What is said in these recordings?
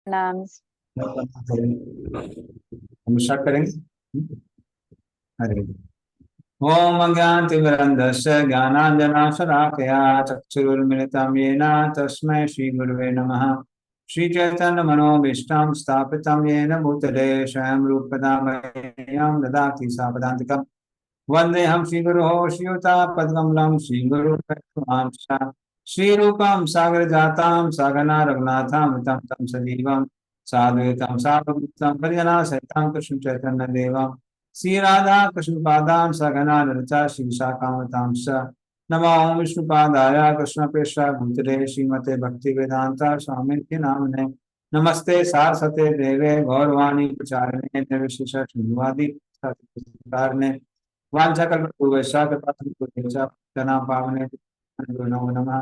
नाम। हम स्टार्ट करेंगे। अरे ओम अज्ञानतिमिरन्धस्य ज्ञानाञ्जनशलाकया चक्षुरुन्मिलितं येन तस्मै श्रीगुरुवे नमः। श्रीचैतन्यमनोभीष्टं स्थापितं येन भूतले स्वयं रूपदा मह्यं ददाति सापदान्तिकम्। वन्देऽहं श्रीगुरोः श्रीयुतापद्कमलं श्रीगुरुं श्रीरूपं सागरजातं सगना रघुनाथामृतं तं सजीवं साद्वैतं सावधूतं परिजनासहितं कृष्ण चैतन्यदेवं श्री राधा कृष्ण पादां सगना ललिता श्री शाखावतां स नमो विष्णुपादाय कृष्ण प्रेष्ठाय भूतले श्रीमते भक्ति वेदांता स्वामी नामिने नमस्ते सारस्वते देवे गौरवाणी प्रचारिणे निर्विशेष शून्यवादी कारणे वाञ्छाकल्पतरुवैश्चा कृपासंस्कृतिर्च पावने नमो नमः।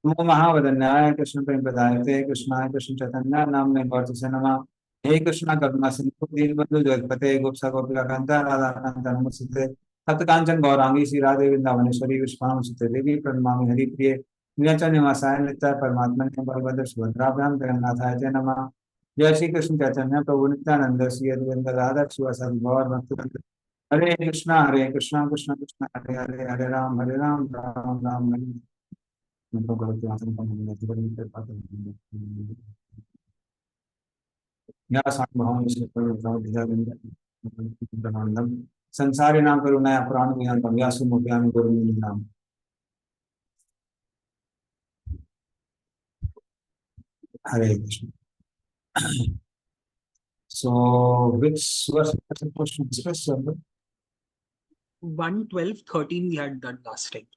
नमो महावदन्याय कृष्ण प्रेम प्रदायते कृष्णाय कृष्ण चैतन्य नामने गौरसे नमः। हे कृष्णा करुणा सिंधु दीनबंधु जगत्पते गोपसा गोपिकांत राधा कांत नमस्ते तप्त कांचन गौरांगी श्री राधे वृंदावनेश्वरी विश्वामसुते देवी प्रणमामि हरिप्रिये नीलाचल निवासाय नित्य परमात्मने बलभद्र सुभद्राभ्यां जगन्नाथाय ते नमः। जय श्री कृष्ण चैतन्य प्रभु नित्यानंद श्री अद्वैत राधा शिवासादि गौर भक्त हरे कृष्णा कृष्ण कृष्ण हरे हरे हरे राम राम राम हरे संसारी नाम करुणाया पुराण ज्ञान व्यास मुख्यान गुरु नाम। हरे Krishna. So which verse was supposed to discuss? 1:12:13 we had done last time.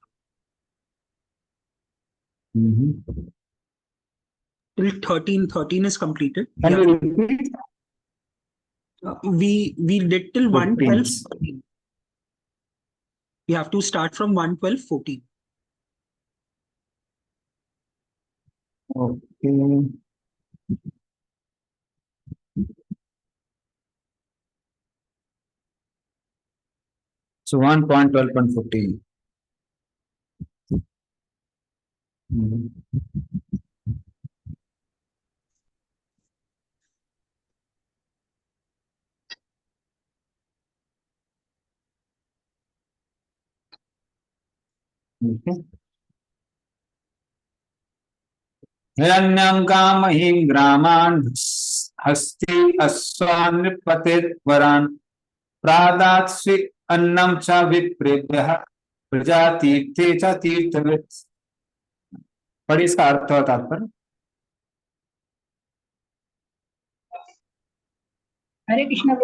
Till 13 is completed. Can you repeat? We did till 1:12:13. We have to start from 1:12:14. Okay. So 1.12.14. Okay. हिरण्यं कामहीं ग्रामान् हस्ति अश्वान्नृपतिर्वरान् प्रादात्स्वि अन्नं च विप्रेभ्यः प्रजातीर्थे च तीर्थवित्। पढ़िए इसका अर्थ और तात्पर्य। हरे कृष्ण।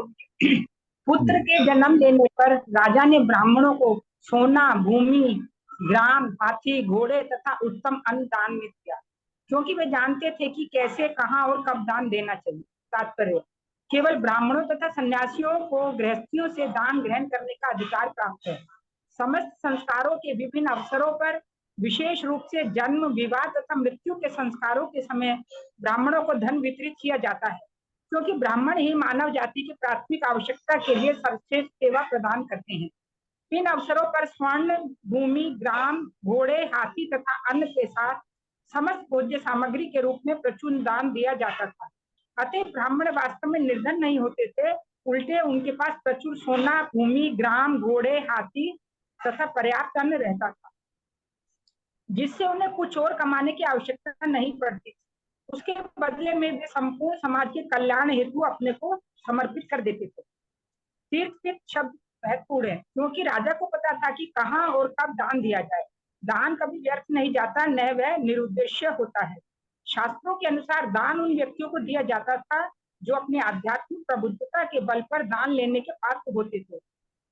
पुत्र के जन्म लेने पर राजा ने ब्राह्मणों को सोना, भूमि, ग्राम, हाथी, घोड़े तथा उत्तम अन्न दान में दिया, क्योंकि वे जानते थे कि कैसे, कहाँ और कब दान देना चाहिए। तात्पर्य: केवल ब्राह्मणों तथा सन्यासियों को गृहस्थियों से दान ग्रहण करने का अधिकार प्राप्त है। समस्त संस्कारों के विभिन्न अवसरों पर, विशेष रूप से जन्म, विवाह तथा मृत्यु के संस्कारों के समय ब्राह्मणों को धन वितरित किया जाता है, क्योंकि ब्राह्मण ही मानव जाति की प्राथमिक आवश्यकता के लिए सर्वश्रेष्ठ सेवा प्रदान करते हैं। इन अवसरों पर स्वर्ण, भूमि, ग्राम, घोड़े, हाथी तथा अन्न के साथ समस्त भोज्य सामग्री के रूप में प्रचुर दान दिया जाता था। अतः ब्राह्मण वास्तव में निर्धन नहीं होते थे, उल्टे उनके पास प्रचुर सोना, भूमि, ग्राम, घोड़े, हाथी तथा पर्याप्त अन्न रहता था, जिससे उन्हें कुछ और कमाने की आवश्यकता नहीं पड़ती। उसके बदले में वे संपूर्ण समाज के कल्याण हेतु अपने को समर्पित कर देते थे। तीर्थ शब्द महत्वपूर्ण है, क्योंकि राजा को पता था कि कहाँ और कब दान दिया जाए। दान कभी व्यर्थ नहीं जाता, न वह निरुद्देश्य होता है। शास्त्रों के अनुसार दान उन व्यक्तियों को दिया जाता था जो अपनी आध्यात्मिक प्रबुद्धता के बल पर दान लेने के पात्र होते थे।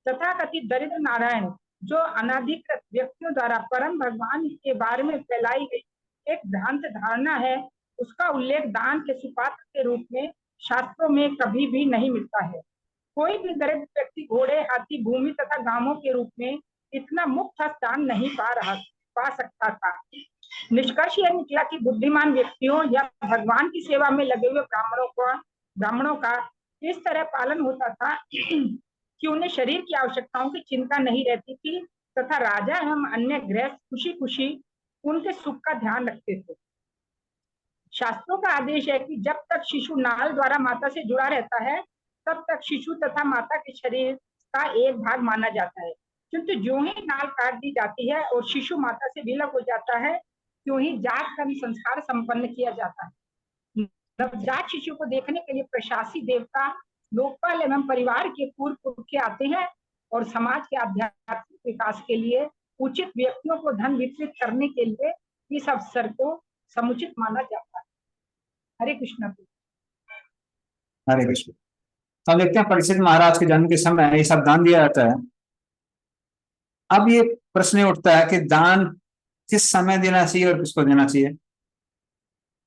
तथाकथित दरिद्र नारायण, जो अनाधिकृत व्यक्तियों द्वारा परम भगवान के बारे में फैलाई गई एक भ्रांत धारणा है, उसका उल्लेख दान के सुपात्र के रूप में शास्त्रों में कभी भी नहीं मिलता है। कोई भी दरिद्र व्यक्ति घोड़े, हाथी, भूमि तथा गांवों के रूप में इतना मुफ्त दान नहीं पा सकता था। निष्कर्ष यह निकला कि बुद्धिमान व्यक्तियों या भगवान की सेवा में लगे हुए ब्राह्मणों का इस तरह पालन होता था कि उन्हें शरीर की आवश्यकताओं की चिंता नहीं रहती थी, तथा राजा एवं अन्य गृहस्थ खुशी खुशी उनके सुख का ध्यान रखते थे। शास्त्रों का आदेश है कि जब तक शिशु नाल द्वारा माता से जुड़ा रहता है तब तक शिशु तथा माता के शरीर का एक भाग माना जाता है, किंतु जो ही नाल काट दी जाती है और शिशु माता से विलग हो जाता है, त्यों ही जात कर्म संस्कार संपन्न किया जाता है। नवजात शिशु को देखने के लिए प्रशासी देवता, लोकपाल एवं परिवार के पूर्व पुरखे आते हैं और समाज के आध्यात्मिक विकास के लिए उचित व्यक्तियों को धन वितरित करने के लिए इस अवसर को समुचित माना जाता है। हरे कृष्ण। हरे कृष्ण। तो हम देखते हैं परीक्षित महाराज के जन्म के समय ये सब दान दिया जाता है। अब ये प्रश्न उठता है कि दान किस समय देना चाहिए और किसको देना चाहिए।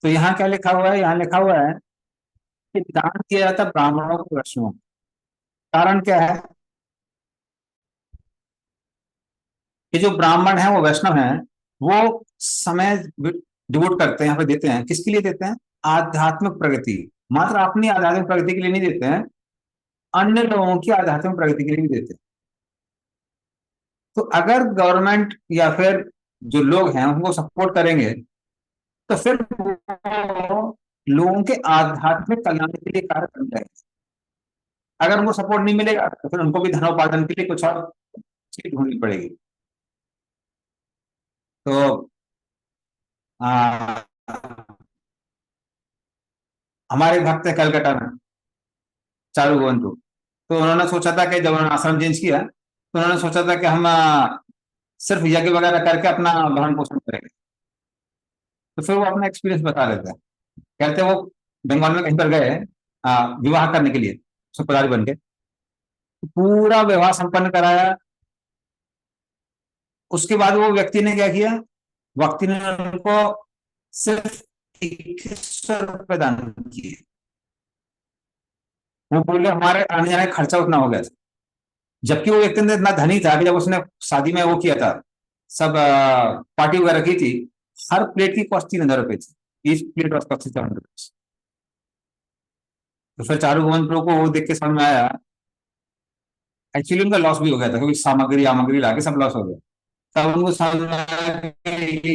तो यहाँ क्या लिखा हुआ है? यहाँ लिखा हुआ है कि दान किया जाता है ब्राह्मणों को, वैष्णवों। कारण क्या है कि जो ब्राह्मण है वो वैष्णव है, वो समय डिवोट करते हैं, यहाँ पे देते हैं। किसके लिए देते हैं? आध्यात्मिक प्रगति। मात्र अपनी आध्यात्मिक प्रगति के लिए नहीं देते हैं, अन्य लोगों की आध्यात्मिक प्रगति के लिए भी देते हैं। तो अगर गवर्नमेंट या फिर जो लोग हैं उनको सपोर्ट करेंगे तो फिर वो लोगों के आध्यात्मिक कल्याण के लिए कार्य कर जाएंगे। अगर उनको सपोर्ट नहीं मिलेगा तो फिर उनको भी धनोपार्जन के लिए कुछ और चीज ढूंढनी पड़ेगी। तो आ, हमारे भक्त है कलकत्ता में, चारू गोवंतु। तो उन्होंने सोचा था कि जब उन्होंने आश्रम चेंज किया तो उन्होंने सोचा था कि हम सिर्फ यज्ञ वगैरह करके अपना भरण पोषण करेंगे। तो फिर वो अपना एक्सपीरियंस बता रहे थे। कहते वो बंगाल में कहीं पर गए विवाह करने के लिए, सुपदारी बन के। पूरा विवाह संपन्न कराया। उसके बाद वो व्यक्ति ने क्या किया? व्यक्ति ने उनको सिर्फ 2100 रुपए दान किए। वो बोले हमारे आने जाने का खर्चा उतना हो गया था। जबकि वो व्यक्ति ने इतना धनी था कि जब उसने शादी में वो किया था, सब पार्टी वगैरह की थी, हर प्लेट की कॉस्ट 3000 रुपए थी। Each plate was cost 700 rupees. तो फिर चारू गोविंद को वो देख के समझ में आया, एक्चुअली उनका लॉस भी हो गया था क्योंकि सामग्री लाके सब लॉस हो गया। तब उनको समझ में आया कि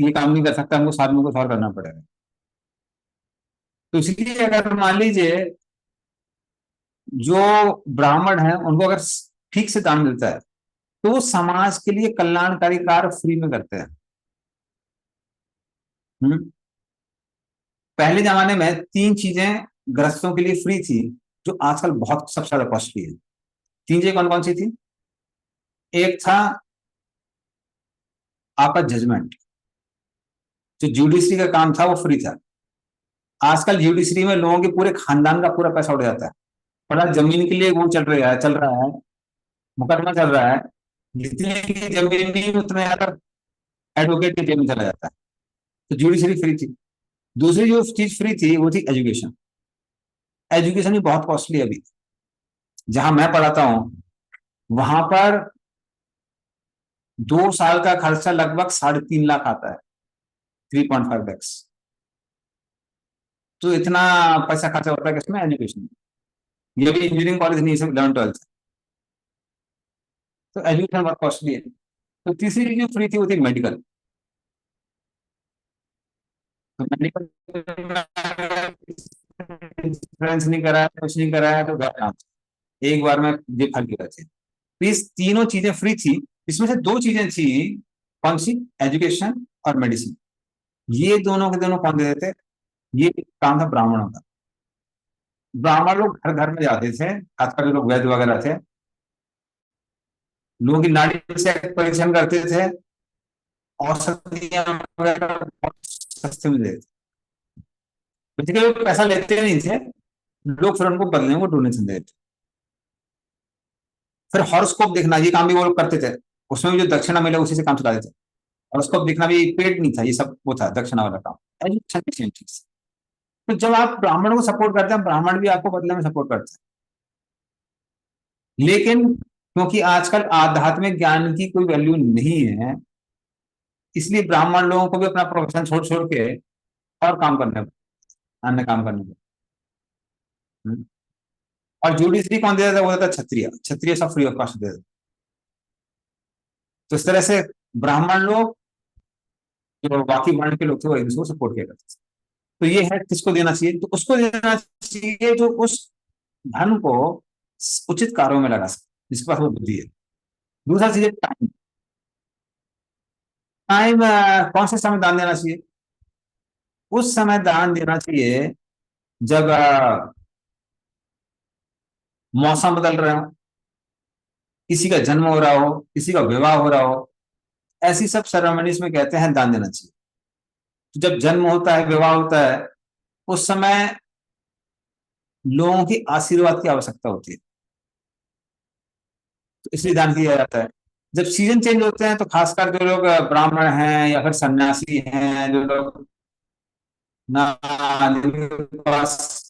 ये काम नहीं कर सकता, हमको साथ में कुछ और करना पड़ेगा। तो इसलिए अगर मान लीजिए जो ब्राह्मण है उनको अगर ठीक से दान मिलता है तो वो समाज के लिए कल्याणकारी कार्य फ्री में करते हैं। पहले जमाने में 3 चीजें गृहस्थों के लिए फ्री थी जो आजकल बहुत सबसे ज्यादा कॉस्टली है। 3 चीजें कौन कौन सी थी? एक था आपका जजमेंट, जो जुडिशरी का काम था वो फ्री था। आजकल जुडिशरी में लोगों के पूरे खानदान का पूरा पैसा उड़ जाता है। बड़ा जमीन के लिए वो चल रहा है, मुकदमा चल रहा है। जितने की जमीन नहीं उतना ज्यादा एडवोकेट की जेब में चला जाता है। तो जुडिशरी फ्री थी। दूसरी जो चीज फ्री थी वो थी एजुकेशन। एजुकेशन भी बहुत कॉस्टली है अभी। जहां मैं पढ़ाता हूं वहां पर 2 साल का खर्चा लगभग 3.5 लाख आता है, 3.5 lakhs। तो इतना पैसा खर्चा होता है किसमें? एजुकेशन में। ये भी इंजीनियरिंग कॉलेज नहीं, सिर्फ 11th-12th। तो एजुकेशन बहुत कॉस्टली है। तो तीसरी चीज जो फ्री थी वो थी मेडिकल। तो मेडिकल इंश्योरेंस नहीं कराया, कुछ नहीं कराया तो एक बार में जेब खाली हो जाती है। तो ये तीनों चीजें फ्री थी। इसमें से 2 चीजें थी, कौन सी? एजुकेशन और मेडिसिन। ये दोनों के दोनों कौन दे देते? ये काम था ब्राह्मणों का। ब्राह्मण लोग घर घर में जाते थे, खासकर जो लोग वैद्य वगैरह थे, लोगों की नाड़ी से परीक्षण करते थे, औषधियां वगैरह बहुत सस्ते में देते थे। बेसिकली पैसा लेते नहीं थे लोग, फिर उनको बदले में वो डोनेशन देते। फिर हॉरोस्कोप देखना, ये काम भी वो लोग करते थे। उसमें भी जो दक्षिणा मिले उसी से काम चला देते। हॉरोस्कोप देखना भी पेड नहीं था, ये सब वो था दक्षिणा वाला काम। एजुकेशन चीज। तो जब आप ब्राह्मण को सपोर्ट करते हैं, ब्राह्मण भी आपको बदले में सपोर्ट करते हैं। लेकिन क्योंकि आजकल आध्यात्मिक ज्ञान की कोई वैल्यू नहीं है, इसलिए ब्राह्मण लोगों को भी अपना प्रोफेशन छोड़ छोड़ के और काम करने, अन्य काम करने को। और जुडिशरी कौन देता था? वो देता क्षत्रिय। क्षत्रिय सब फ्री ऑफ कॉस्ट देता। तो इस तरह से ब्राह्मण लोग, जो बाकी वर्ण के लोग थे, वो एक दूसरे को सपोर्ट किया करते थे। तो ये है किसको देना चाहिए, तो उसको देना चाहिए जो उस धन को उचित कार्यों में लगा सके, जिसके पास वो बुद्धि है। दूसरा चीज है टाइम। टाइम कौन से समय दान देना चाहिए? उस समय दान देना चाहिए जब मौसम बदल रहे हो, किसी का जन्म हो रहा हो, किसी का विवाह हो रहा हो, ऐसी सब सेरेमनीज में कहते हैं दान देना चाहिए। तो जब जन्म होता है, विवाह होता है, उस समय लोगों की आशीर्वाद की आवश्यकता होती है, तो इसलिए दान किया जाता है। जब सीजन चेंज होते हैं तो खासकर जो लोग ब्राह्मण हैं या फिर सन्यासी हैं, जो लोग ना जिनके पास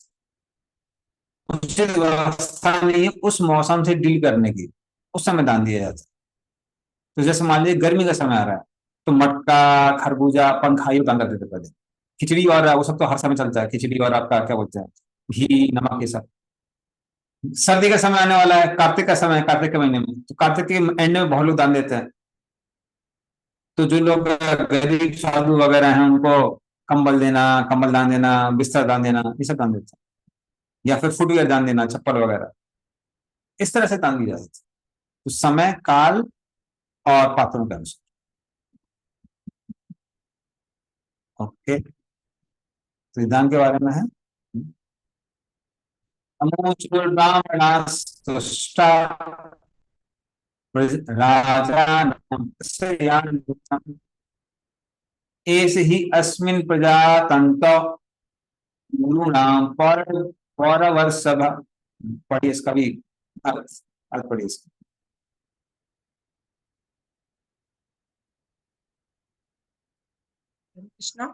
उचित व्यवस्था नहीं है उस मौसम से डील करने की, उस समय दान दिया जाता है। तो जैसे मान लीजिए गर्मी का समय आ रहा है, तो मटका, खरबूजा, पंखाई दान कर देते पहले। खिचड़ी और वो सब तो हर समय चलता है, खिचड़ी और आपका क्या बोलते हैं, घी नमक, ये सब। सर्दी का समय आने वाला है, कार्तिक का समय है, कार्तिक के महीने में, तो कार्तिक के एंड में बहुत लोग दान देते हैं। तो जो लोग गरीब साधु वगैरह हैं उनको कंबल देना, कंबल दान देना, बिस्तर दान देना, ये सब दान देते हैं। या फिर फुटवेयर दान देना, चप्पल वगैरह, इस तरह से दान दी जाती है। तो समय, काल और पात्रों के अनुसार। ओके, तो दान के बारे में है। अमुचुर्ब्राह्मणास्तुष्टा राजानम् एष हि अस्मिन् प्रजातन्तो गुरूणां पौरवर्षभ। पढ़िए इसका भी अर्थ, अर्थ पढ़िए इसका। कृष्णा,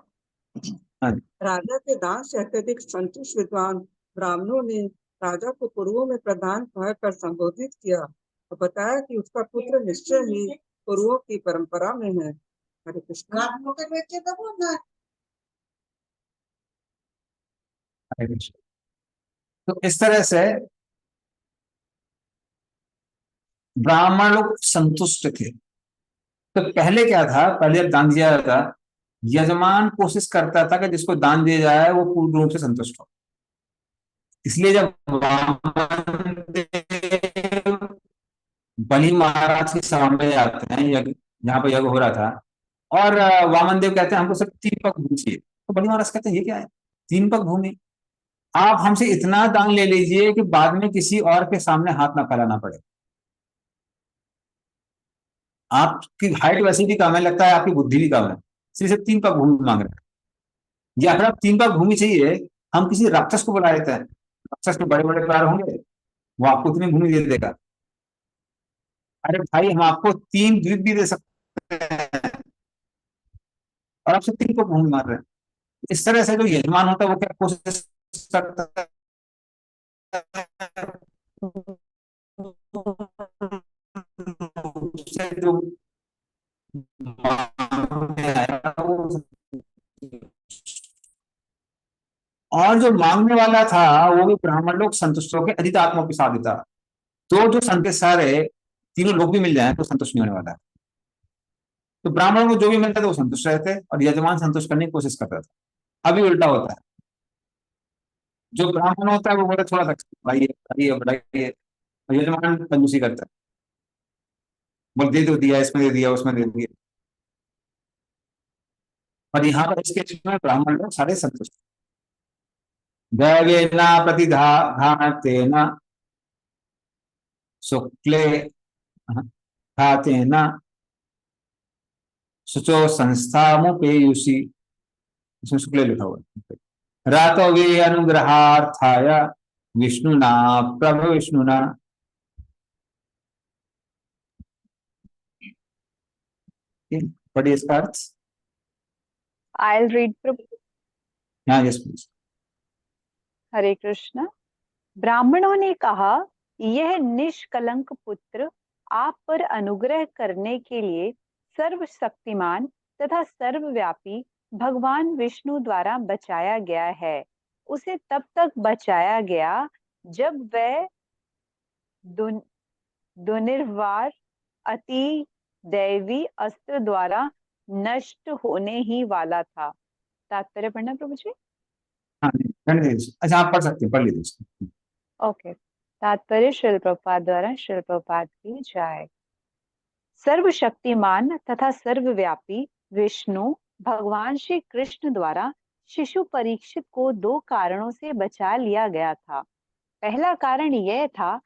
हाँ, राजा के दान से अत्यधिक संतुष्ट विद्वान ब्राह्मणों ने राजा को पूर्वों में प्रधान कहकर संबोधित किया और बताया कि उसका पुत्र निश्चय ही पूर्वों की परंपरा में है। हरे कृष्णा। हरे कृष्ण। तो इस तरह से ब्राह्मण लोग संतुष्ट थे। तो पहले क्या था, पहले जब दान दिया जाता, यजमान कोशिश करता था कि जिसको दान दिया जाए वो पूर्ण रूप से संतुष्ट हो। इसलिए जब वामन देव बलि महाराज के सामने आते हैं, यज्ञ जहां पर यज्ञ हो रहा था, और वामन देव कहते हैं हमको सिर्फ 3 पग भूमि चाहिए, तो बलि महाराज कहते हैं ये क्या है, 3 पग भूमि? आप हमसे इतना दान ले लीजिए कि बाद में किसी और के सामने हाथ ना फैलाना पड़े। आपकी हाइट वैसे भी कम है, लगता है आपकी बुद्धि भी कम है, इसलिए सिर्फ 3 पग भूमि मांग रहे हैं। या अगर आप 3 पग भूमि चाहिए, हम किसी राक्षस को बुला लेते हैं, राक्षस के बड़े बड़े पैर होंगे, वो आपको इतनी भूमि दे देगा। अरे भाई, हम आपको 3 द्वीप भी दे सकते हैं और आपसे 3 पग भूमि मांग रहे हैं। इस तरह से जो यजमान होता है वो क्या कोशिश करता है, उससे जो मांगने आया वो, और जो मांगने वाला था वो भी ब्राह्मण लोग संतुष्ट होकर अधिक आत्मा के साथ देता। तो जो संत सारे तीनों लोग भी मिल जाए तो संतुष्ट नहीं होने वाला है। तो ब्राह्मणों को जो भी मिलता था वो संतुष्ट रहते और यजमान संतुष्ट करने की कोशिश करता था। अभी उल्टा होता है, जो ब्राह्मण होता है वो बोले थोड़ा सा बढ़ाइए बढ़ाइए बढ़ाइए, और यजमान कंजूसी करता है, बोल दे दो, दिया इसमें दे दिया उसमें दे दिया। और यहाँ पर इसके में ब्राह्मण लोग सारे संतुष्ट। दैवेना प्रतिधातेन शुक्ले धातेन शुचो संस्थामुपेयुषि, इसमें शुक्ले लिखा हुआ है। रातो वे अनुग्रहार्थाय विष्णुना प्रभु विष्णुना। पढ़िए इसका अर्थ। I'll read Prabhu. हाँ, यस प्लीज। हरे कृष्ण। ब्राह्मणों ने कहा, यह निष्कलंक पुत्र आप पर अनुग्रह करने के लिए सर्वशक्तिमान तथा सर्वव्यापी भगवान विष्णु द्वारा बचाया गया है। उसे तब तक बचाया गया जब वह दुर्निवार अति दैवी अस्त्र द्वारा नष्ट होने ही वाला था। तात्पर्य पढ़ना प्रभु जी। अच्छा आप पढ़ सकते हैं, पढ़ लीजिए। ओके। तात्पर्य शिल प्रभुपाद द्वारा। शिल प्रभुपाद की जय। सर्वशक्तिमान तथा सर्वव्यापी विष्णु भगवान श्री कृष्ण द्वारा शिशु परीक्षित को दो कारणों से बचा लिया गया था। पहला कारण यह था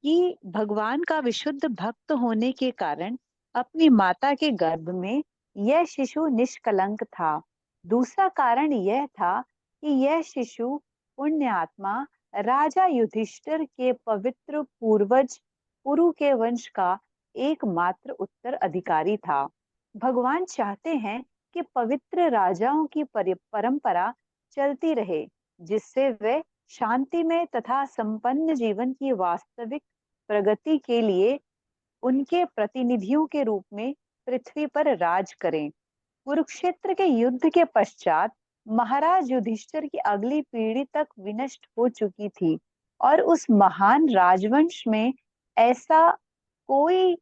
कि भगवान का विशुद्ध भक्त होने के कारण अपनी माता के गर्भ में यह शिशु निष्कलंक था। दूसरा कारण यह था कि यह शिशु पुण्यात्मा राजा युधिष्ठिर के पवित्र पूर्वज पुरु के वंश का एकमात्र उत्तराधिकारी था। भगवान चाहते हैं कि पवित्र राजाओं की परंपरा चलती रहे, जिससे वे शांतिमय तथा संपन्न जीवन की वास्तविक प्रगति के लिए उनके प्रतिनिधियों के रूप में पृथ्वी पर राज करें। कुरुक्षेत्र के युद्ध के पश्चात महाराज युधिष्ठिर की अगली पीढ़ी तक विनष्ट हो चुकी थी और उस महान राजवंश में ऐसा कोई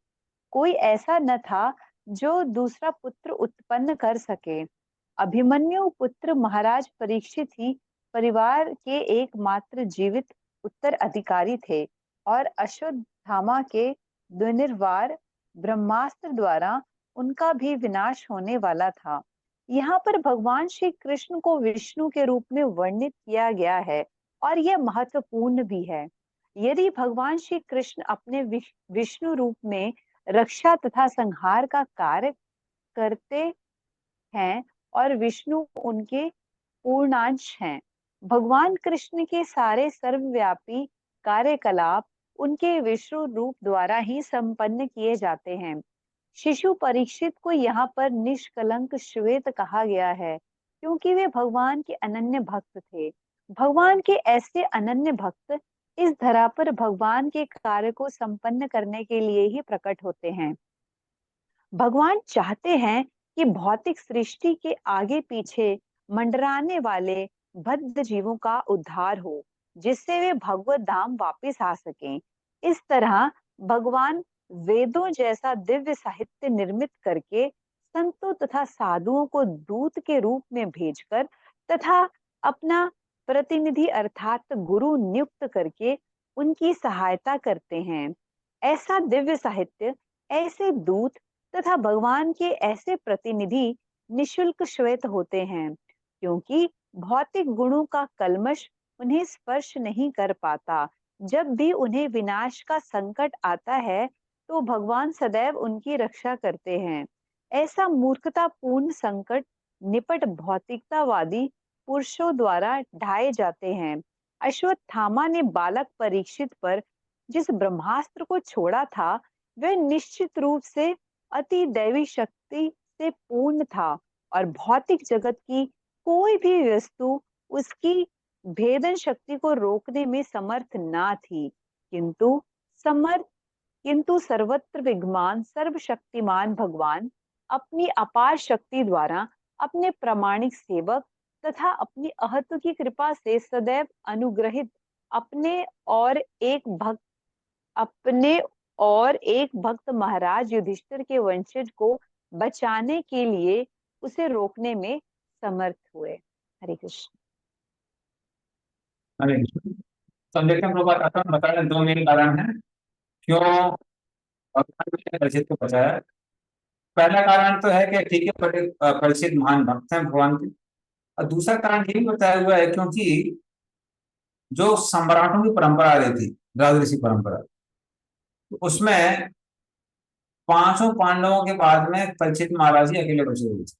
कोई ऐसा न था जो दूसरा पुत्र उत्पन्न कर सके। अभिमन्यु पुत्र महाराज परीक्षित ही परिवार के एकमात्र जीवित उत्तराधिकारी थे और अश्वत्थामा के दुर्निवार ब्रह्मास्त्र द्वारा उनका भी विनाश होने वाला था। यहाँ पर भगवान श्री कृष्ण को विष्णु के रूप में वर्णित किया गया है और यह महत्वपूर्ण भी है। यदि भगवान श्री कृष्ण अपने विष्णु रूप में रक्षा तथा संहार का कार्य करते हैं और विष्णु उनके पूर्णांश हैं, भगवान कृष्ण के सारे सर्वव्यापी कार्यकलाप उनके विष्णु रूप द्वारा ही संपन्न किए जाते हैं। शिशु परीक्षित को यहाँ पर निष्कलंक श्वेत कहा गया है क्योंकि वे भगवान के अनन्य भक्त थे। भगवान के ऐसे अनन्य भक्त इस धरा पर भगवान के कार्य को संपन्न करने के लिए ही प्रकट होते हैं। भगवान चाहते हैं कि भौतिक सृष्टि के आगे पीछे मंडराने वाले बद्ध जीवों का उद्धार हो, जिससे वे भगवत धाम वापस आ सकें। इस तरह भगवान वेदों जैसा दिव्य साहित्य निर्मित करके संतों तथा साधुओं को दूत के रूप में भेजकर तथा अपना प्रतिनिधि अर्थात गुरु नियुक्त करके उनकी सहायता करते हैं। ऐसा दिव्य साहित्य, ऐसे दूत तथा भगवान के ऐसे प्रतिनिधि निशुल्क श्वेत होते हैं, क्योंकि भौतिक गुणों का कल्मश उन्हें स्पर्श नहीं कर पाता। जब भी उन्हें विनाश का संकट आता है तो भगवान सदैव उनकी रक्षा करते हैं। ऐसा मूर्खतापूर्ण संकट निपट भौतिकतावादी पुरुषों द्वारा ढाए जाते हैं। अश्वत्थामा ने बालक परीक्षित पर जिस ब्रह्मास्त्र को छोड़ा था वह निश्चित रूप से अति दैवी शक्ति से पूर्ण था और भौतिक जगत की कोई भी वस्तु उसकी भेदन शक्ति को रोकने में समर्थ ना थी। किंतु सर्वत्र विद्यमान सर्वशक्तिमान भगवान अपनी अपार शक्ति द्वारा अपने प्रामाणिक सेवक तथा अपनी अहत्व की कृपा से सदैव अनुग्रहित अपने और एक भक्त महाराज युधिष्ठिर के वंशज को बचाने के लिए उसे रोकने में समर्थ हुए। हरे कृष्ण। हरे कृष्ण। तो हम देखते हैं प्रभुपाद बता रहे दो मेन कारण हैं क्यों भगवान ने परीक्षित को बचाया। पहला कारण तो है कि ठीक है परीक्षित महान भक्त हैं भगवान के, और दूसरा कारण ये भी बताया हुआ है क्योंकि जो सम्राटों की परंपरा आ रही थी राजऋषि परंपरा, उसमें पांचों पांडवों के बाद में परीक्षित महाराज ही अकेले बचे हुए थे।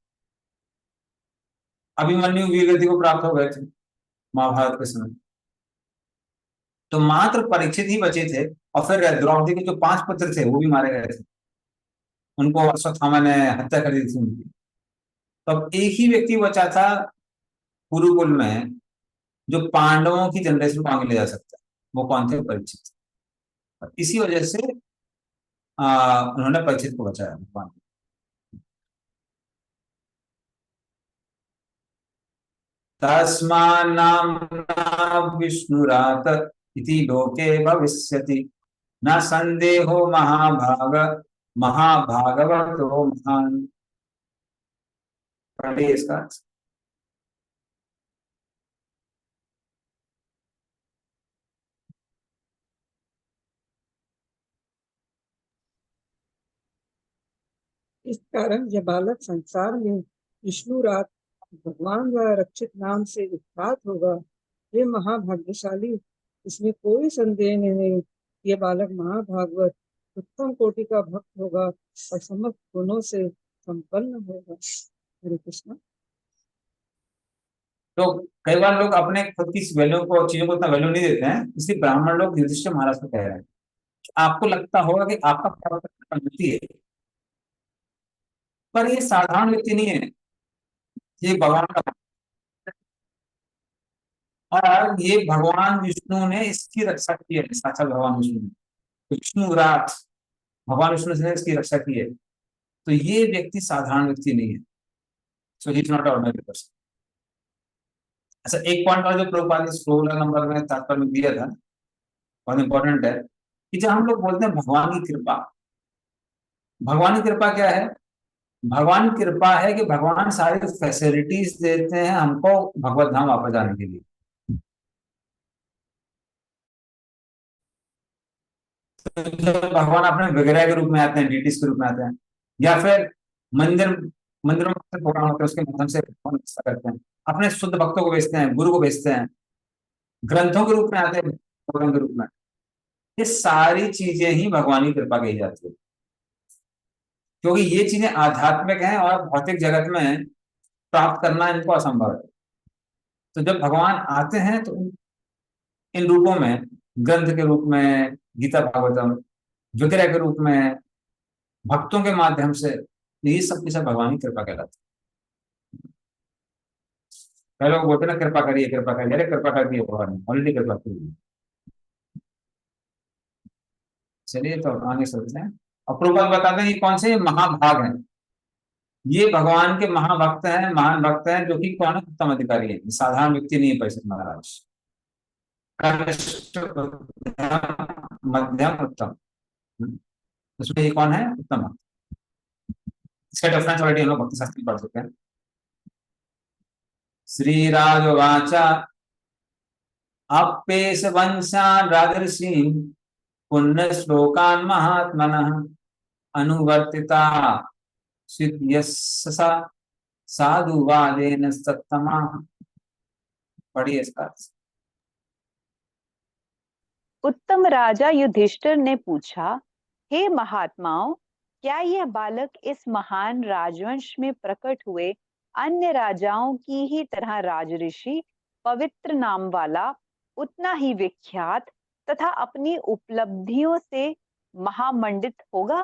अभिमन्यु वीर गति को प्राप्त हो गए थे महाभारत के समय, तो मात्र परीक्षित ही बचे थे। और फिर द्रौपदी के जो 5 पुत्र थे वो भी मारे गए थे, उनको अश्वत्थामा ने हत्या कर दी थी उनकी। तो अब एक ही व्यक्ति बचा था कुरुकुल में जो पांडवों की जनरेशन को आगे ले जा सकता है, वो कौन थे? परीक्षित। इसी वजह से उन्होंने परीक्षित को बचाया भगवान। तस्मान्नाम्ना विष्णुरात इति लोके भविष्यति न संदेहो महाभागवतो महान। पढ़िए इसका। इस कारण यह बालक संसार में विष्णुरात भगवान द्वारा रक्षित नाम से विख्यात होगा। ये महाभाग्यशाली, इसमें कोई संदेह नहीं। ये बालक महाभागवत उत्तम कोटि का भक्त होगा और समस्त गुणों से संपन्न होगा। हरे कृष्ण। तो कई बार लोग अपने खुद की वैल्यू को, चीजों को इतना वैल्यू नहीं देते हैं, इसलिए ब्राह्मण लोग युधिष्ठिर महाराज को कह रहे हैं। आपको लगता होगा कि आपका व्यक्ति है, पर ये साधारण व्यक्ति नहीं है, ये भगवान का, और ये भगवान विष्णु ने इसकी रक्षा की है। साक्षात भगवान विष्णु ने, विष्णु रात भगवान विष्णु ने इसकी रक्षा की है। तो ये व्यक्ति साधारण व्यक्ति नहीं है। So he is not ordinary person. अच्छा, एक पॉइंट और जो प्रभुपाद ने 16 नंबर में तात्पर्य में दिया था, बहुत इंपॉर्टेंट है, कि जब हम लोग बोलते हैं भगवान की कृपा, भगवान की कृपा क्या है? भगवान की कृपा है कि भगवान सारी फैसिलिटीज देते हैं हमको भगवत धाम वापस जाने के लिए। तो भगवान अपने विग्रह के रूप में आते हैं, डीटीज के रूप में आते हैं, या फिर मंदिरों में प्रोग्राम होते हैं, उसके माध्यम से करते हैं, अपने शुद्ध भक्तों को भेजते हैं, गुरु को भेजते हैं, ग्रंथों के रूप में आते हैं, प्रोग्राम के रूप में। ये सारी चीजें ही भगवान की कृपा कही जाती है, क्योंकि ये चीजें आध्यात्मिक हैं और भौतिक जगत में प्राप्त करना इनको असंभव है। तो जब भगवान आते हैं तो इन रूपों में, ग्रंथ के रूप में, गीता भागवतम, विग्रह के रूप में, भक्तों के माध्यम से, ये सब की सब भगवान की कृपा कहलाती है। पहले लोग बोलते ना कृपा करिए कृपा करिए, अरे कृपा कर दिए भगवान ने, ऑलरेडी कृपा करिए। चलिए तो आगे सोचते हैं। और प्रभुपाद बताते हैं कि कौन से महाभाग हैं। ये भगवान के महाभक्त हैं, महान भक्त हैं, जो कि कौन है? उत्तम अधिकारी है, साधारण व्यक्ति नहीं है परीक्षित महाराज। कनिष्ठ, मध्यम, उत्तम, उसमें ये कौन है? उत्तम भक्त। इसका डिफरेंस ऑलरेडी हम लोग भक्ति शास्त्र में पढ़ चुके हैं। श्री राजवाच अप्येष वंशान् राजर्षीन् पुण्य श्लोकान् महात्मनः अनुवर्तिता सिद्ध्यस्स साधुवादेन सत्तमा। पढ़िए इसका। उत्तम राजा युधिष्ठिर ने पूछा, हे महात्माओं, क्या यह बालक इस महान राजवंश में प्रकट हुए अन्य राजाओं की ही तरह राजऋषि, पवित्र नाम वाला, उतना ही विख्यात तथा अपनी उपलब्धियों से महामंडित होगा?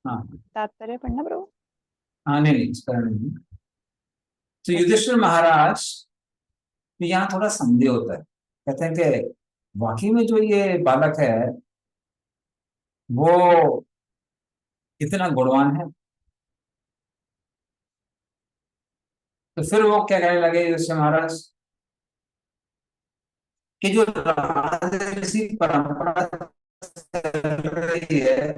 हाँ तात्पर्य पढ़ना प्रभु। हाँ, नहीं इसका नहीं। तो युधिष्ठिर महाराज, तो यहाँ थोड़ा संदेह होता है। कहते हैं कि वाकई में जो ये बालक है वो इतना गुणवान है। तो फिर वो क्या कहने लगे युधिष्ठिर महाराज कि जो राजऋषि परंपरा चल रही है,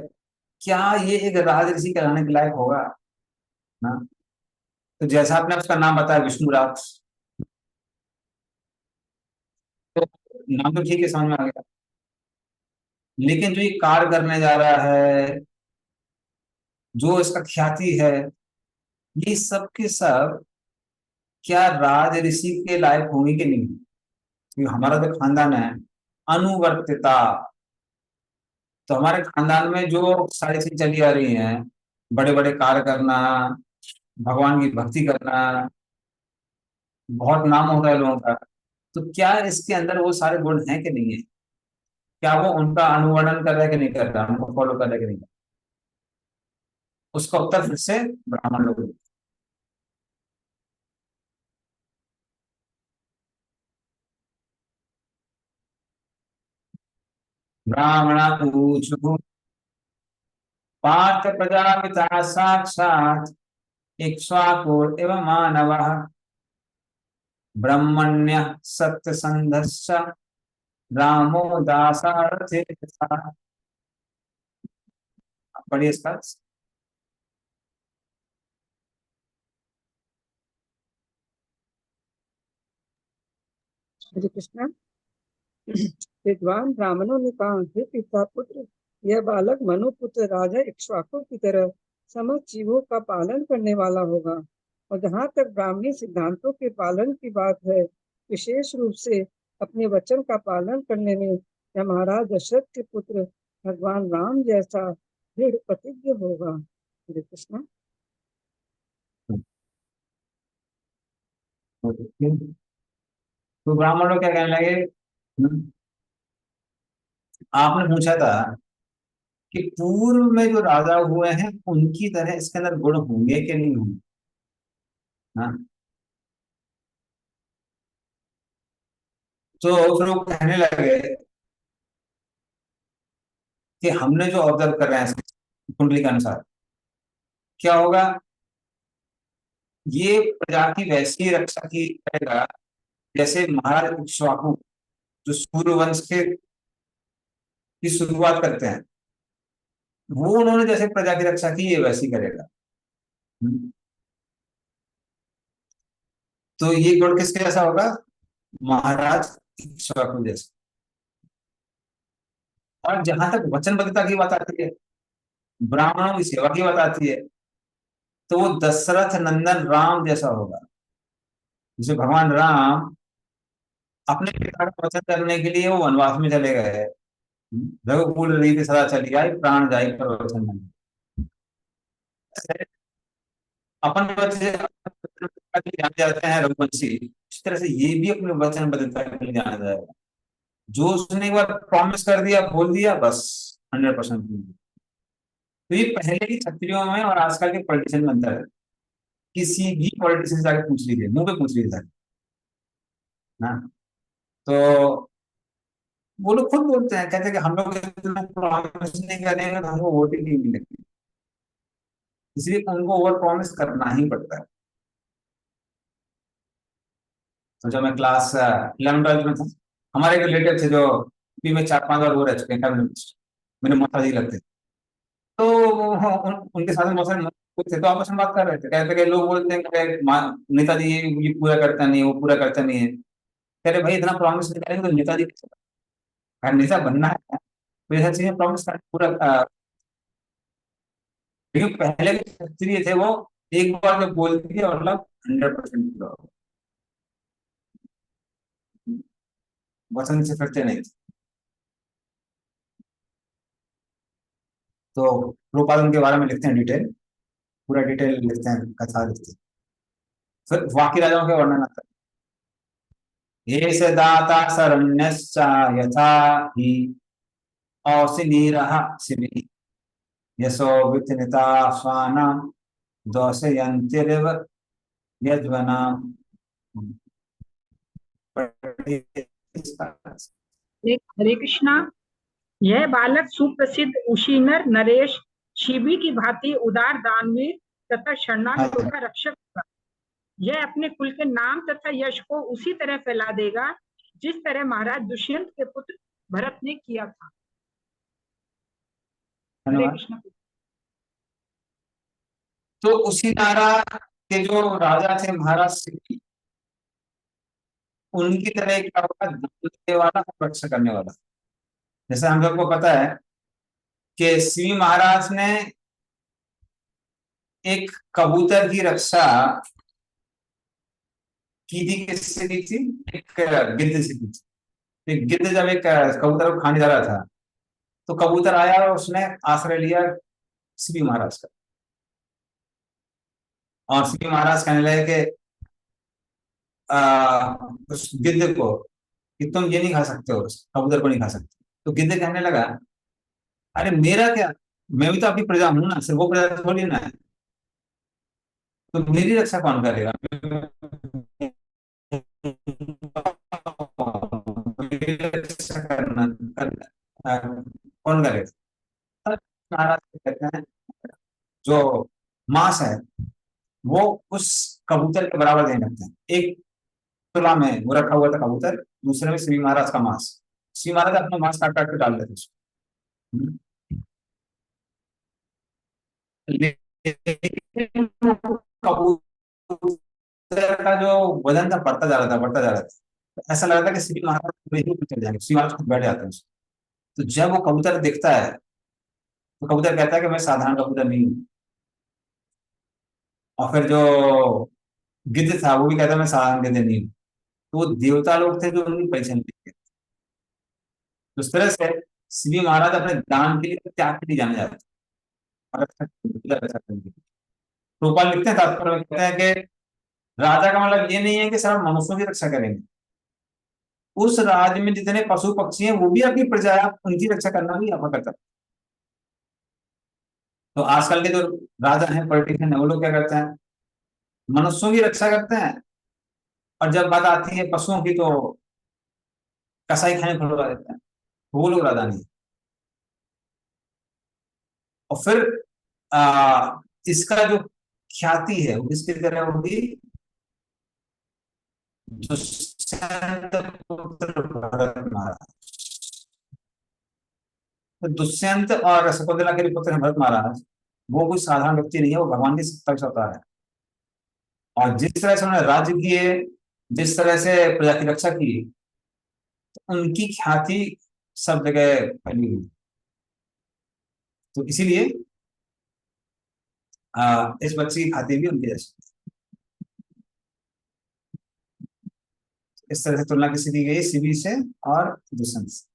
क्या ये एक राजऋषि कहलाने के लायक होगा ना? तो जैसा आपने उसका नाम बताया विष्णुराज, तो नाम तो ठीक है, समझ में आ गया, लेकिन जो ये कार्य करने जा रहा है, जो इसका ख्याति है, ये सब के सब क्या राज ऋषि के लायक होंगे कि नहीं? क्योंकि हमारा जो खानदान है, अनुवर्तिता, तो हमारे खानदान में जो सारी चीज चली आ रही हैं, बड़े बड़े कार्य करना, भगवान की भक्ति करना, बहुत नाम हो रहा है लोगों का, तो क्या इसके अंदर वो सारे गुण हैं कि नहीं है? क्या वो उनका अनुवर्णन कर रहा है कि नहीं कर रहा, उनको फॉलो कर रहा है कि नहीं? उसका उत्तर फिर से ब्राह्मण लोग। ब्राह्मण ऊचु पार्थ प्रजापिता साक्षात् इक्ष्वाकुर एवं मानवः ब्रह्मण्य सत्यसंधश्च रामो दासारथे तथा। पढ़िए इसका। हरे कृष्ण। विद्वान ब्राह्मणों ने कहा, हे पिता पुत्र, यह बालक मनुपुत्र राजा इक्ष्वाकु की तरह समस्त जीवों का पालन करने वाला होगा। और जहाँ तक ब्राह्मणी सिद्धांतों के पालन की बात है, विशेष रूप से अपने वचन का पालन करने में यह महाराज दशरथ के पुत्र भगवान राम जैसा दृढ़ प्रतिज्ञ होगा। हरे कृष्ण। तो ब्राह्मण लोग क्या कहने लगे, आपने पूछा था कि पूर्व में जो राजा हुए हैं उनकी तरह इसके अंदर गुण होंगे कि नहीं होंगे। हाँ, तो फिर वो कहने लगे कि हमने जो ऑब्जर्व कर रहे हैं कुंडली के अनुसार क्या होगा, ये प्रजा की वैसी रक्षा की करेगा जैसे महाराज इक्ष्वाकु जो सूर्यवंश के की शुरुआत करते हैं, वो उन्होंने जैसे प्रजा की रक्षा की ये वैसी करेगा। तो ये गुण किसके जैसा होगा, महाराज इक्ष्वाकु जैसा। और जहां तक वचनबद्धता की बात आती है, ब्राह्मणों की सेवा की बात आती है, तो वो दशरथ नंदन राम जैसा होगा। जैसे भगवान राम अपने पिता का वचन करने के लिए वो वनवास में चले गए, रघुकुल रीति सदा चली आई प्राण जाई पर वचन नहीं। अपन बच्चे जाने जाते हैं रघुवंशी, इस तरह से ये भी अपने वचनबद्धता के लिए जाना जाएगा। जो उसने एक बार प्रॉमिस कर दिया, बोल दिया, बस 100%। तो ये पहले की क्षत्रियों में और आजकल के पॉलिटिशियन में अंतर है। किसी भी पॉलिटिशियन से जाकर पूछ लीजिए, मुंह पे पूछ लीजिए ना, तो वो लोग खुद बोलते हैं, कहते हैं कि हम लोग इतना प्रॉमिस नहीं करेंगे तो हमको वोट ही नहीं मिलेगी। इसलिए उनको ओवर प्रॉमिस करना ही पड़ता है। तो जब मैं क्लास 11-12 में था, हमारे एक रिलेटिव थे जो यूपी में 4-5 बार वो रह चुके हैं कैबिनेट मिनिस्टर, मेरे माता जी लगते। तो उनके साथ में बहुत सारे लोग थे, तो आपस में बात कर रहे थे, कहते कि लोग बोलते हैं कि नेताजी ये पूरा करता नहीं है, वो पूरा करता नहीं है। कह रहे भाई इतना प्रॉमिस नहीं करेंगे तो नेताजी अगर नेता बनना है तो ऐसा चीजें प्रॉमिस करना पूरा लेकिन पहले के क्षत्रिय थे वो एक बार जब बोल दिया मतलब 100% पूरा होगा, वचन से करते नहीं थे। तो रूपाल उनके बारे में लिखते हैं डिटेल, पूरा डिटेल लिखते हैं, कथा लिखते हैं, फिर बाकी राजाओं के वर्णन आता है। एष दाता शरण्यश्च यथा हि औसिनीरः शिबिः यशो वितनिता स्वानां दौशयन्तिरिव यज्वनाम्। हरे कृष्णा। यह बालक सुप्रसिद्ध उशीनर नरेश शिबी की भांति उदार दानवीर तथा शरणागतों का रक्षक होगा। यह अपने कुल के नाम तथा यश को उसी तरह फैला देगा जिस तरह महाराज दुष्यंत के पुत्र भरत ने किया था। हरे कृष्ण। तो उसी नारा के जो राजा थे महाराज शिबी, उनकी तरह क्या होगा, देने वाला और रक्षा करने वाला। जैसे हम लोग को पता है कि शिवी महाराज ने एक कबूतर की रक्षा की थी, किससे की थी, एक गिद्ध से की थी। एक गिद्ध जब एक कबूतर को खाने जा रहा था तो कबूतर आया और उसने आश्रय लिया शिवी महाराज का, और शिवी महाराज कहने लगे कि उस गिद्ध को कि तुम ये नहीं खा सकते हो, उस कबूतर को नहीं खा सकते। तो गिद्ध कहने लगा अरे मेरा क्या, मैं भी तो आपकी प्रजा हूं ना, सिर्फ वो प्रजा थोड़ी ना है, तो मेरी रक्षा कौन करेगा, मेरी रक्षा कौन करेगा। महाराज कहते हैं जो मांस है वो उस कबूतर के बराबर देने लगते हैं। एक तुला में वो रखा हुआ था कबूतर, दूसरे में श्री महाराज का मांस। श्री महाराज अपना मांस काट काट के डाल देते उसमें। कबूतर का जो वजन था बढ़ता जा रहा था, बढ़ता जा रहा था, तो ऐसा लग रहा था कि श्री महाराज चल जाएंगे, श्री महाराज खुद बैठ जाते हैं। तो जब वो कबूतर दिखता है तो कबूतर कहता है कि मैं साधारण कबूतर नहीं हूँ। और फिर जो गिद्ध था वो भी कहता है मैं साधारण गिद्ध नहीं हूँ। तो वो देवता लोग थे जो उनकी परीक्षा नहीं थे। तो इस तरह से शिवी महाराज अपने दान के लिए, त्याग के लिए जाने जाते हैं और रक्षा करने के लिए। प्रोपाल लिखते हैं, तात्पर्य में कहते हैं कि राजा का मतलब ये नहीं है कि सब मनुष्यों की रक्षा करेंगे, उस राज्य में जितने पशु पक्षी हैं वो भी आपकी प्रजा है, उनकी रक्षा करना भी आपका कर्तव्य। तो आजकल के जो राजा हैं, पॉलिटिशियन है, वो लोग क्या करते हैं, मनुष्यों की रक्षा करते हैं, और जब बात आती है पशुओं की तो कसाई खाने खुलवा देते हैं। वो लोग राजा नहीं। और फिर इसका जो ख्याति है वो किसकी तरह होगी, दुष्यंत पुत्र भरत महाराज। तो दुष्यंत और शकुंतला के पुत्र हैं भरत महाराज, वो कोई साधारण व्यक्ति नहीं है, वो भगवान की सत्ता का अवतार है। और जिस तरह से उन्होंने राज्य किए, जिस तरह से प्रजा की रक्षा की, तो उनकी ख्याति सब जगह फैली हुई। तो इसीलिए इस बच्चे की ख्याति भी उनकी जैसी। इस तरह से तुलना किसी दी गई शिवी से और दुष्यंत से।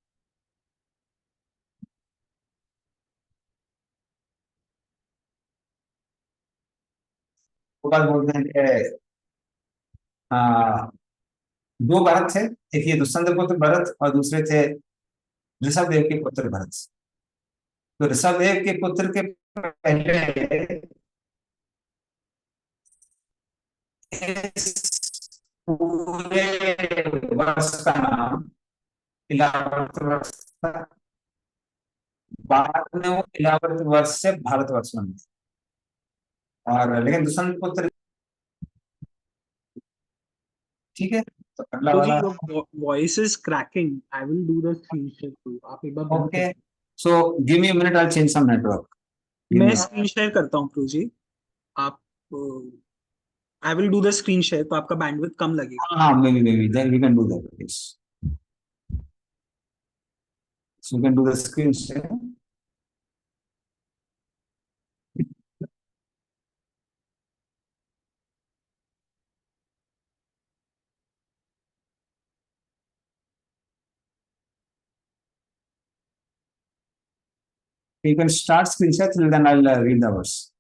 वो बात बोलते हैं कि दो भरत थे, एक ये दुष्यंत पुत्र भरत और दूसरे थे ऋषभ देव के पुत्र भरत। तो ऋषभ देव के पुत्र के पहले पूरे वर्ष का नाम इलावर्त वर्ष था। बाद में वो इलावर्त वर्ष से भारतवर्ष बन गया। और लेकिन दुष्यंत पुत्र, ठीक है। तो अगला वाला, your voice is cracking. I will do the screen share too. आप एक बार बंद ओके, करो। So give me a minute, I change some network. मैं स्क्रीन शेयर करता हूँ प्रभु जी। आप I will do the screen share, तो आपका बैंडविड्थ कम लगेगा। हाँ, maybe then we can do that, yes. So we can do the screen share. You can start screen share, till then I'll read the verse.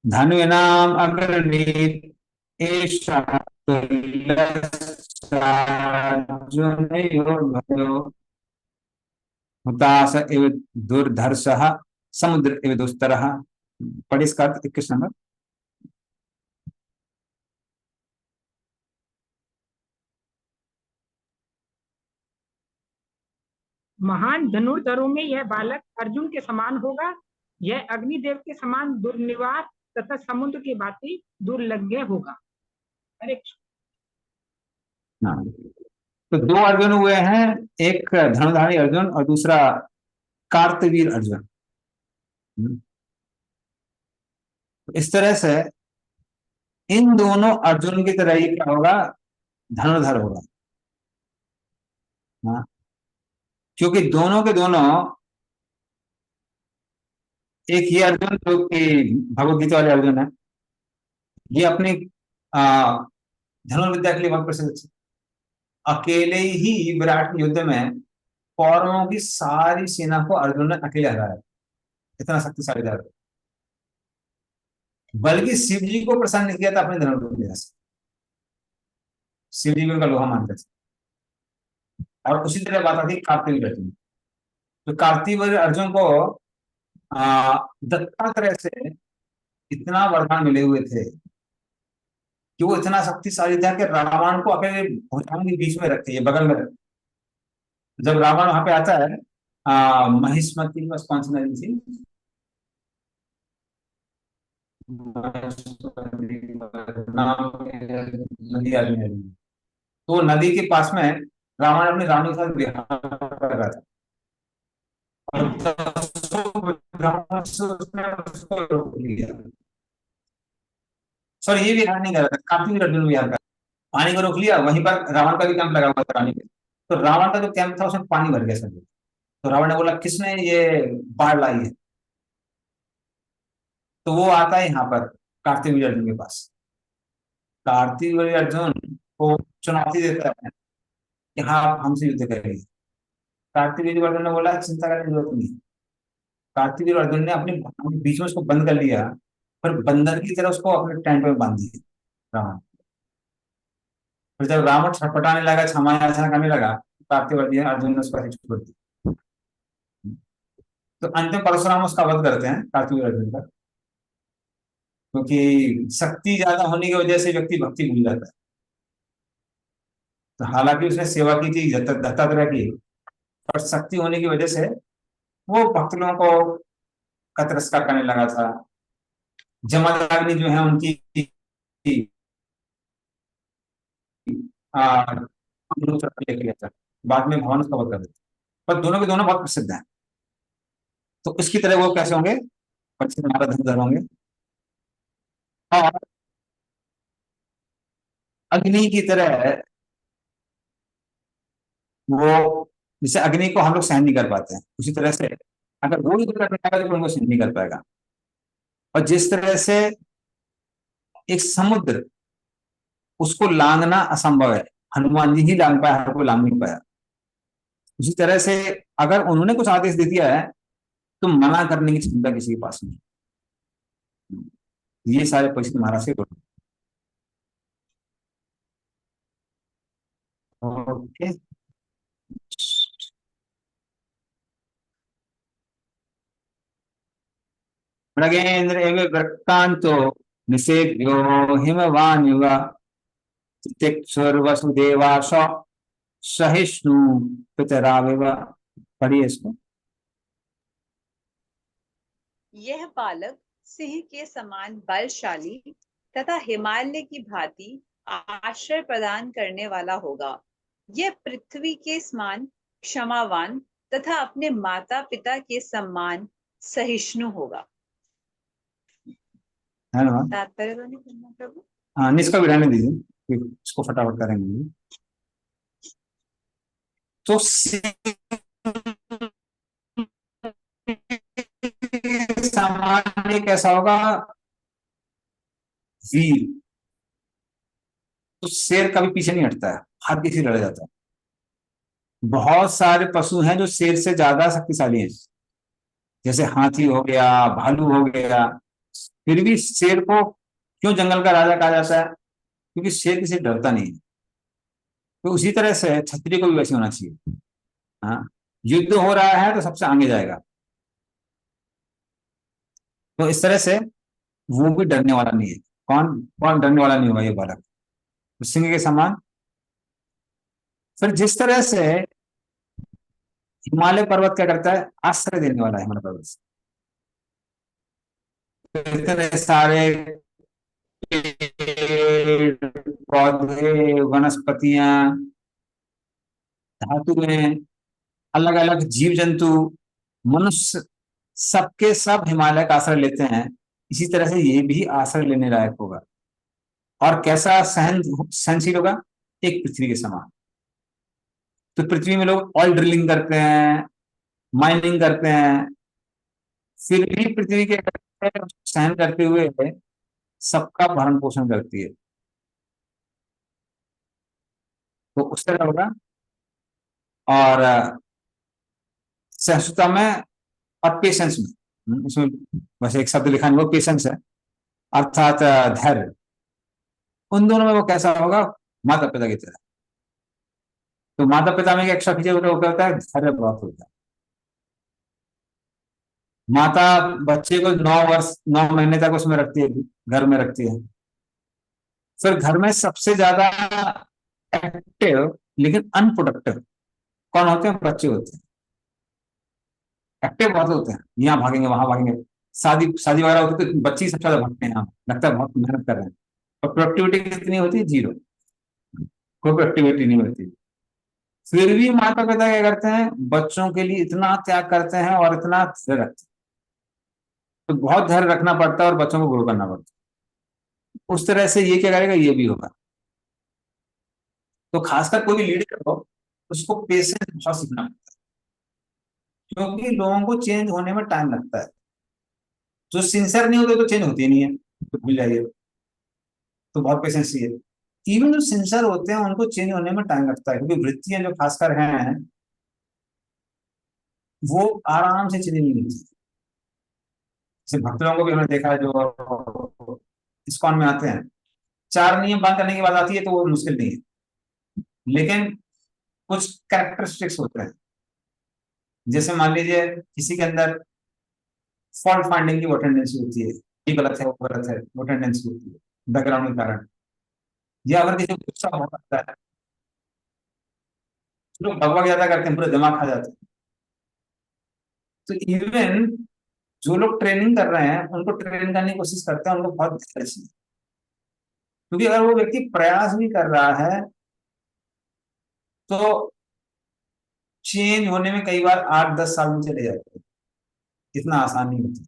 धन्विनाम अग्रनीत एषा तुल्यश्चार्जुनयोर्भयो हुताश इव दुर्धर्षः समुद्र इव दुस्तरः। पढ़िए इसका अर्थ 21 नंबर। महान धनुर्धरों में यह बालक अर्जुन के समान होगा। यह अग्निदेव के समान दुर्निवार तथा समुद्र की भांति दुर्लभ्य होगा। हरे कृष्ण। हाँ, तो दो अर्जुन हुए हैं, एक धनुधारी अर्जुन और दूसरा कार्तवीर अर्जुन। इस तरह से इन दोनों अर्जुन की तरह ही क्या होगा, धनुर्धर होगा। हाँ, क्योंकि दोनों के दोनों, एक ये अर्जुन जो कि भगवत गीता वाले अर्जुन है, ये अपनी धनुर्विद्या के लिए बहुत प्रसिद्ध थे। अकेले ही विराट युद्ध में कौरवों की सारी सेना को अर्जुन ने अकेले हराया, इतना शक्तिशाली था। बल्कि शिव जी को प्रसन्न किया था अपने धनुर्विद्या से। शिव जी को उनका लोहा मानते थे। और उसी तरह बात आती कार्तिक अर्जुन। तो कार्तिक अर्जुन को दत्तात्रेय से इतना वरदान मिले हुए थे कि वो इतना शक्तिशाली था कि रावण को अकेले भुजाओं के बीच में रखे, ये बगल में रखे। जब रावण वहां पे आता है, महिष्मती बस कौन सी नदी थी, नदी आदमी है, तो नदी के पास में रावण अपनी रानी के साथ विहार कर रहा था। और उसने उसको रोक लिया। सॉरी, ये विहार नहीं कर रहा था, कार्तिक अर्जुन विहार कर, पानी को रोक लिया। वहीं पर रावण का भी कैंप लगा हुआ था रानी पे। तो रावण का जो कैंप था उसमें पानी भर गया सब। तो रावण ने बोला किसने ये बाढ़ लाई है? तो वो आता है यहाँ पर कार्तिक अर्जुन के पास। कार्तिक अर्जुन को चुनौती देता है कि हाँ आप हमसे युद्ध करेंगे। कार्तिक अर्जुन ने बोला चिंता करने की जरूरत नहीं है। कार्तिक अर्जुन ने अपने बीच में उसको बंद कर लिया, पर बंदर की तरह उसको अपने टेंट में बांध दिया रावण। फिर जब रावण छटपटाने लगा, क्षमा याचना करने लगा, कार्तिक अर्जुन ने उसको ऐसे छोड़ दिया। तो अंत में परशुराम उसका वध करते हैं कार्तिक अर्जुन का, क्योंकि शक्ति ज्यादा होने की वजह से व्यक्ति भक्ति भूल जाता है। तो हालांकि उसने सेवा की थी, दत्तात्रेय की, पर शक्ति होने की वजह से वो भक्त लोगों को का तिरस्कार करने लगा था। जमदग्नि जो है उनकी किया था, बाद में भवन उसका वध कर देते। पर दोनों के दोनों बहुत प्रसिद्ध हैं। तो इसकी तरह वो कैसे होंगे? पक्षी हमारा धनुधर होंगे। और अग्नि की तरह वो, जैसे अग्नि को हम लोग सहन नहीं कर पाते हैं, उसी तरह से अगर वो युद्ध करने आएगा तो उनको सहन नहीं कर पाएगा। और जिस तरह से एक समुद्र, उसको लांघना असंभव है, हनुमान जी ही लांघ पाया, हर कोई लांघ नहीं पाया। उसी तरह से अगर उन्होंने कुछ आदेश दे दिया है तो मना करने की क्षमता किसी के पास नहीं। ये सारे परीक्षित महाराज के गुण। ओके, मृगेन्द्र एवं वृक्कांतो निषेध्यो हिमवान युवा वसुदेवास सहिष्णु पितरावेव। पढ़िए इसको। यह बालक सिंह के समान बलशाली तथा हिमालय की भांति आश्रय प्रदान करने वाला होगा। यह पृथ्वी के समान क्षमावान तथा अपने माता पिता के समान सहिष्णु होगा। धन्यवाद। तात्पर्य तो नहीं करना प्रभु। हाँ, निष्का भी रहने दीजिए, इसको फटाफट करेंगे। तो सामान्य कैसा होगा? वीर। तो शेर कभी पीछे नहीं हटता है, हर किसी लड़ जाता है। बहुत सारे पशु हैं जो शेर से ज्यादा शक्तिशाली हैं, जैसे हाथी हो गया, भालू हो गया। फिर भी शेर को क्यों जंगल का राजा कहा जाता है? क्योंकि शेर किसी डरता नहीं है। तो उसी तरह से क्षत्रिय को भी वैसे होना चाहिए। हाँ, युद्ध हो रहा है तो सबसे आगे जाएगा। तो इस तरह से वो भी डरने वाला नहीं है। कौन कौन डरने वाला नहीं होगा? ये बालक तो सिंह के समान। फिर जिस तरह से हिमालय पर्वत क्या करता है? आश्रय देने वाला है हिमालय पर्वत से। तो इतने सारे पेड़ पौधे, वनस्पतियां, धातुएं, अलग अलग जीव जंतु, मनुष्य, सबके सब हिमालय का आश्रय लेते हैं। इसी तरह से ये भी आश्रय लेने लायक होगा। और कैसा सहनशील होगा? एक पृथ्वी के समान। तो पृथ्वी में लोग ऑयल ड्रिलिंग करते हैं, माइनिंग करते हैं, फिर भी पृथ्वी के सहन करते हुए सबका भरण पोषण करती है। तो उस तरह होगा। और सहिष्णुता में और पेशेंस में, इसमें वैसे एक शब्द लिखा नहीं, वो पेशेंस है, अर्थात धैर्य। उन दोनों में वो कैसा होगा? माता पिता की तरह। तो माता पिता में एक एक्स्ट्रा फीचर होता है, वो क्या होता है? धैर्य बहुत होता है। माता बच्चे को 9 वर्ष 9 महीने तक उसमें रखती है, घर में रखती है। फिर घर में सबसे ज्यादा एक्टिव लेकिन अनप्रोडक्टिव कौन होते हैं? बच्चे होते हैं। एक्टिव बहुत होते हैं, यहाँ भागेंगे वहां भागेंगे, शादी शादी वगैरह होती है तो बच्चे सबसे ज्यादा भागते हैं, यहाँ लगता है बहुत मेहनत कर रहे हैं। और प्रोडक्टिविटी कितनी होती है? 0। कोई प्रोडक्टिविटी नहीं होती। फिर भी माता पिता क्या करते हैं? बच्चों के लिए इतना त्याग करते हैं और इतना धैर्य रखते हैं। तो बहुत धैर्य रखना पड़ता है और बच्चों को ग्रो करना पड़ता है। उस तरह से ये क्या करेगा? ये भी होगा। तो खासकर कोई भी लीडर हो, उसको पेशेंस बहुत सीखना पड़ता है। क्योंकि लोगों को चेंज होने में टाइम लगता है। जो सिंसियर नहीं होते तो चेंज होती नहीं है, तो भूल जाइए, तो बहुत पेशेंस चाहिए। इवन जो सिंसियर होते हैं उनको चेंज होने में टाइम लगता है, क्योंकि वृत्तियां जो खासकर हैं वो आराम से चेंज नहीं होती। जैसे भक्त लोगों को भी हमने देखा है जो इस्कॉन में आते हैं, 4 नियम पालन करने की बात आती है तो वो मुश्किल नहीं है, लेकिन कुछ कैरेक्टरिस्टिक्स होते हैं। जैसे मान लीजिए किसी के अंदर फॉल्ट फाइंडिंग की वो टेंडेंसी होती है, ये गलत है वो गलत है, वो टेंडेंसी होती है बैकग्राउंड के कारण। या अगर किसी को गुस्सा हो सकता है, लोग भगवा ज्यादा करते हैं, पूरे दिमाग खा जाते हैं। तो इवन जो लोग ट्रेनिंग कर रहे हैं उनको ट्रेन करने की कोशिश करते हैं, उनको बहुत ध्यान चाहिए, क्योंकि अगर वो व्यक्ति प्रयास भी कर रहा है तो चेंज होने में कई बार 8-10 साल में चले जाते हैं, इतना आसान नहीं होता।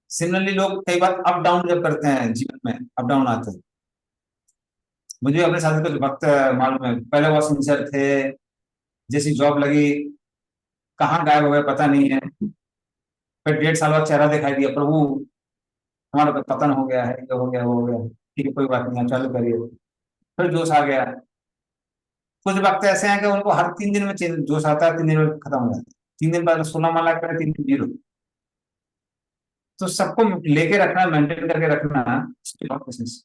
सिमिलरली लोग कई बार अप डाउन जब करते हैं जीवन में, अप डाउन आते हैं। मुझे अपने साथ कुछ वक्त मालूम है, पहले बहुत सिंसियर थे, जैसी जॉब लगी कहाँ गायब हो गए पता नहीं है, फिर 1.5 साल बाद चेहरा दिखाई दिया, प्रभु हमारा तो पतन हो गया है, ये हो गया वो हो गया, ठीक है कोई बात नहीं, आप चालू करिए। फिर जोश आ गया। कुछ वक्त ऐसे हैं कि उनको हर 3 दिन में जोश आता है, 3 दिन में खत्म हो जाता है, 3 दिन बाद 16 माला करे, 3 दिन जीरो। तो सबको लेके रखना, मेंटेन करके रखना इसकी बहुत कोशिश।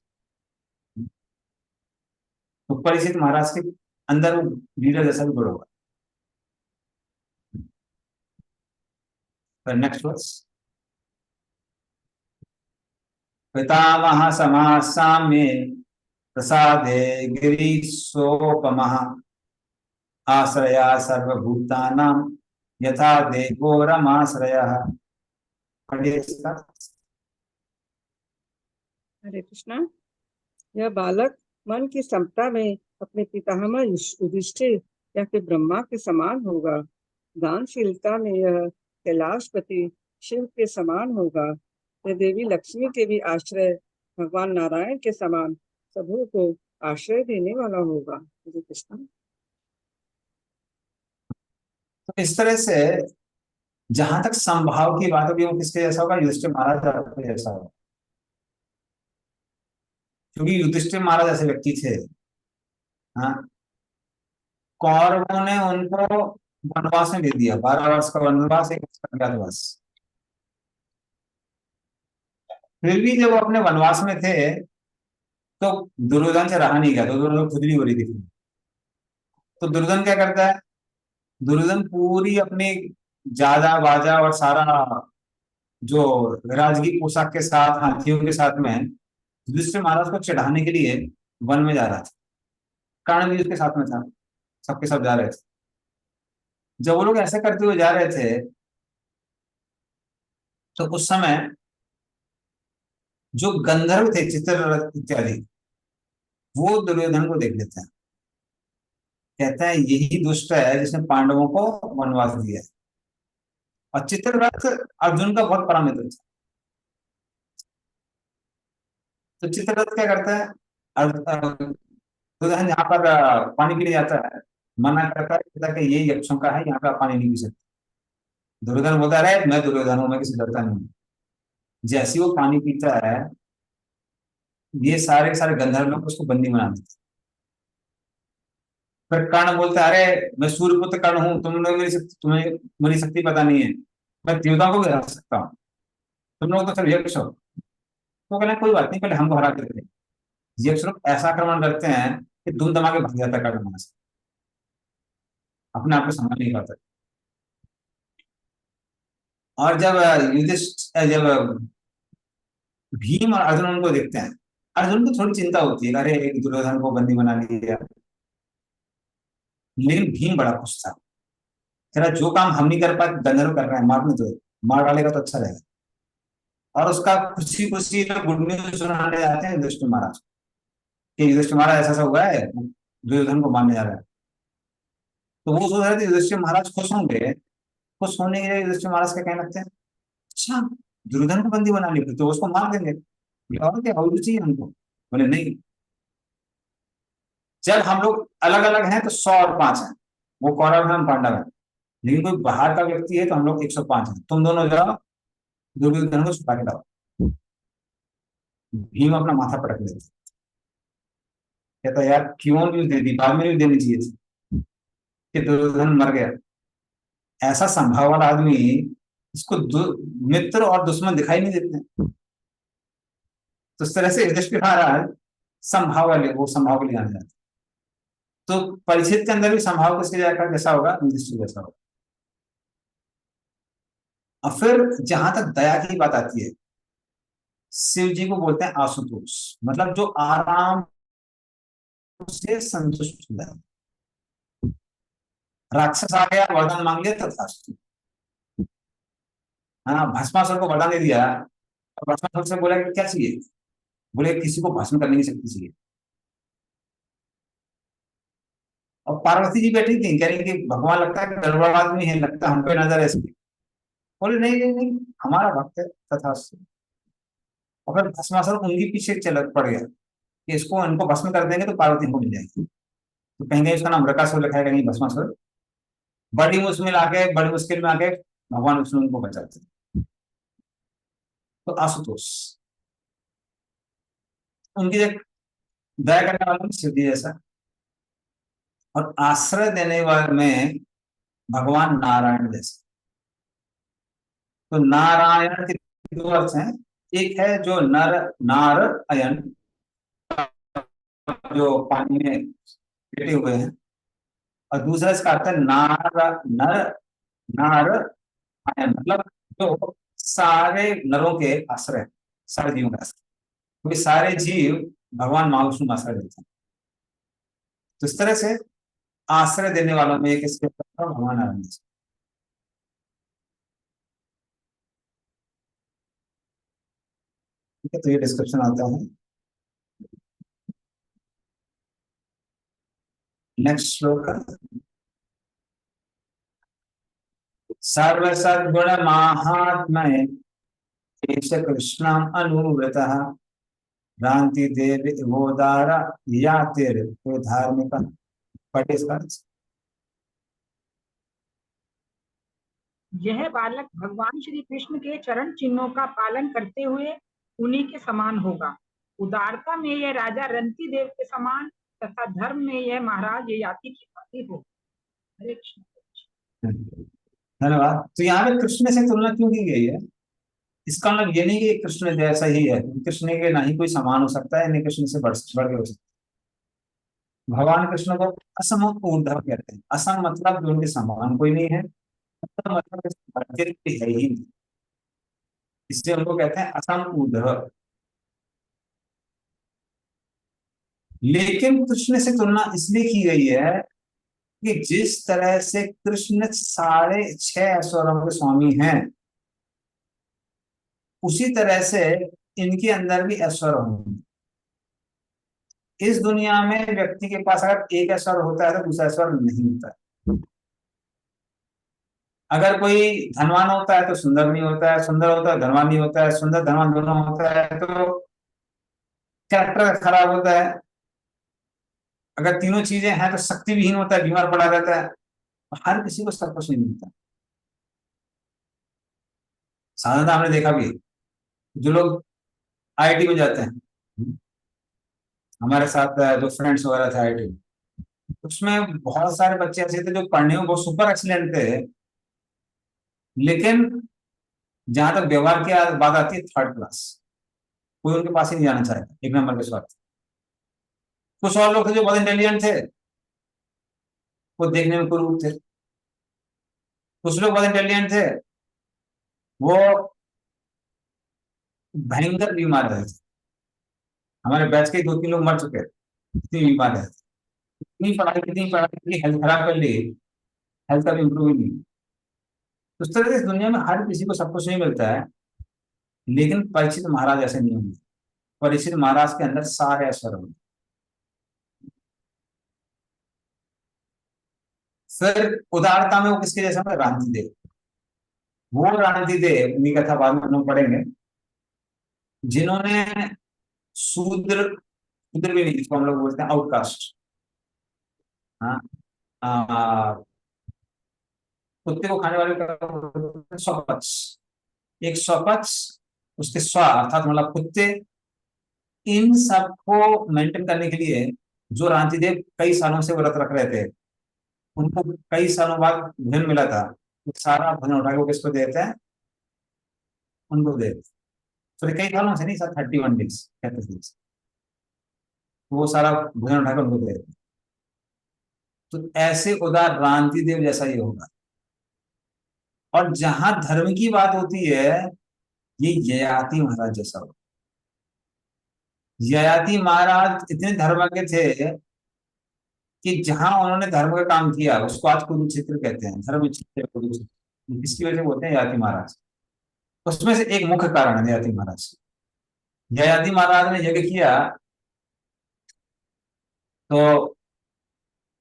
तो परिचित महाराज के अंदर वो लीडर जैसा भी बड़ा होगा। Next verse. पितामह समासाम्ये प्रसादे गिरीशोपमः आश्रया सर्वभूतानां यथा देवो रमाश्रयः। पढ़िए इसका। हरे कृष्णा। यह बालक मन की समता में अपने पितामह युधिष्ठिर या फिर ब्रह्मा के समान होगा। दानशीलता में यह कैलाशपति शिव के समान होगा। यह देवी लक्ष्मी के भी आश्रय भगवान नारायण के समान सबों को आश्रय देने वाला होगा। हरे कृष्णा। तो इस तरह से जहां तक संभाव की बात होगी वो किसके जैसा होगा? युधिष्ठिर महाराज के जैसा होगा, क्योंकि युधिष्ठिर महाराज ऐसे व्यक्ति थे। हाँ, कौरवों ने उनको वनवास में दे दिया, 12 वर्ष का वनवास, 1 वर्ष का अज्ञातवास। फिर भी जब वो अपने वनवास में थे तो दुर्योधन से रहा नहीं गया, तो दुर्योधन खुद भी हो रही थी। तो दुर्योधन क्या करता है? दुर्योधन पूरी अपनी जाजा बाजा और सारा जो राजकीय पोशाक के साथ, हाथियों के साथ में युधिष्ठिर महाराज को चढ़ाने के लिए वन में जा रहा था। कर्ण भी उसके साथ में था, सबके सब जा रहे थे। जब वो लोग ऐसे करते हुए जा रहे थे तो उस समय जो गंधर्व थे, चित्ररथ इत्यादि, वो दुर्योधन को देख लेते हैं, कहते हैं यही दुष्ट है जिसने पांडवों को वनवास दिया है। और चित्ररथ अर्जुन का बहुत बड़ा मित्र था। तो चित्ररथ क्या करता है? दुर्योधन यहाँ पर पानी के लिए जाता है, मना करता है, कहता है कि ये यक्षों का है, यहाँ पे आप पानी नहीं पी सकते। दुर्योधन बोलता है मैं दुर्योधन हूं, मैं किसी डरता नहीं हूं। जैसे ही वो पानी पीता है, ये सारे के सारे गंधर्व लोग उसको बंदी बना देते। फिर कर्ण बोलता है अरे मैं सूर्यपुत्र कर्ण हूं, तुम लोग मेरी शक्ति, तुम्हें मेरी शक्ति पता नहीं है, मैं देवताओं को भी हरा सकता हूँ, तुम लोग तो फिर यक्ष हो। तो कहना कोई बात नहीं, पहले हमको हरा के देते। यक्ष लोग ऐसा आक्रमण करते हैं कि धूम धमाके भाग जाता है कर्ण वहां से, अपने आप को संभाल नहीं पाता। और जब भीम और अर्जुन उनको देखते हैं, अर्जुन को थोड़ी चिंता होती है, अरे एक दुर्योधन को बंदी बना लिया, लेकिन भीम बड़ा खुश था। तेरा जो काम हम नहीं कर पाए गंधर्व कर रहे हैं, मारने दो, मार डालेगा तो अच्छा रहेगा। और उसका खुशी खुशी गुड न्यूज सुनाने जाते हैं युधिष्ठिर महाराज कि युधिष्ठिर महाराज ऐसा हुआ है, दुर्योधन को मारने जा रहा है। तो वो सोच रहे थे युधिष्ठिर महाराज खुश होंगे, खुश होने के लिए युधिष्ठिर महाराज क्या कहने लगते हैं, अच्छा दुर्योधन को बंदी बना लिया तो उसको मार देंगे, और क्या और चाहिए हमको? बोले नहीं, जब हम लोग अलग अलग हैं तो 100 और 5 हैं, वो कौरव है, हम पांडव है। लेकिन कोई बाहर का व्यक्ति है तो हम लोग 105 हैं, तुम दोनों जाओ दुर्योधन को छुपा के लाओ। भीम अपना माथा पटक लेते, कहता यार क्यों न्यूज दे दी, बाद में न्यूज देनी चाहिए थी कि दुर्योधन मर गया। ऐसा संभाव वाला आदमी, इसको मित्र और दुश्मन दिखाई नहीं देते। तो इस तरह से युधिष्ठिर महाराज संभाव वाले, वो संभाव के लिए जाने जाते। तो परीक्षित के अंदर भी संभाव किसके जैसा होगा, युधिष्ठिर जैसा होगा। और फिर जहां तक दया की बात आती है, शिव जी को बोलते हैं आशुतोष, मतलब जो आराम से संतुष्ट हो जाए। राक्षस आ गया, वरदान मांग लिया, तथास्तु। हाँ, भस्मासुर को वरदान दे दिया, भस्मासुर से बोला कि क्या चाहिए, बोले किसी को भस्म करने की शक्ति चाहिए। और पार्वती जी बैठी थी, कह रही कि भगवान लगता है गड़बड़ आदमी है, लगता है हमको नजर है इसकी। बोले नहीं नहीं नहीं, हमारा भक्त है, तथास्तु। और फिर भस्मासुर उनके पीछे चल पड़ गया कि इसको इनको भस्म कर देंगे तो पार्वती को मिल जाएगी। तो कहेंगे इसका नाम रकासुर लिखा है, कहीं भस्मासुर। बड़ी मुश्किल में आके भगवान विष्णु उनको बचाते हैं। तो आशुतोष उनकी एक दया करने वाले में शिव जी जैसा, और आश्रय देने वाले में भगवान नारायण जैसा। तो नारायण के दो अर्थ हैं, एक है जो नर नार अयन, जो पानी में लेटे हुए हैं, और दूसरा इसका अर्थ है नार नर नार अयन, मतलब जो सारे नरों के आश्रय, सारे जीवों का आश्रय। क्योंकि सारे जीव भगवान महाविष्णु में आश्रय देते हैं। तो इस तरह से आश्रय देने वालों में एक इसके भगवान नारायण जी। ठीक है, तो ये डिस्क्रिप्शन आता है। नेक्स्ट श्लोक, सर्व सद्गुण महात्मय एष कृष्णम अनुव्रतः भ्रांति देव वोदारा यातिर तो धार्मिक। पढ़े इसका। यह बालक भगवान श्री कृष्ण के चरण चिन्हों का पालन करते हुए उन्हीं के समान होगा। उदारता में यह राजा रंती देव के समान तथा धर्म में यह महाराज ययाति की भांति हो। हरे कृष्ण। धन्यवाद। तो यहाँ पे कृष्ण से तुलना क्यों की गई है? इसका मतलब ये नहीं कि कृष्ण जैसा ही है, कृष्ण के ना ही कोई समान हो सकता है, नहीं कृष्ण से बढ़ के हो सकता है। भगवान कृष्ण को असम ऊर्ध्व कहते हैं। असम मतलब जो उनके समान कोई नहीं है, मतलब है ही नहीं, इसलिए उनको कहते हैं असम ऊर्ध्व। लेकिन कृष्ण से तुलना इसलिए की गई है कि जिस तरह से कृष्ण 6.5 ऐश्वर्यों के स्वामी हैं, उसी तरह से इनके अंदर भी ऐश्वर्य होंगे। इस दुनिया में व्यक्ति के पास अगर एक ऐश्वर्य होता है तो दूसरा ऐश्वर्य नहीं होता है। अगर कोई धनवान होता है तो सुंदर नहीं होता है, सुंदर होता है धनवान नहीं होता है, सुंदर धनवान दोनों होता है तो कैरेक्टर खराब होता है। अगर तीनों चीजें हैं तो शक्ति विहीन होता है, बीमार पड़ा रहता है। हर किसी को सब कुछ नहीं मिलता। साधारणतः हमने देखा भी, जो लोग आईआईटी में जाते हैं, हमारे साथ जो फ्रेंड्स वगैरह थे आईआईटी, उसमें बहुत सारे बच्चे ऐसे थे जो पढ़ने में बहुत सुपर एक्सीलेंट थे, लेकिन जहां तक व्यवहार की बात आती है, 3rd क्लास। कोई उनके पास ही नहीं जाना चाहेगा, 1 नंबर के स्वार्थ। कुछ और लोग थे जो बहुत इंटेलिजेंट थे, वो देखने में कुरूप थे। कुछ लोग बहुत इंटेलिजेंट थे, वो भयंकर बीमार रहे थे। हमारे बैच के 2-3 लोग मर चुके थे, इतनी बीमार रहे थे। कितनी पढ़ाई की, हेल्थ खराब कर ली, हेल्थ का भी इम्प्रूव ही नहीं। उस तरह से दुनिया में हर किसी को सब कुछ नहीं मिलता है, लेकिन परीक्षित महाराज ऐसे नहीं होंगे। परीक्षित महाराज के अंदर सारे ऐश्वर्य होंगे। फिर उदारता में वो किसके जैसा है? रांति देव। वो रांति देव, उन्हीं कथा बाद में हम लोग पढ़ेंगे, जिन्होंने शूद्र भी नहीं, जिसको हम लोग बोलते हैं आउटकास्ट, हाँ, कुत्ते को खाने वाले का स्वपक्ष, एक स्वपक्ष, उसके स्व अर्थात मतलब कुत्ते, इन सबको मेंटेन करने के लिए जो रांतिदेव कई सालों से व्रत रख रहे थे, उनको कई सालों बाद भोजन मिला था, वो सारा भोजन उठा के वो किसको देते हैं, उनको देते। तो कई सालों से नहीं सर, 31 डेज, 33 डेज, वो सारा भोजन उठा के उनको देते। तो ऐसे उदार रांतिदेव जैसा ये होगा। और जहां धर्म की बात होती है, ये ययाति महाराज जैसा होगा। ययाति महाराज इतने धर्मज्ञ थे कि जहां उन्होंने धर्म का काम किया उसको आज कुरुक्षेत्र कहते हैं, धर्म क्षेत्र कुरुक्षेत्र। इसकी वजह से बोलते हैं ययाति महाराज। उसमें से एक मुख्य कारण है ययाति महाराज। ययाति महाराज ने यज्ञ किया तो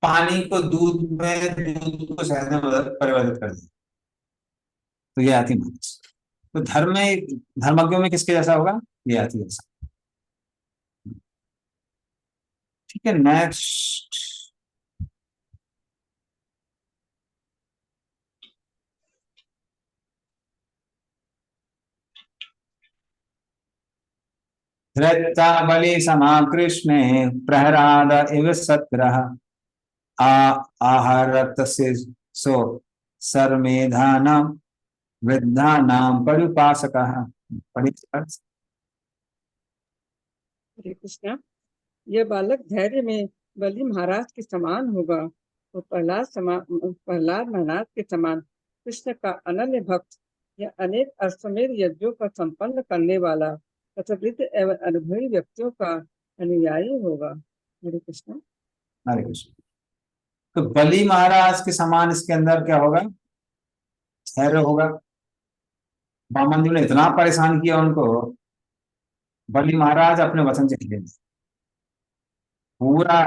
पानी को दूध में, दूध को शहद में परिवर्तित कर दिया। तो ययाति महाराज तो धर्म में, धर्मज्ञों में किसके जैसा होगा, ययाति जैसा। ठीक है, नेक्स्ट। बलि समाकृष्णे प्रहराद इव सत्रः आहरत सो सर्मेधानां वृद्धानां परिपासकः। हरे कृष्णा। यह बालक धैर्य में बलि महाराज के समान होगा। तो प्रहलाद महाराज के समान कृष्ण का अनन्य भक्त या अनेक अश्वमेध यज्ञों का संपन्न करने वाला तथा वृद्ध एवं अनुभवी व्यक्तियों का अनुयायी होगा। हरे कृष्ण। हरे कृष्ण। तो बलि महाराज के समान इसके अंदर क्या होगा, धैर्य होगा। ब्राह्मण जी ने इतना परेशान किया उनको, बलि महाराज अपने वचन से हिले पूरा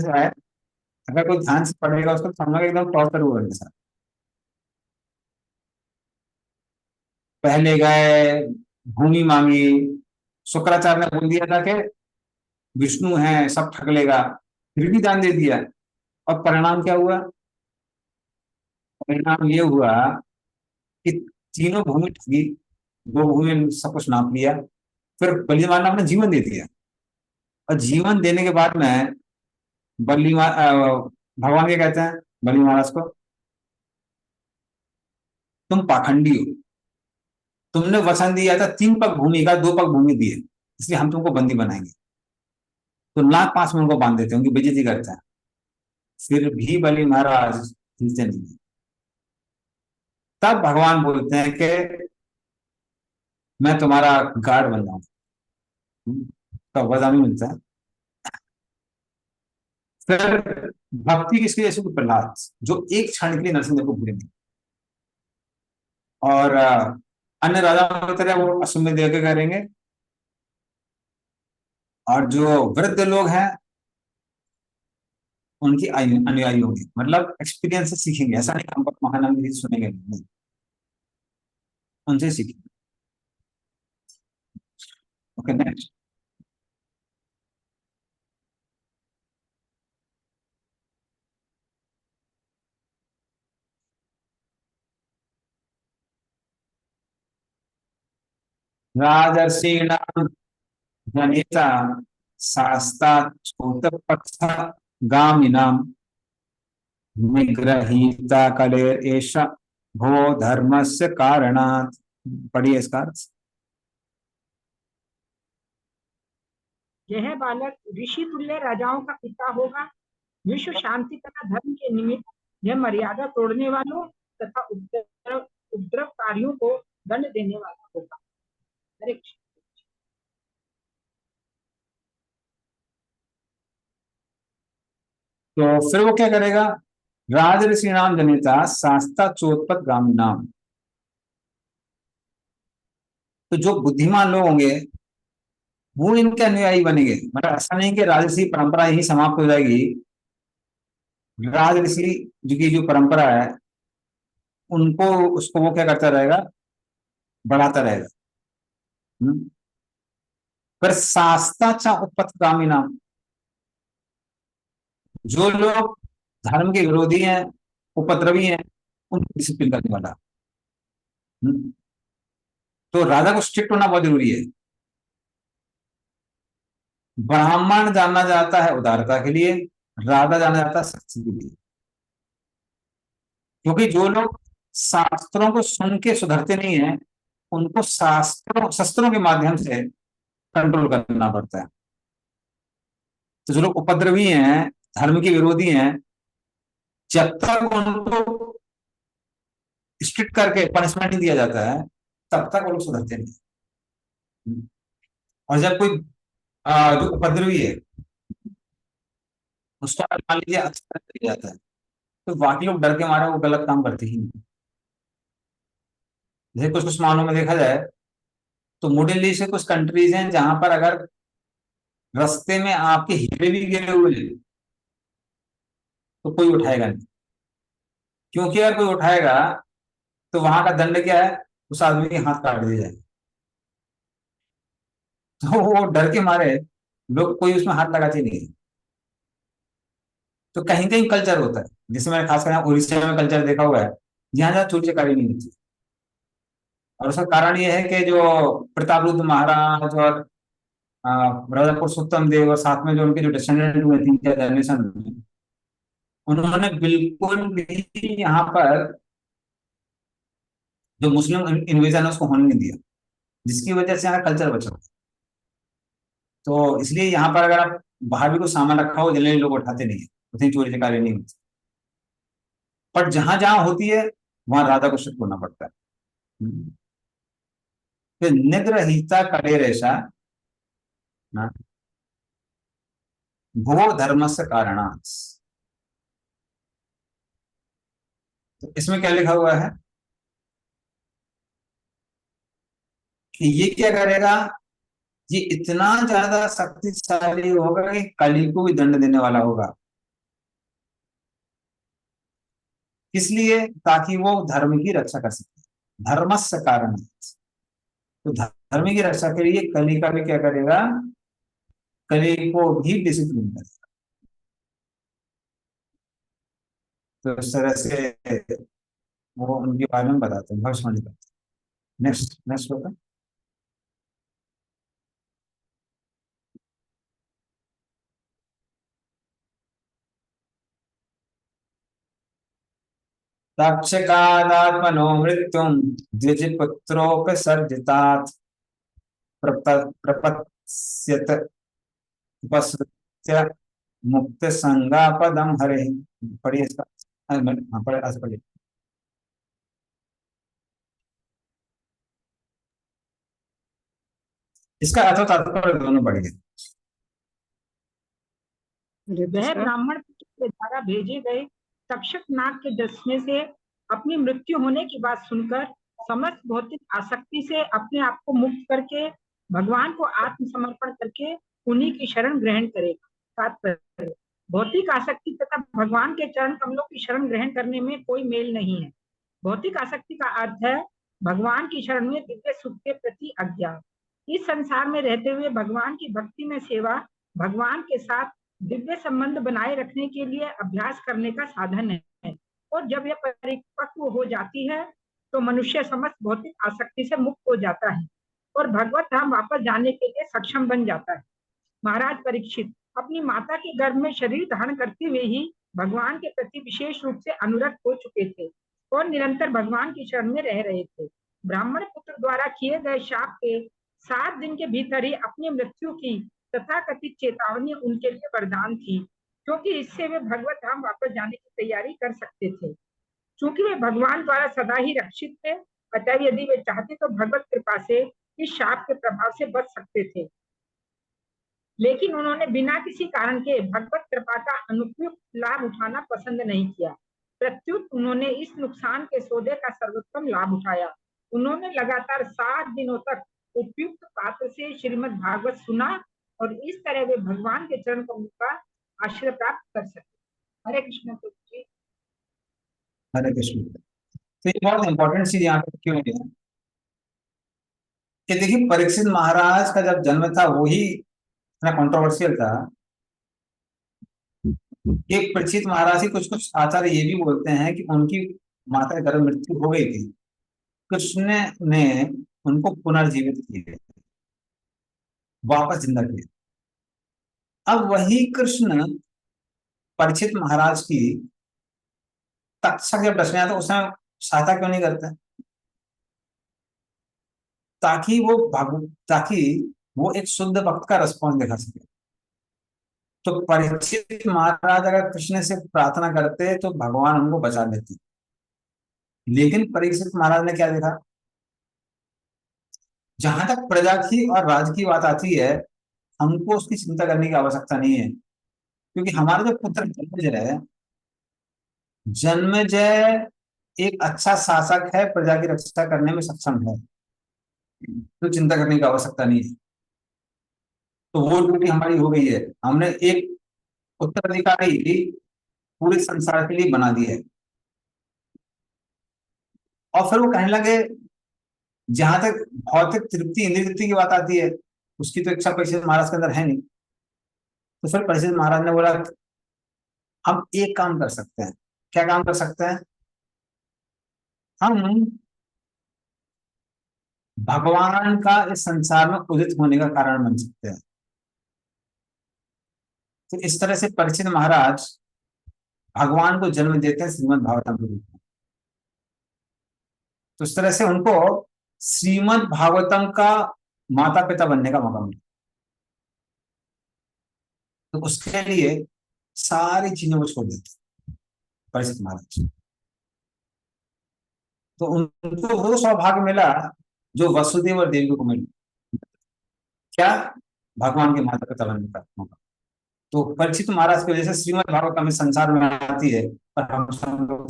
है। अगर कोई ध्यान से पढ़ेगा उसको समझना एकदम टॉर्चर हुआ है सर। पहले गए, भूमि मांगी, शुक्राचार्य ने बोल दिया था कि विष्णु है सब ठग लेगा, फिर भी दान दे दिया। और परिणाम क्या हुआ, परिणाम ये हुआ कि तीनों भूमि ठगी, 2 भूमि सब कुछ नाप लिया। फिर बलि महाराज ने अपना जीवन दे दिया। और जीवन देने के बाद में भगवान क्या कहते हैं बलि महाराज को, तुम पाखंडी हो, तुमने वचन दिया था 3 पग भूमि का, 2 पग भूमि दिए, इसलिए हम तुमको बंदी बनाएंगे। तो नाक पास में उनको बांध देते हैं, उनकी बेइज्जती करते हैं। फिर भी बलि महाराज हिलते नहीं। तब भगवान बोलते हैं कि मैं तुम्हारा गार्ड बन जाऊंगा, तो वरदान मिलता है। फिर भक्ति किसकी जैसे प्रहलाद, जो एक क्षण के लिए नरसिंह को भूले नहीं। और अन्य राजा की तरह वो अश्वमेध यज्ञ करेंगे। और जो वृद्ध लोग हैं उनकी अनुयायी होंगे, मतलब एक्सपीरियंस से सीखेंगे। ऐसा नहीं हम महानंद जी सुनेंगे, नहीं, उनसे सीखेंगे। Okay, next. राजर्षीणां जनिता शास्त्राच्युतपथ गामिनां निगृहीता कलेर एषा भो धर्मस्य कारणात्। पढ़िए इसका अर्थ। यह बालक ऋषि तुल्य राजाओं का पिता होगा। विश्व शांति तथा धर्म के निमित्त यह मर्यादा तोड़ने वालों तथा उपद्रवकारियों को दंड देने वाला होगा। हरे कृष्ण। तो फिर वो क्या करेगा, राजर्षि नाम जनिता शास्ता चोत्पत गामी नाम। तो जो बुद्धिमान लोग होंगे वो इनके अनुयायी बनेंगे। मतलब ऐसा नहीं कि राजर्षि परंपरा यही समाप्त हो जाएगी। राजर्षि जी की जो परंपरा है उनको, उसको वो क्या करता रहेगा, बढ़ाता रहेगा। पर शास्त्राचा उत्पत्तिगामी नाम, जो लोग धर्म के विरोधी हैं, उपद्रवी हैं, उनको डिसिप्लिन करने वाला। तो राजा को स्ट्रिक्ट होना बहुत जरूरी है। ब्राह्मण जाना जाता है उदारता के लिए, राजा जाना जाता है सख्ती के लिए। क्योंकि जो लोग शास्त्रों को सुन के सुधरते नहीं है, उनको शस्त्रों के माध्यम से कंट्रोल करना पड़ता है। तो जो लोग उपद्रवी हैं, धर्म के विरोधी हैं, जब तक उनको स्ट्रिक्ट करके पनिशमेंट नहीं दिया जाता है, तब तक वो लोग सुधरते नहीं। और जब कोई जो उपद्रवी है उसको मान लीजिए अच्छा दिया जाता है, तो बाकी लोग डर के मारे वो गलत काम करते ही नहीं। जैसे कुछ कुछ मामलों में देखा जाए तो मिडिल ईस्ट के कुछ कंट्रीज हैं जहां पर अगर रास्ते में आपके हीरे भी गिरे हुए हैं तो कोई उठाएगा नहीं, क्योंकि अगर कोई उठाएगा तो वहां का दंड क्या है, उस आदमी के हाथ काट दिए जाएंगे। तो वो डर के मारे लोग कोई उसमें हाथ लगाते नहीं। तो कहीं कहीं कल्चर होता है, जैसे मैंने खासकर उड़ीसा में कल्चर देखा हुआ है, जहां जहां चोरी चकारी नहीं होती। और उसका कारण ये है कि जो प्रतापरुद्ध महाराज और राजा पुरुषोत्तम देव और साथ में जो उनके जो डिसेंडेंट हुए 3-4 जनरेशन में, उन्होंने बिल्कुल भी यहाँ पर जो मुस्लिम इन्वेजन है उसको होने नहीं दिया, जिसकी वजह से यहाँ कल्चर बचा। तो इसलिए यहाँ पर अगर आप बाहर भी कुछ सामान रखा हो, जनरली लोग उठाते नहीं है, उतनी चोरी चकारी नहीं होती। पर जहां जहां होती है वहां राजा को शिफ्ट होना पड़ता है। फिर निग्रहिता करे रेशा ना भो धर्म से कारणात्। तो इसमें क्या लिखा हुआ है कि ये क्या करेगा, ये इतना ज्यादा शक्तिशाली होगा कि कली को भी दंड देने वाला होगा। इसलिए ताकि वो धर्म की रक्षा कर सके, धर्मस्य कारण। तो धर्म की रक्षा के लिए कली का भी क्या करेगा, कली को भी डिसिप्लिन करेगा। तो इस तरह से वो उनके बारे में बताते हैं, भविष्यवाणी करते हैं। नेक्स्ट नेक्स्ट होगा तक्षकादात्मनो मृत्युम द्विजपुत्रोपसर्जितात् प्रपत्स्यत उपसृत्य मुक्त संगापदम हरे। पढ़िए इसका। हाँ पढ़े, आज पढ़िए। इसका अर्थ और तात्पर्य दोनों पढ़िए। हरे वह कृष्णा। ब्राह्मण के द्वारा भेजे गए तक्षक नाग के डसने से अपनी मृत्यु होने की बात सुनकर समस्त भौतिक आसक्ति से अपने आप को मुक्त करके भगवान को आत्मसमर्पण करके उन्हीं की शरण ग्रहण करेगा। तात्पर्य, भौतिक आसक्ति तथा भगवान के चरण कमलों की शरण ग्रहण करने में कोई मेल नहीं है। भौतिक आसक्ति का अर्थ है भगवान की शरण में दिव्य सुख के प्रति अज्ञान। इस संसार में रहते हुए भगवान की भक्ति में सेवा भगवान के साथ दिव्य संबंध बनाए रखने के लिए अभ्यास करने का साधन है। और जब यह परिपक्व हो जाती है तो मनुष्य समस्त भौतिक आसक्ति से मुक्त हो जाता है और भगवत धाम वापस जाने के लिए सक्षम बन जाता है। महाराज परीक्षित अपनी माता के गर्भ में शरीर धारण करते हुए ही भगवान के प्रति विशेष रूप से अनुरक्त हो चुके थे और निरंतर भगवान की शरण में रह रहे थे। ब्राह्मण पुत्र द्वारा किए गए शाप के 7 दिन के भीतर ही अपनी मृत्यु की तथाकथित चेतावनी उनके लिए वरदान थी, क्योंकि इससे वे भगवत धाम वापस जाने की तैयारी कर सकते थे। क्योंकि वे भगवान द्वारा सदा ही रक्षित थे, अतः यदि वे चाहते तो भगवत कृपा से इस शाप के प्रभाव से बच सकते थे। लेकिन उन्होंने बिना किसी कारण के भगवत कृपा का अनुपयुक्त लाभ उठाना पसंद नहीं किया। प्रत्युत उन्होंने इस नुकसान के सौदे का सर्वोत्तम लाभ उठाया। उन्होंने लगातार 7 दिनों तक उपयुक्त पात्र से श्रीमद् भागवत सुना और इस तरह वे भगवान के चरण कमल का आश्रय प्राप्त कर सके। हरे कृष्ण प्रभु जी। हरे कृष्ण। तो ये बहुत इंपॉर्टेंट चीज यहाँ पे क्यों है कि देखिए, परीक्षित महाराज का जब जन्म था वही इतना कंट्रोवर्शियल था कि परीक्षित महाराज ही कुछ कुछ आचार्य ये भी बोलते हैं कि उनकी माता के गर्भ में मृत्यु हो गई थी, कृष्ण ने उनको पुनर्जीवित किए, वापस जिंदा किए। अब वही कृष्ण परीक्षित महाराज की तक्षक जब रचना तो उसमें सहायता क्यों नहीं करते? ताकि वो एक शुद्ध भक्त का रिस्पॉन्स दिखा सके। तो परीक्षित महाराज अगर कृष्ण से प्रार्थना करते तो भगवान उनको बचा लेते, लेकिन परीक्षित महाराज ने क्या देखा? जहां तक प्रजा की और राज की बात आती है, हमको उसकी चिंता करने की आवश्यकता नहीं है, क्योंकि हमारा जो पुत्र जन्मेजय एक अच्छा शासक है, प्रजा की रक्षा करने में सक्षम है, तो चिंता करने की आवश्यकता नहीं है। तो वो ड्यूटी हमारी हो गई है, हमने एक उत्तराधिकारी पूरे संसार के लिए बना दिया है। और फिर वो कहने लगे, जहां तक भौतिक तृप्ति इंद्रिय तृप्ति की बात आती है, उसकी तो इच्छा परीक्षित महाराज के अंदर है नहीं। तो फिर परीक्षित महाराज ने बोला, हम एक काम कर सकते हैं। क्या काम कर सकते हैं? हम भगवान का इस संसार में उदित होने का कारण बन सकते हैं। तो इस तरह से परीक्षित महाराज भगवान को जन्म देते हैं श्रीमद् भागवतम के रूप में। तो इस तरह से उनको श्रीमद् भागवतम का माता पिता बनने का मौका मिला। तो उसके लिए सारी चीजों को छोड़ देते परीक्षित महाराज। तो उनको वो सौभाग्य मिला जो वसुदेव और देवी को मिला। क्या? भगवान के माता पिता बनने का मौका। तो परीक्षित महाराज की वजह से श्रीमद् भागवतम इस संसार में आती है, पर हम सब लोग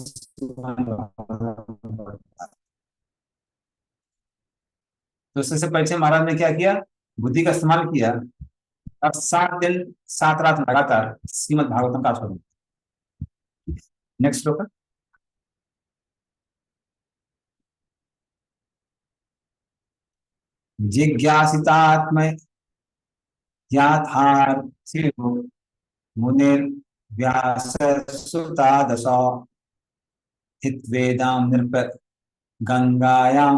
तो इससे परीक्षित महाराज ने क्या किया? बुद्धि का इस्तेमाल किया और 7 दिन 7 रात लगातार श्रीमद् भागवतम का आस्वादन। नेक्स्ट श्लोक। जिज्ञासितात्म याथार्थिरो मुनिर् व्याससुतादशो हित्वेदां नृप गंगायां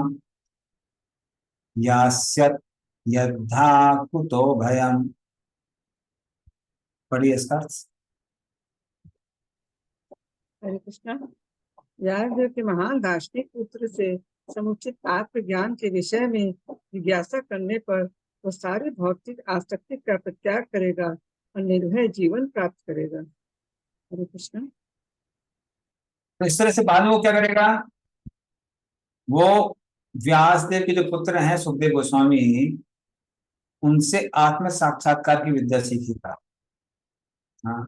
यास्यत् यद्धा कुतो भयम्। पढ़िए इसका अर्थ। हरे कृष्णा। व्यासदेव के महान दार्शनिक पुत्र से समुचित आत्म ज्ञान के विषय में जिज्ञासा करने पर वो सारी भौतिक आसक्ति का परित्याग करेगा और निर्भय जीवन प्राप्त करेगा। हरे कृष्णा। तो इस तरह से बाद में वो क्या करेगा? वो व्यासदेव के जो पुत्र हैं सुखदेव गोस्वामी, उनसे आत्म साक्षात्कार की विद्या सीखेगा। हाँ,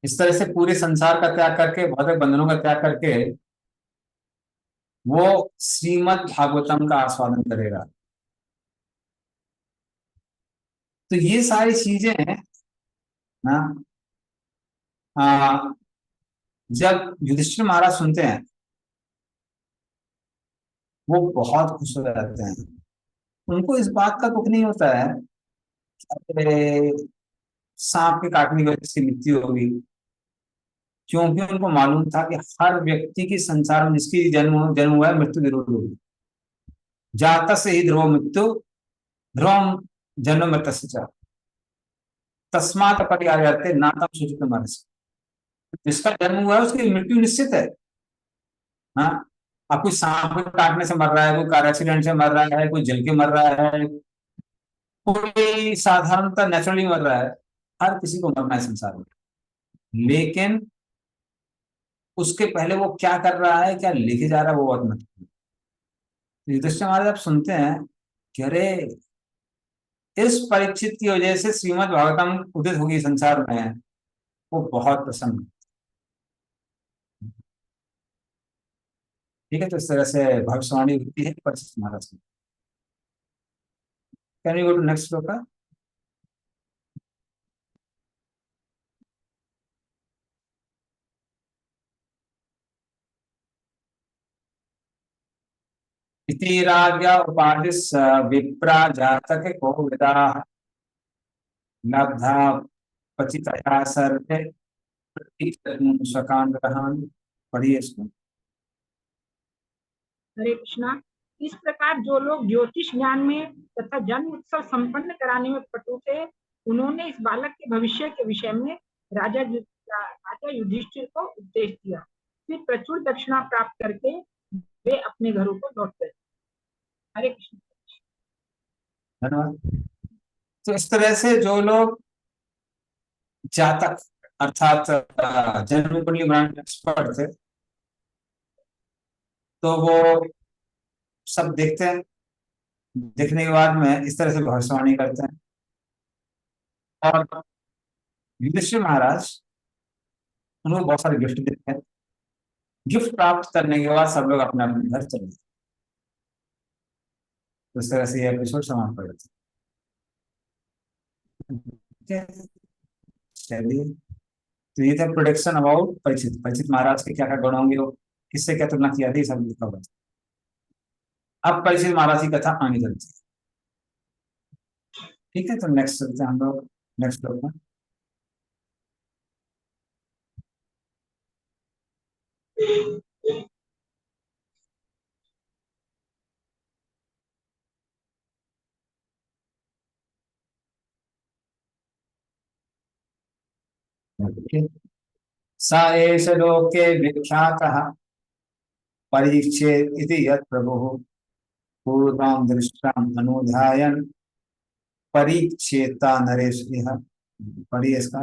इस तरह से पूरे संसार का त्याग करके, भौतिक बंधनों का त्याग करके वो श्रीमद् भागवतम का आस्वादन करेगा। तो ये सारी चीजें ना जब युधिष्ठिर महाराज सुनते हैं, वो बहुत खुश हो जाते हैं। उनको इस बात का दुख नहीं होता है कि सांप के काटने की वजह से मृत्यु होगी, क्योंकि उनको मालूम था कि हर व्यक्ति की संसार में जिसकी जन्म हुआ है, मृत्यु जरूर होगी। जात से ही ध्रुव मृत्यु, ध्रुवम जन्म मृत्यु तस्मात् अपरिहार्यते नातम सूचित मरस्य। जिसका जन्म हुआ है उसकी मृत्यु निश्चित है। हाँ, अब कोई सांप काटने से मर रहा है, कोई कार एक्सीडेंट से मर रहा है, कोई जल के मर रहा है, कोई साधारणतः नेचुरली मर रहा है। हर किसी को मरना है संसार में, लेकिन उसके पहले वो क्या कर रहा है, क्या लेके जा रहा है, वो बहुत महत्वपूर्ण है। युधिष्ठिर महाराज आप सुनते हैं कि अरे इस परीक्षित की वजह से श्रीमद् भागवतम उदित होगी संसार में, वो बहुत प्रसन्न। ठीक है, तो इस तरह से भविष्यवाणी होती है परीक्षित महाराज की। Can you go to next श्लोक। इति राज्ञा उपादिश विप्रा जातक कोविदाः लब्धा पचितया सर्वे सकांड पढ़िए इसको। हरे कृष्णा। इस प्रकार जो लोग ज्योतिष ज्ञान में तथा जन्म उत्सव संपन्न कराने में पटु थे, उन्होंने इस बालक के भविष्य के विषय में राजा युधिष्ठिर को उपदेश दिया। फिर प्रचुर दक्षिणा प्राप्त करके वे अपने घरों को लौट गए। हरे कृष्ण। धन्यवाद। तो इस तरह से जो लोग जातक अर्थात जन्म कुंडली बनाने एक्सपर्ट थे, तो वो सब देखते हैं, देखने के बाद में इस तरह से भविष्यवाणी करते हैं। और युधिष्ठिर महाराज उनको बहुत सारे गिफ्ट देते हैं। गिफ्ट प्राप्त करने के बाद सब लोग अपने अपने घर चले जाते हैं। तो इस तरह से ये एपिसोड समाप्त हो जाता है। चलिए, तो ये था प्रोडिक्शन अबाउट परीक्षित। परीक्षित महाराज के क्या क्या गुण होंगे, वो किससे क्या तुलना किया थी, सब लिखा हुआ है। अब परीक्षित महाराज की कथा आगे चलती है। ठीक है, तो नेक्स्ट चलते हैं हम लोग नेक्स्ट श्लोक में। स एष लोके विख्यातः परीक्षेत् इति यत् प्रभुः पूर्वं दृष्टाम् अनुधायन् परीक्षेता नरेश इह। पढ़िए इसका।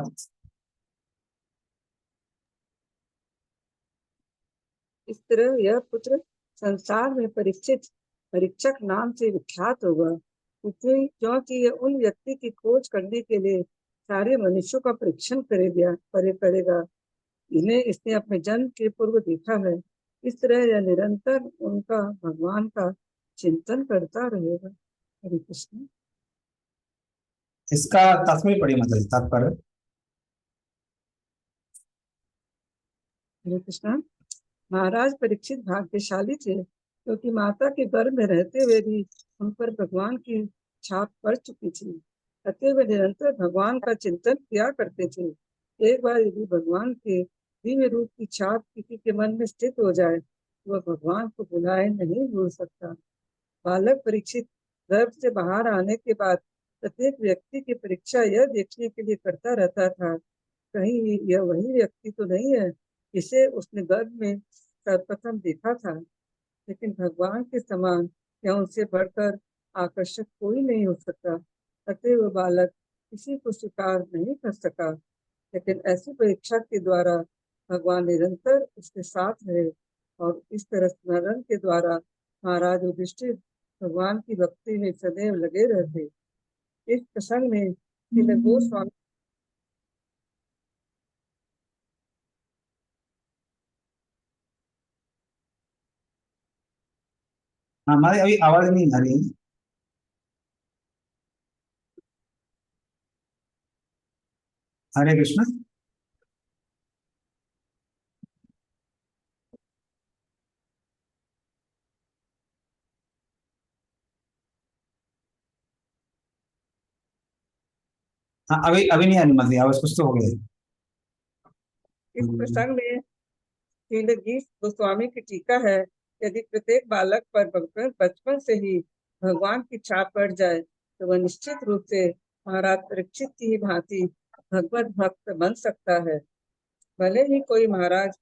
इस तरह यह पुत्र संसार में परीक्षक नाम से विख्यात होगा, क्योंकि यह उन व्यक्ति की खोज करने के लिए सारे मनुष्यों का परीक्षण करेगा। इन्हें इसने अपने जन्म के पूर्व देखा है। इस तरह यह निरंतर उनका भगवान का चिंतन करता रहेगा। हरे कृष्ण। इसका तात्पर्य पढ़िए, मतलब तात्पर्य। हरे कृष्ण। महाराज परीक्षित भाग्यशाली थे, क्योंकि माता के गर्भ में रहते हुए भी उन पर भगवान की छाप पड़ चुकी थी। अतः वे निरंतर भगवान का चिंतन किया करते थे। एक बार यदि भगवान के दिव्य रूप की छाप किसी के मन में स्थित हो जाए, वह भगवान को बुलाए नहीं भूल सकता। बालक परीक्षित गर्भ से बाहर आने के बाद प्रत्येक व्यक्ति की परीक्षा यह देखने के लिए करता रहता था, कहीं यह वही व्यक्ति तो नहीं है जिसे उसने गर्भ में सर्वप्रथम देखा था। लेकिन भगवान के समान या उनसे बढ़कर आकर्षक कोई नहीं हो सकता। अतः वह बालक किसी को स्वीकार नहीं कर सका। लेकिन ऐसी परीक्षा के द्वारा भगवान निरंतर उसके साथ रहे, और इस तरह स्मरण के द्वारा महाराज युधिष्ठिर भगवान की भक्ति में सदैव लगे रहते। इस प्रसंग में श्रील गोस्वामी हमारी अभी आवाज नहीं आ रही। हरे कृष्ण। हाँ, अभी अभी नहीं आ रही, मतलब आवाज कुछ तो हो गया। इस प्रसंग में श्रील गोस्वामी की टीका है, यदि प्रत्येक बालक पर बचपन से ही भगवान की छाप पड़ जाए, तो वह निश्चित रूप से महाराज परीक्षित की ही भांति भगवत भक्त बन सकता है। भले ही कोई महाराज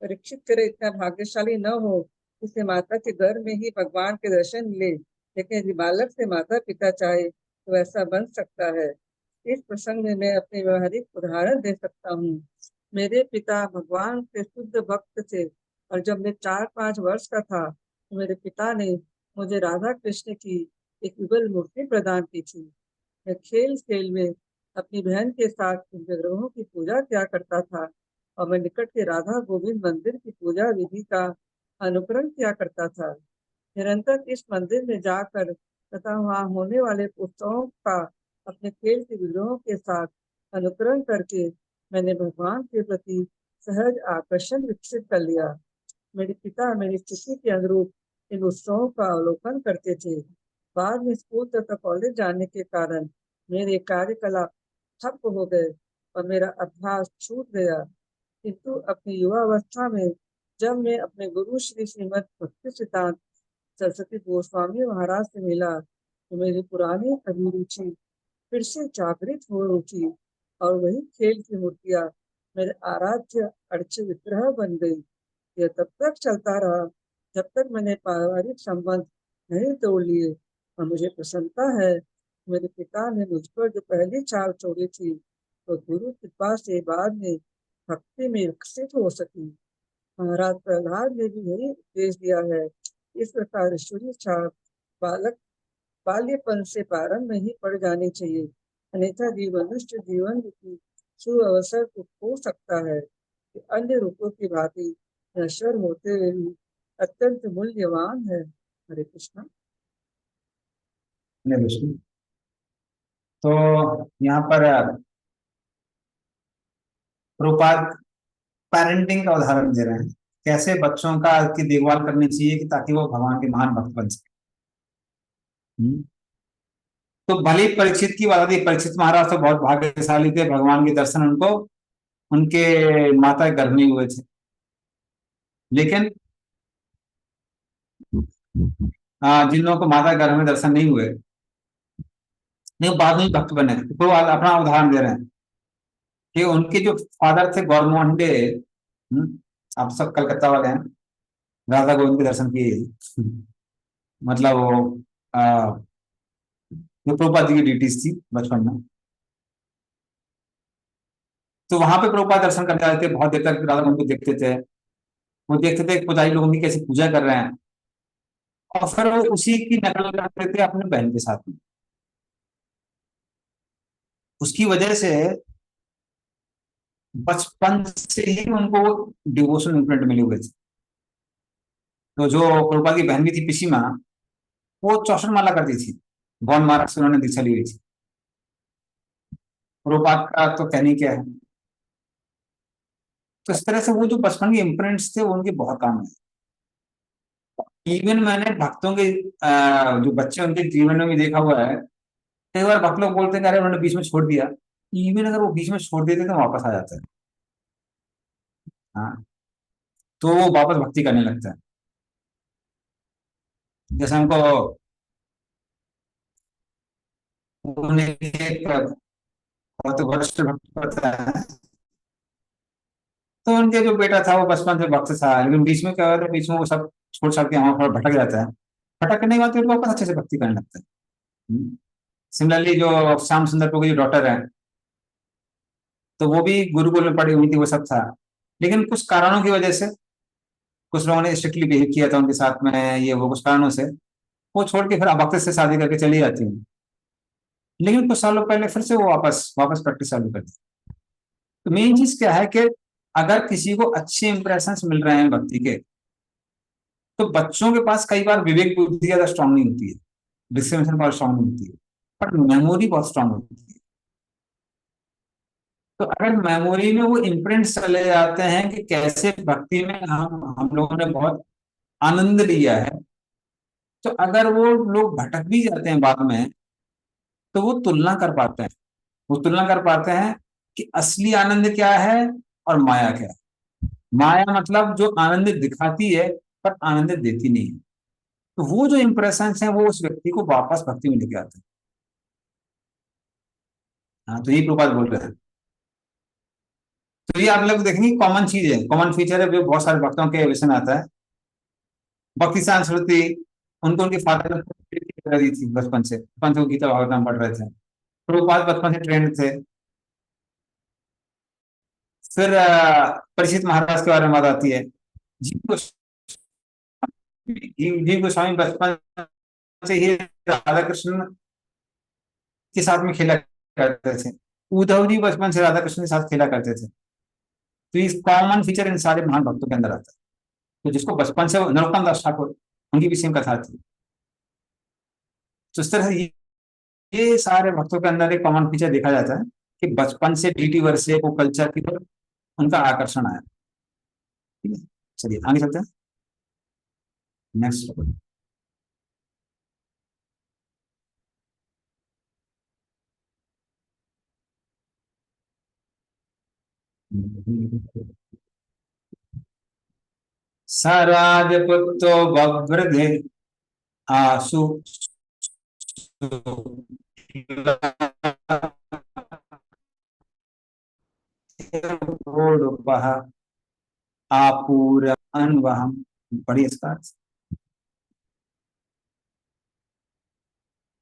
परीक्षित तरह इतना भाग्यशाली न हो उसे माता के गर्भ में ही भगवान के दर्शन मिले, लेकिन यदि बालक से माता पिता चाहे तो ऐसा बन सकता है। इस प्रसंग में मैं अपने व्यवहारिक उदाहरण दे सकता हूँ। मेरे पिता भगवान के शुद्ध भक्त थे, और जब मैं 4-5 वर्ष का था तो मेरे पिता ने मुझे राधा कृष्ण की एक युगल मूर्ति प्रदान की थी। मैं खेल खेल में अपनी बहन के साथ इन विग्रहों की पूजा किया करता था, और मैं निकट के राधा गोविंद मंदिर की पूजा विधि का अनुकरण किया करता था। निरंतर इस मंदिर में जाकर तथा वहाँ होने वाले उत्सवों का अपने खेल के विग्रहों के साथ अनुकरण करके मैंने भगवान के प्रति सहज आकर्षण विकसित कर लिया। मेरे पिता मेरी स्थिति के अनुरूप इन उत्सवों का अवलोकन करते थे। बाद में स्कूल तथा कॉलेज जाने के कारण मेरे कार्यकलाप ठप हो गए, और मेरा अभ्यास छूट गया, किंतु अपनी युवावस्था में जब मैं अपने गुरु श्री श्रीमद भक्ति सिद्धांत सरस्वती गोस्वामी महाराज से मिला तो मेरी पुरानी अभिरुचि फिर से जागृत हो उठी और वही खेल की मूर्तियां मेरे आराध्य अर्च्य विग्रह बन गई। यह तब तक चलता रहा जब तक मैंने पारिवारिक संबंध नहीं तोड़ लिए, और मुझे प्रसन्नता है मेरे पिता ने मुझ पर जो पहली चाल छोड़ी थी तो गुरु कृपा से बाद में भक्ति में विकसित हो सकी। महाराज प्रहलाद ने भी यही उपदेश दिया है। इस प्रकार ईश्वरीय छाप बालक बाल्यपन से प्रारंभ में ही पड़ जानी चाहिए, अन्यथा मनुष्य जीवन की सुअवसर को खो सकता है कि अन्य रूपों की भांति नश्वर होते हुए भी अत्यंत मूल्यवान है। हरे कृष्णा। हरे कृष्ण। तो यहाँ पर प्रभुपाद पेरेंटिंग का उदाहरण दे रहे हैं, कैसे बच्चों का की देखभाल करनी चाहिए कि ताकि वो भगवान के महान भक्त बन सके। तो भले ही परीक्षित की बात आती, परीक्षित महाराज तो बहुत भाग्यशाली थे, भगवान के दर्शन उनको उनके माता गर्भ में हुए थे। लेकिन जिन लोगों को माता गर्भ में दर्शन नहीं हुए, नहीं बाद में भक्त बने, तो अपना उदाहरण दे रहे हैं कि उनके जो फादर थे गौरमोहन डे, आप सब कलकत्ता वाले हैं, राधा गोविंद के दर्शन किए। मतलब वो जो प्रभुपाद जी की ड्यूटीज थी बचपन में, तो वहां पे प्रभुपाद दर्शन करने आते थे, बहुत देर तक राधा गोविंद को देखते थे। वो देखते थे पुजारी लोग उनकी कैसे पूजा कर रहे हैं, और फिर वो उसी की नकल करते थे अपने बहन के साथ में। उसकी वजह से बचपन से ही उनको डिवोशन इम्प्रिंट मिली हुई थी। तो जो प्रभुपाद की बहन भी थी पिसीमा, वो चौसठ माला करती थी, गौन महाराज से उन्होंने दीक्षा ली हुई थी। प्रभुपाद का तो कहने क्या है। तो इस तरह से वो जो बचपन के इम्प्रिंट्स थे वो उनके बहुत काम है। इवन मैंने भक्तों के जो बच्चे उनके जीवन में भी देखा हुआ है, कई बार भक्त लोग बोलते हैं कि अरे उन्होंने बीच में छोड़ दिया, इवन अगर वो बीच में छोड़ देते तो वापस आ जाता है। हाँ, तो वो वापस भक्ति करने लगता है। जैसे हमको उन्हें एक बहुत वरिष्ठ भक्त पता है, तो उनके जो बेटा था वो बचपन से भक्त था, लेकिन बीच में क्या होता है, बीच में वो सब छोड़ छाड़ के वहां पर भटक जाता है। भटकने के बाद फिर वापस अच्छे से भक्ति करने लगता है। सिमिलरली जो श्याम सुंदर प्रभु की जो डॉटर है, तो वो भी गुरुकुल में पढ़ी हुई थी, वो सब था, लेकिन कुछ कारणों की वजह से कुछ लोगों ने स्ट्रिक्टली बिहेव किया था उनके साथ में, ये वो कुछ कारणों से वो छोड़ के फिर भक्त से शादी करके चली जाती है। लेकिन कुछ सालों पहले फिर से वो वापस वापस प्रैक्टिस चालू कर दी। तो मेन चीज क्या है कि अगर किसी को अच्छे इंप्रेशंस मिल रहे हैं भक्ति के, तो बच्चों के पास कई बार विवेक बुद्धि ज्यादा स्ट्रांग नहीं होती है, डिस्क्रिमिनेशन पावर स्ट्रांग नहीं होती है, पर मेमोरी बहुत स्ट्रांग होती है। तो अगर मेमोरी में वो इम्प्रिंट्स चले जाते हैं कि कैसे भक्ति में हम लोगों ने बहुत आनंद लिया है, तो अगर वो लोग भटक भी जाते हैं बाद में, तो वो तुलना कर पाते हैं, वो तुलना कर पाते हैं कि असली आनंद क्या है और माया क्या है। माया मतलब जो आनंद दिखाती है पर आनंद देती नहीं है। तो वो जो इंप्रेशन है वो उस व्यक्ति को वापस भक्ति में लेके आते हैं। हाँ, तो यही प्रभुपाद बोल रहे हैं। तो ये आप लोग देखेंगे कॉमन चीज है, कॉमन फीचर है, जो बहुत सारे भक्तों के विषय में आता है। भक्ति संस्कृति उनको उनके फादर ने दी थी बचपन से, बचपन से वो गीता भागवतम पढ़ रहे थे, प्रभुपाद बचपन से ट्रेंड थे। फिर परीक्षित महाराज के बारे में बात आती है। जीव जीव गोस्वामी बचपन से ही राधा कृष्ण के साथ में खेला करते थे। उद्धव जी बचपन से राधा कृष्ण के साथ खेला करते थे। तो इस कॉमन फीचर इन सारे महान भक्तों के अंदर आता है। तो जिसको बचपन से नरोत्तम दास ठाकुर, उनकी भी सेम कथा थी। तो इस तरह से ये सारे भक्तों के अंदर एक कॉमन फीचर देखा जाता है कि बचपन से डीटी वर्षे को कल्चर की तरफ उनका आकर्षण आया। ठीक है, चलिए आगे चलते हैं नेक्स्ट। स राजपुत्रो बभ्रधे आसु आपूर अनवहम। पढ़िए इसका अर्थ।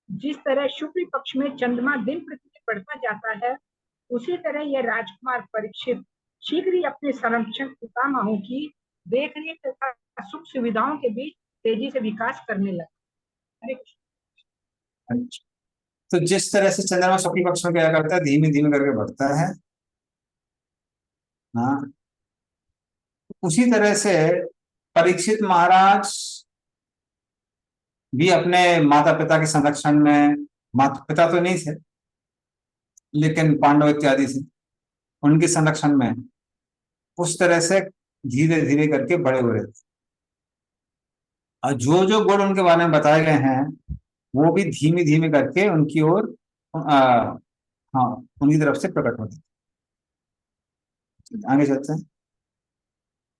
जिस तरह शुक्ल पक्ष में चंद्रमा दिन प्रतिदिन बढ़ता जाता है, उसी तरह यह राजकुमार परीक्षित शीघ्र ही अपने संरक्षण पितामहों की देखरेख तथा सुख सुविधाओं के बीच तेजी से विकास करने लगा। हरे कृष्ण। तो जिस तरह से चंद्रमा शुक्ल पक्ष में क्या करता है, धीमे धीमे करके बढ़ता है, हाँ, उसी तरह से परीक्षित महाराज भी अपने माता पिता के संरक्षण में, माता पिता तो नहीं थे लेकिन पांडव इत्यादि थे, उनके संरक्षण में उस तरह से धीरे धीरे करके बड़े हो रहे थे। और जो जो गुण उनके बारे में बताए गए हैं वो भी धीमे धीमे करके उनकी ओर हाँ उनकी तरफ से प्रकट होते। आगे चलते हैं।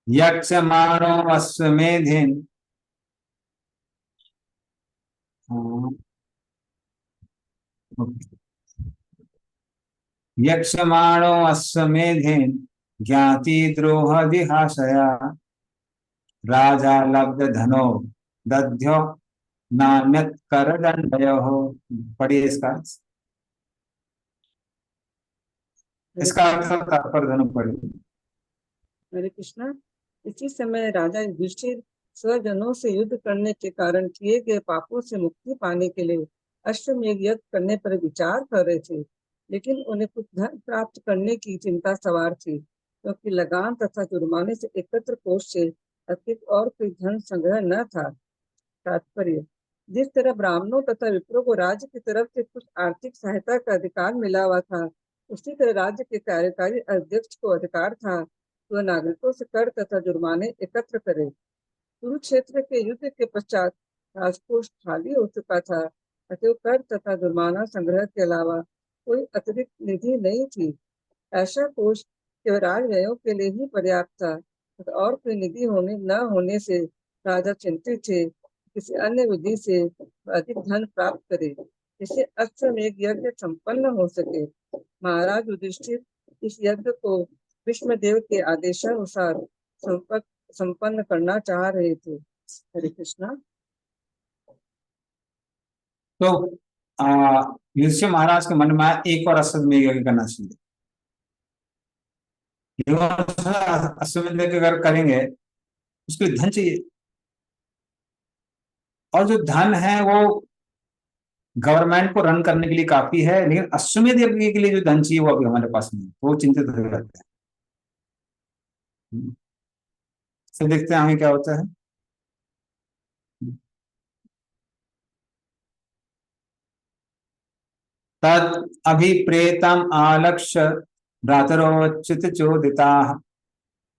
यक्षमाणो अश्वमेधेन, यक्षमाणो अश्वमेधेन ज्ञाति द्रोह दिहाशया राजा लब्ध धनो दध्यो नान्यत कर दंडयो। पढ़िए इसका अर्थ। इसका अर्थ तात्पर्य धनु पढ़िए। हरे कृष्णा। इसी समय राजा युधिष्ठिर स्वजनों से युद्ध करने के कारण किए गए पापों से मुक्ति पाने के लिए अश्वमेध यज्ञ करने पर विचार कर रहे थे, लेकिन उन्हें कुछ धन प्राप्त करने की चिंता सवार थी, क्योंकि लगान तथा जुर्माने से एकत्र कोष से अतिरिक्त और कोई धन संग्रह न था। तात्पर्य: जिस तरह ब्राह्मणों तथा विप्रों को राज्य की तरफ से कुछ आर्थिक सहायता का अधिकार मिला हुआ था, उसी तरह राज्य के कार्यकारी अध्यक्ष को अधिकार था वह नागरिकों से कर तथा जुर्माने एकत्र करे। कुरुक्षेत्र के युद्ध के पश्चात राजकोष खाली हो चुका था, अतः कर तथा जुर्माना संग्रह के अलावा कोई अतिरिक्त निधि नहीं थी। ऐसा कोष केवल राजव्ययों के लिए ही पर्याप्त था, और कोई निधि न होने से राजा चिंतित थे किसी अन्य विधि से अधिक धन प्राप्त करे जिससे अश्वमेध यज्ञ संपन्न हो सके। महाराज युधिष्ठिर इस यज्ञ को विष्णुदेव के आदेशानुसार संपन्न करना चाह रहे थे। हरे कृष्णा। तो युधिष्ठिर महाराज के मन में एक और अश्वमेध यज्ञ करना चाहिए। अश्वमेध यज्ञ अगर करेंगे उसके लिए धन चाहिए, और जो धन है वो गवर्नमेंट को रन करने के लिए काफी है, लेकिन अश्वमेध यज्ञ के लिए जो धन चाहिए वो अभी हमारे पास नहीं, वो चिंतित हो जाते हैं। तो देखते हैं आगे क्या होता है। तद अभिप्रेतम आलक्ष्य भ्रातरोच्युत चोदिता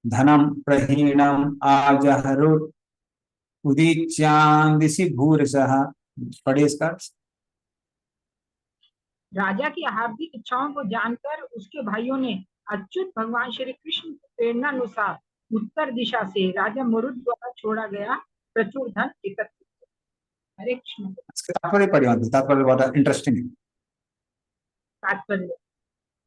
धनम प्रहीणम आजहरुर उदीच्यान्दिशि भूरिशः। पढ़िए इसका। राजा की हार्दिक इच्छाओं को जानकर उसके भाइयों ने अच्युत भगवान श्री कृष्ण की प्रेरणा अनुसार उत्तर दिशा से राजा मरुद द्वारा छोड़ा गया प्रचुर धन एकत्रित किया। हरे कृष्ण। तात्पर्य पढ़िए, तात्पर्य बहुत इंटरेस्टिंग है। तात्पर्य: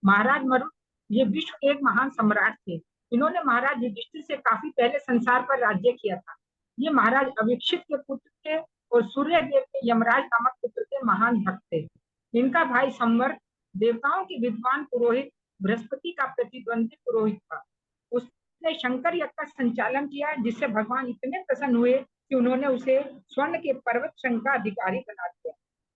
महाराज मरुद ये विश्व के एक महान सम्राट थे। इन्होंने महाराज युधिष्ठिर से काफी पहले संसार पर राज्य किया था। ये महाराज अविक्षित के पुत्र थे और सूर्य देव के यमराज नामक पुत्र के महान भक्त थे। इनका भाई संवर्त देवताओं के विद्वान पुरोहित बृहस्पति का प्रतिद्वंदी पुरोहित था। उसने शंकर यज्ञ का संचालन किया, जिससे भगवान इतने प्रसन्न हुए कि उन्होंने उसे स्वर्ण के पर्वत श्रृंग का अधिकारी बना दिया।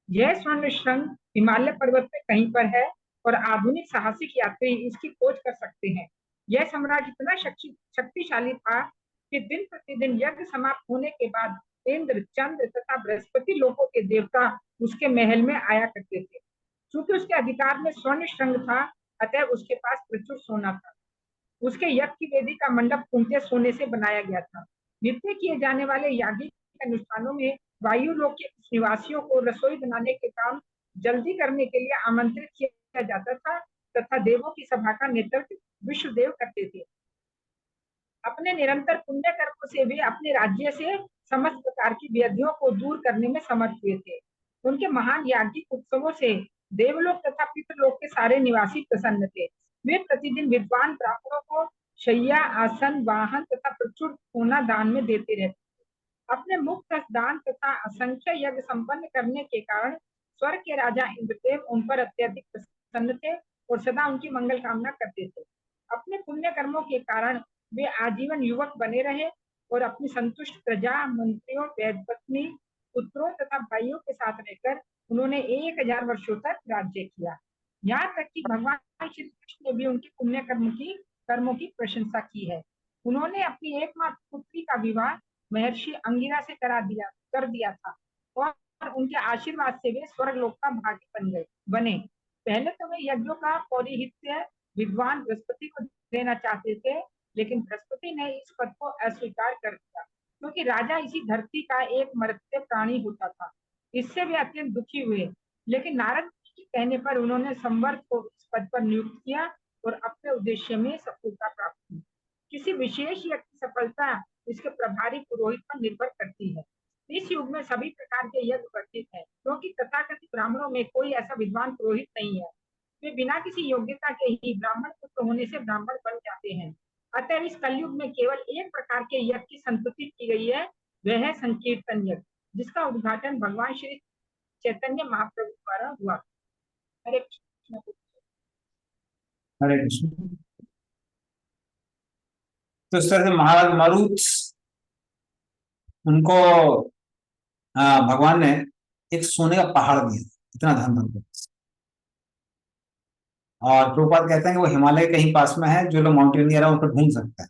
यह स्वर्ण श्रृंग हिमालय पर्वत में कहीं पर है और आधुनिक साहसिक यात्री इसकी खोज कर सकते हैं। यह सम्राट इतना शक्तिशाली था कि दिन प्रतिदिन यज्ञ समाप्त होने के बाद इंद्र, चंद्र तथा बृहस्पति लोकों के देवता उसके महल में आया करते थे। क्योंकि उसके अधिकार में स्वर्ण श्रृंग था, अतः उसके पास प्रचुर सोना था। उसके यज्ञ की वेदी का मंडप कीमती सोने से बनाया गया था। नित्य किए जाने वाले याज्ञिक अनुष्ठानों में वायु लोक के निवासियों को रसोई बनाने के काम जल्दी करने के लिए आमंत्रित किया जाता था तथा देवों की सभा का नेतृत्व विश्वदेव करते थे। अपने निरंतर पुण्य कर्मों से वे अपने राज्य से समस्त प्रकार की व्याधियों को दूर करने में समर्थ हुए थे। उनके महान याज्ञिक उत्सवों से देवलोक तथा पितृलोक के सारे निवासी प्रसन्न थे। वे प्रतिदिन विद्वान ब्राह्मणों को शैया, आसन, वाहन तथा प्रचुर सोना दान में देते रहते। अपने मुक्त दान तथा असंख्य यज्ञ संपन्न करने के कारण स्वर्ग के राजा इंद्रदेव उन पर अत्यधिक प्रसन्न थे और सदा उनकी मंगल कामना करते थे। अपने पुण्य कर्मों के कारण वे आजीवन युवक बने रहे और अपनी संतुष्ट प्रजा, मंत्रियों, वेदपत्नी, पुत्रों तथा भाइयों के साथ रहकर उन्होंने 1000 वर्षों तक राज्य किया। यहाँ तक कि भगवान श्री कृष्ण ने भी उनके पुण्य कर्मों की प्रशंसा की है। उन्होंने अपनी एकमात्र पुत्री का विवाह महर्षि अंगिरा से कर दिया था और उनके आशीर्वाद से वे स्वर्ग लोक का भागी बने। पहले तो वे यज्ञों का पौरोहित्य विद्वान बृहस्पति को देना चाहते थे, लेकिन बृहस्पति ने इस पद को अस्वीकार कर दिया, क्योंकि राजा इसी धरती का एक मर्त्य प्राणी होता था। इससे वे अत्यंत दुखी हुए, लेकिन नारद के कहने पर उन्होंने संवर्त को इस पद पर नियुक्त किया और अपने उद्देश्य में सफलता प्राप्त की। किसी विशेष यज्ञ की सफलता इसके प्रभारी पुरोहित पर निर्भर करती है। इस युग में सभी प्रकार के यज्ञ वर्जित है, क्योंकि तथाकथित ब्राह्मणों में कोई ऐसा विद्वान पुरोहित नहीं है। वे बिना किसी योग्यता के ही ब्राह्मण पुत्र होने से ब्राह्मण बन जाते हैं। अतः इस कलयुग में केवल एक प्रकार के यज्ञ की संस्तुति की गई है, वह है संकीर्तन यज्ञ, जिसका उद्घाटन भगवान श्री चैतन्य महाप्रभु द्वारा हुआ। हरे कृष्ण। हरे कृष्ण। तो इस तरह से महाराज मरुत उनको भगवान ने एक सोने का पहाड़ दिया, इतना धन धन। और प्रभुपाद कहते हैं कि वो हिमालय कहीं पास में है, जो लोग माउंटेनियर है उन पर घूम सकता है।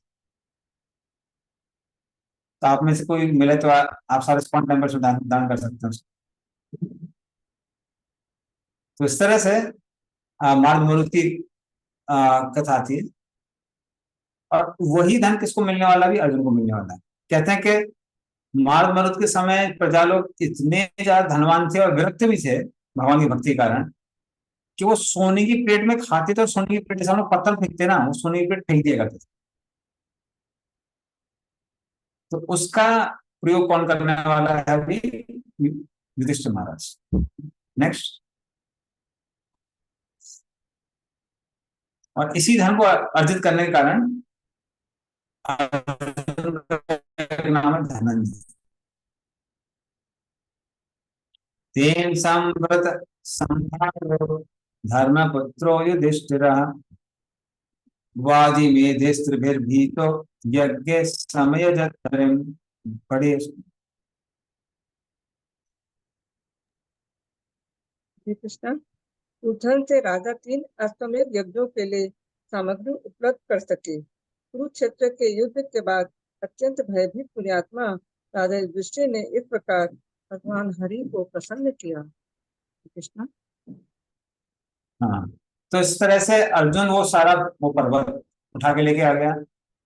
तो आप में से कोई मिले तो आप सारे स्पॉट मेंबर्स दान कर सकते हैं। तो इस तरह से मार्ग मरुत की कथा आती है। और वही धन किसको मिलने वाला, भी अर्जुन को मिलने वाला है। कहते हैं कि मार्ग मरुत के समय प्रजा लोग इतने ज्यादा धनवान थे और विरक्त भी थे भगवान की भक्ति के कारण, कि वो सोने की प्लेट में खाते थे और सोने की प्लेट जैसे हम लोग पत्थर फेंकते ना, वो सोने की प्लेट फेंक दिया करते थे। तो उसका प्रयोग कौन करने वाला है? अभी युधिष्ठिर महाराज। नेक्स्ट। और इसी धन को अर्जित करने के कारण नाम है धनंजय। तेन संवृत संभारो धर्मपुत्रो युधिष्ठिरः वाजी मेधिस्त्रिभिर्भीतो यज्ञ समयजत हरिं। पढ़िए। कृष्ण। उद्धन से राजा 3 अश्वमेध यज्ञों के लिए सामग्री उपलब्ध कर सके। कुरुक्षेत्र के युद्ध के बाद अत्यंत भयभीत पुण्यात्मा राजा युधिष्ठिर ने इस प्रकार भगवान हरि को प्रसन्न किया। कृष्ण। हाँ, तो इस तरह से अर्जुन वो सारा वो पर्वत उठा के लेके आ गया,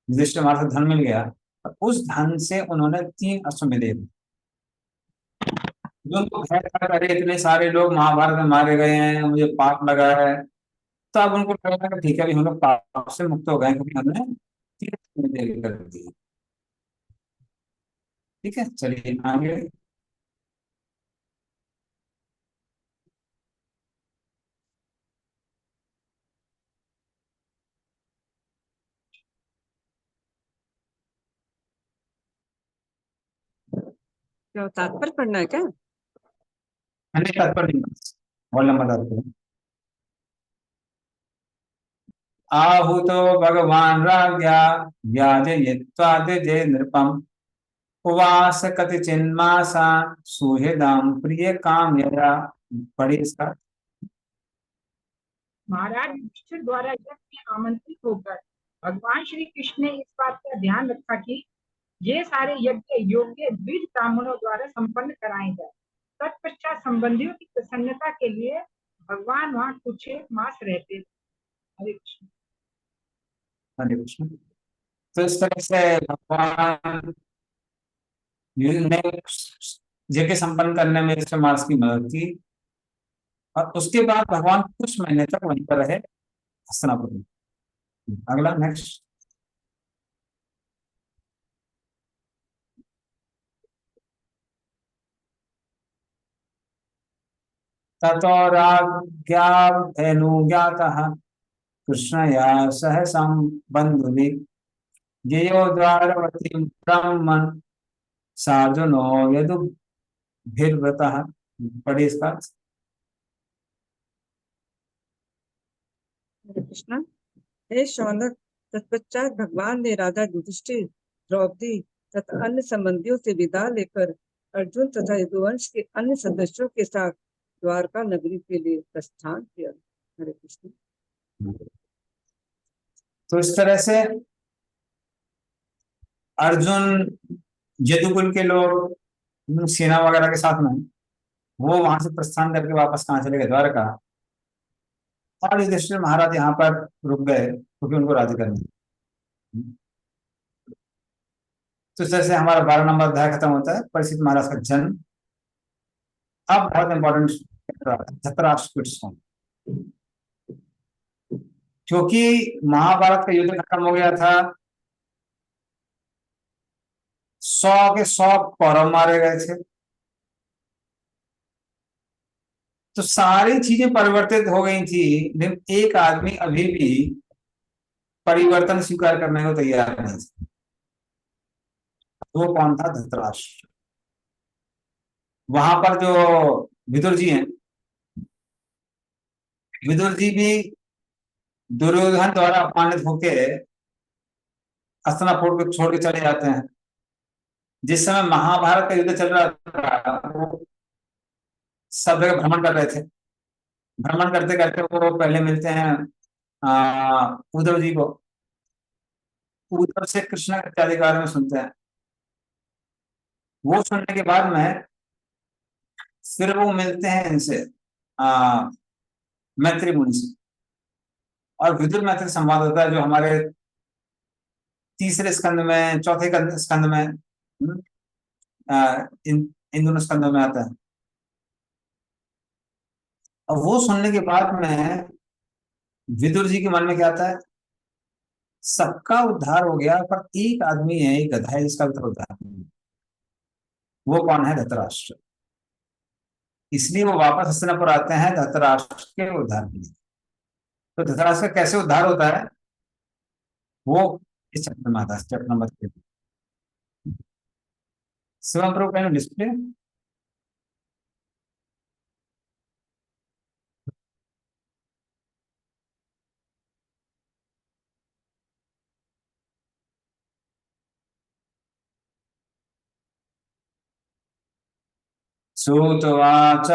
युधिष्ठिर महाराज से धन मिल गया। और उस धन से उन्होंने 3 अश्वमेध यज्ञ। जो उनको भय था, अरे इतने सारे लोग महाभारत में मारे गए हैं, मुझे पाप लगा है। तो अब उनको लगा कि ठीक है, अभी हम लोग पाप से मुक्त हो गए, क्योंकि हमने 3 अश्वमेध यज्ञ कर दिए। ठीक है, चलिए आगे। क्या तात्पर्य पढ़ना है क्या? अनेक तात्पर्य नहीं, और लंबा तात्पर्य। आहुतो भगवान राज्ञा व्याजयित्वादिजे नृपम उवास कतिचिन्मासा सुहृदाम प्रिय कामयया। पढ़िए इसका। महाराज युधिष्ठिर द्वारा यज्ञ में आमंत्रित होकर भगवान श्री कृष्ण ने इस बात का ध्यान रखा कि ये सारे यज्ञ योग्य द्विज ब्राह्मणों द्वारा संपन्न कराए जाए। तत्पश्चात संबंधियों की प्रसन्नता के लिए भगवान वहां कुछ एक मास रहते। हरे कृष्ण। हरे कृष्ण। तो इस तरह से भगवान ने यज्ञ संपन्न करने में इसके मास की मदद की। और उसके बाद भगवान कुछ महीने तक वहीं पर रहे हस्तिनापुर में। अगला नेक्स्ट। ततो राज्ञाधेनुज्ञातः कृष्णया सह संबंधुनि जयो द्वारवतीं ब्राह्मण सार्जुनो यदुभिर्व्रतः। पढ़िए इसका। हरे कृष्ण। हे शौनक, तत्पश्चात भगवान ने राजा युधिष्ठिर, द्रौपदी तथा अन्य संबंधियों से विदा लेकर अर्जुन तथा यदुवंश के अन्य सदस्यों के साथ द्वारका नगरी के लिए प्रस्थान किया। हरे कृष्ण। तो इस तरह से अर्जुन, यदुकुल के लोग सेना वगैरह के साथ में वो वहां से प्रस्थान करके वापस कहाँ चले गए? द्वारका। और युधिष्ठिर महाराज यहाँ पर रुक गए क्योंकि उनको राज्य करना। तो इस तरह से हमारा 12 नंबर अध्याय खत्म होता है, परीक्षित महाराज का जन्म। अब बहुत इंपॉर्टेंट धृतराष्ट्र क्योंकि महाभारत का युद्ध खत्म हो गया था, 100 के 100 कौरव मारे गए थे, तो सारी चीजें परिवर्तित हो गई थी, लेकिन एक आदमी अभी भी परिवर्तन स्वीकार करने को तैयार नहीं था। वो कौन था? धृतराष्ट्र। वहां पर जो विदुर जी हैं, विदुर जी भी दुर्योधन द्वारा अपमानित होके हस्तिनापुर को छोड़ के चले जाते हैं। जिस समय महाभारत का युद्ध चल रहा था, वो सब जगह भ्रमण कर रहे थे। भ्रमण करते करते वो पहले मिलते हैं उद्धव जी को। उद्धव से कृष्ण इत्यादि के बारे में सुनते हैं। वो सुनने के बाद में फिर वो मिलते हैं इनसे, मैत्री मुनि से, और विदुर मैत्री संवाद होता है जो हमारे तीसरे स्कंद में, चौथे स्कंद में, इन दोनों स्कंदों में आता है। और वो सुनने के बाद में विदुर जी के मन में क्या आता है? सबका उद्धार हो गया पर एक आदमी है, एक गधा है जिसका भी उद्धार नहीं। वो कौन है? धृतराष्ट्र। इसलिए वो वापस हस्तिनापुर आते हैं धृतराष्ट्र के उद्धार के लिए। तो धृतराष्ट्र का कैसे उद्धार होता है वो इस चैप्टर में आता है, chapter number 3। Shivam Prabhu can display. श्रुतवाच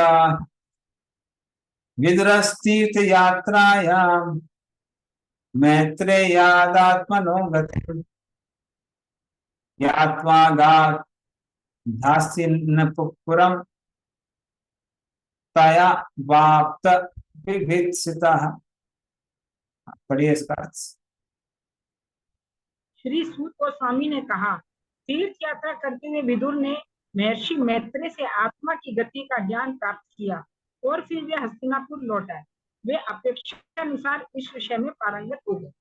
विदुरस्तीर्थयात्रायां मैत्रेयादात्मनो गतिम् यात्वा गाधास्तिनपुरं तया वाप्त विभित्सितः। पढ़िए इसका। श्री सूत गोस्वामी ने कहा, तीर्थ यात्रा करते हुए विदुर ने महर्षि मैत्रेय से आत्मा की गति का ज्ञान प्राप्त किया और फिर वे हस्तिनापुर लौट आए। वे अपेक्षानुसार इस विषय में पारंगत हो गए।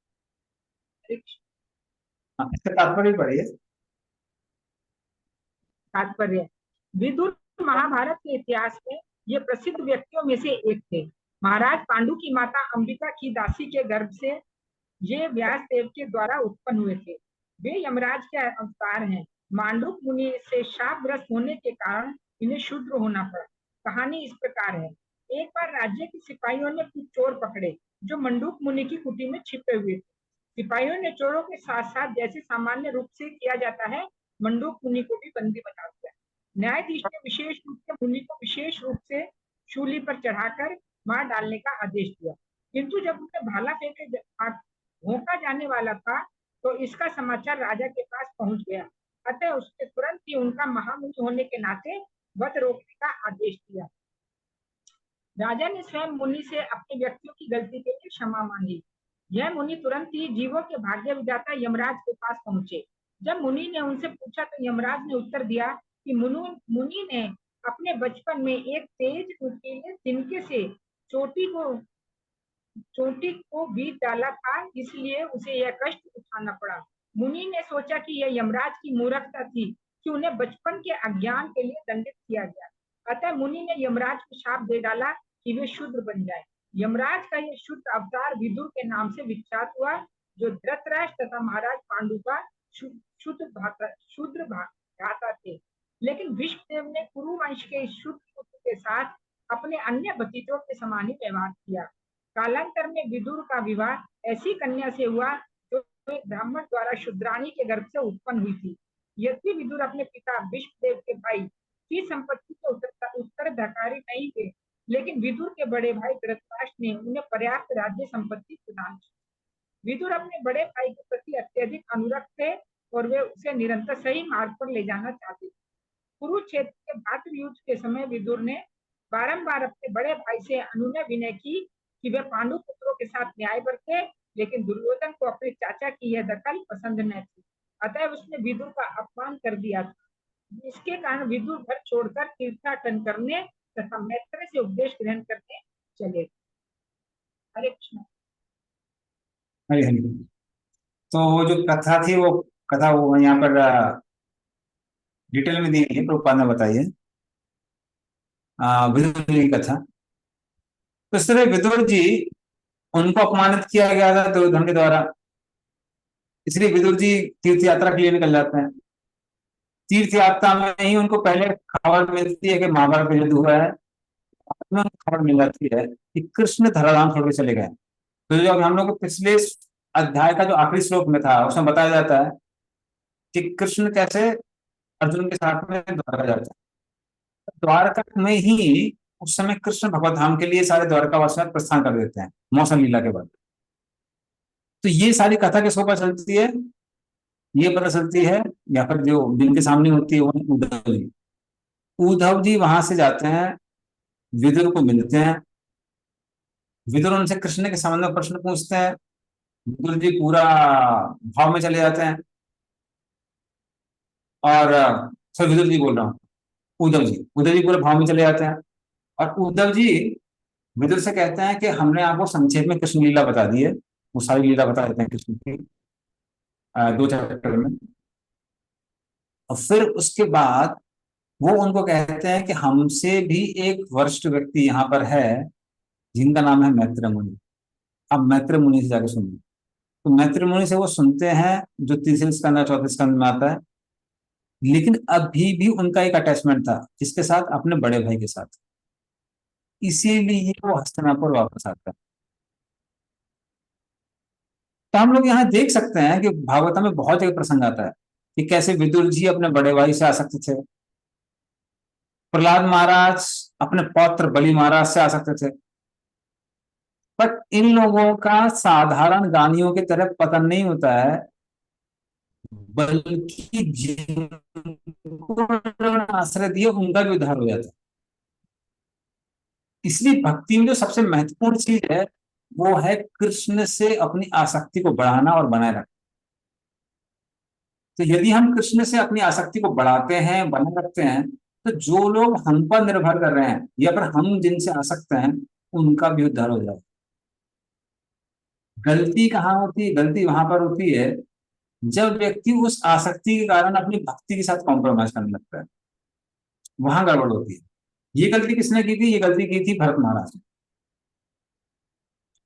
इसका तात्पर्य पढ़िए। तात्पर्य, विदुर महाभारत के इतिहास में ये प्रसिद्ध व्यक्तियों में से एक थे। महाराज पांडु की माता अंबिका की दासी के गर्भ से ये व्यास देव के द्वारा उत्पन्न हुए थे। वे यमराज के अवतार हैं। मांडुक मुनि से शापग्रस्त होने के कारण इन्हें शूद्र होना पड़ा। कहानी इस प्रकार है। एक बार राज्य के सिपाहियों ने कुछ चोर पकड़े जो मंडूक मुनि की कुटी में छिपे हुए थे। सिपाहियों ने चोरों के साथ साथ जैसे सामान्य रूप से किया जाता है, मंडूक मुनि को भी बंदी बना दिया। न्यायाधीश ने विशेष रूप से मुनि को विशेष रूप से शूली पर चढ़ाकर मार डालने का आदेश दिया, किंतु जब उसे भाला फेंके भोंका जाने वाला था तो इसका समाचार राजा के पास पहुंच गया। अतः उसने तुरंत ही उनका महामुनि होने के नाते वध रोकने का आदेश दिया। राजा ने स्वयं मुनि से अपने व्यक्तियों की गलती के लिए क्षमा मांगी। यह मुनि तुरंत ही जीवों के भाग्य विधाता यमराज के पास पहुंचे। जब मुनि ने उनसे पूछा तो यमराज ने उत्तर दिया कि मुनि ने अपने बचपन में एक तेज नुकीले तिनके से चोटी को चोटी को बीत डाला था, इसलिए उसे यह कष्ट उठाना पड़ा। मुनि ने सोचा कि यह यमराज की मूर्खता थी कि उन्हें बचपन के अज्ञान के लिए दंडित किया गया। अतः मुनि ने यमराज को शाप दे डाला कि वे शूद्र बन जाए। यमराज का यह शुद्ध अवतार विदुर के नाम से विख्यात हुआ, जो धृतराष्ट्र तथा महाराज पांडु का शूद्र भ्राता थे। लेकिन विष्णुदेव ने कुरु वंश के शुद्ध पुत्र के साथ अपने अन्य भतीजों के समान ही व्यवहार किया। कालांतर में विदुर का विवाह ऐसी कन्या से हुआ जो एक ब्राह्मण द्वारा शूद्राणी के गर्भ से उत्पन्न हुई थी। यद्यपि विदुर अपने पिता विष्णुदेव के भाई की संपत्ति के उत्तराधिकारी नहीं थे, लेकिन विदुर के बड़े भाई धृतराष्ट्र ने उन्हें पर्याप्त राज्य संपत्ति प्रदान की। विदुर अपने बड़े भाई के प्रति अत्यधिक अनुरक्त थे और वे उसे निरंतर सही मार्ग पर ले जाना चाहते थे। कुरुक्षेत्र के भातृ युद्ध के समय विदुर ने बारंबार अपने बड़े भाई से अनुनय विनय की कि वे पांडु पुत्रों के साथ न्याय बरते, लेकिन दुर्योधन को अपने चाचा की यह दखल पसंद न थी। अतः उसने विदुर का अपमान कर दिया था। इसके कारण विदुर घर छोड़कर तीर्थाटन करने तथा मैत्र से उपदेश ग्रहण करने चले। हरे कृष्ण। हरी हरी। तो वो जो कथा थी, वो कथा वो यहाँ पर डिटेल में दी गई है, प्रभुपाद ने बताई है, विदुर जी की कथा। तो इस तरह विदुर जी, उनको अपमानित किया गया था दुर्योधन के द्वारा, इसलिए विदुर जी तीर्थ यात्रा के लिए निकल जाते हैं। तीर्थ यात्रा में ही उनको पहले खबर मिलती है कि महाभारत का युद्ध हुआ है। खबर मिल जाती है कि कृष्ण धराधाम छोड़ के चले गए। तो जब हम लोग पिछले अध्याय का जो आखिरी श्लोक में था, उसमें बताया जाता है कि कृष्ण कैसे अर्जुन के साथ में द्वारका जाते हैं। द्वारका में ही उस समय कृष्ण भगवत धाम के लिए सारे द्वारकावासी प्रस्थान कर देते हैं मौसम लीला के बाद। तो ये सारी कथा किसको पता चलती है? ये पता चलती है, या फिर जो जिनके सामने होती है वो उद्धव जी। उद्धव जी वहां से जाते हैं, विदुर को मिलते हैं। विदुर उनसे कृष्ण के संबंध में प्रश्न पूछते हैं। विदुर जी पूरा भाव में चले जाते हैं। और सर विदुर जी बोल रहा हूँ, उद्धव जी पूरे भाव में चले जाते हैं। और उद्धव जी विदुर से कहते हैं कि हमने आपको संक्षेप में कृष्ण लीला बता दी है। वो सारी लीला बता देते हैं कृष्ण की 2 चैप्टर में। और फिर उसके बाद वो उनको कहते हैं कि हमसे भी एक वरिष्ठ व्यक्ति यहाँ पर है जिनका नाम है मैत्र मुनि। अब मैत्र मुनि से जाकर सुनिए। तो मैत्र मुनि से वो सुनते हैं जो तीसरे स्कंद और चौथे स्कंद में आता है। लेकिन अभी भी उनका एक अटैचमेंट था, जिसके साथ? अपने बड़े भाई के साथ। इसीलिए वो हस्तिनापुर वापस आता है। तो हम लोग यहाँ देख सकते हैं कि भागवत में बहुत जगह प्रसंग आता है कि कैसे विदुर जी अपने बड़े भाई से आसक्त थे, प्रहलाद महाराज अपने पौत्र बलि महाराज से आसक्त थे। पर इन लोगों का साधारण गानियों की तरह पतन नहीं होता है, बल्कि जिनको आश्रय दिए उनका भी उद्धार हो जाता है। इसलिए भक्ति में जो सबसे महत्वपूर्ण चीज है वो है कृष्ण से अपनी आसक्ति को बढ़ाना और बनाए रखना। तो यदि हम कृष्ण से अपनी आसक्ति को बढ़ाते हैं, बनाए रखते हैं, तो जो लोग हम पर निर्भर कर रहे हैं या फिर हम जिनसे आसक्त हैं, उनका भी उद्धार हो जाए। गलती कहाँ होती है? गलती वहां पर होती है जब व्यक्ति उस आसक्ति के कारण अपनी भक्ति के साथ कॉम्प्रोमाइज करने लगता है, वहां गड़बड़ होती है। ये गलती किसने की थी? ये गलती की थी भरत महाराज ने।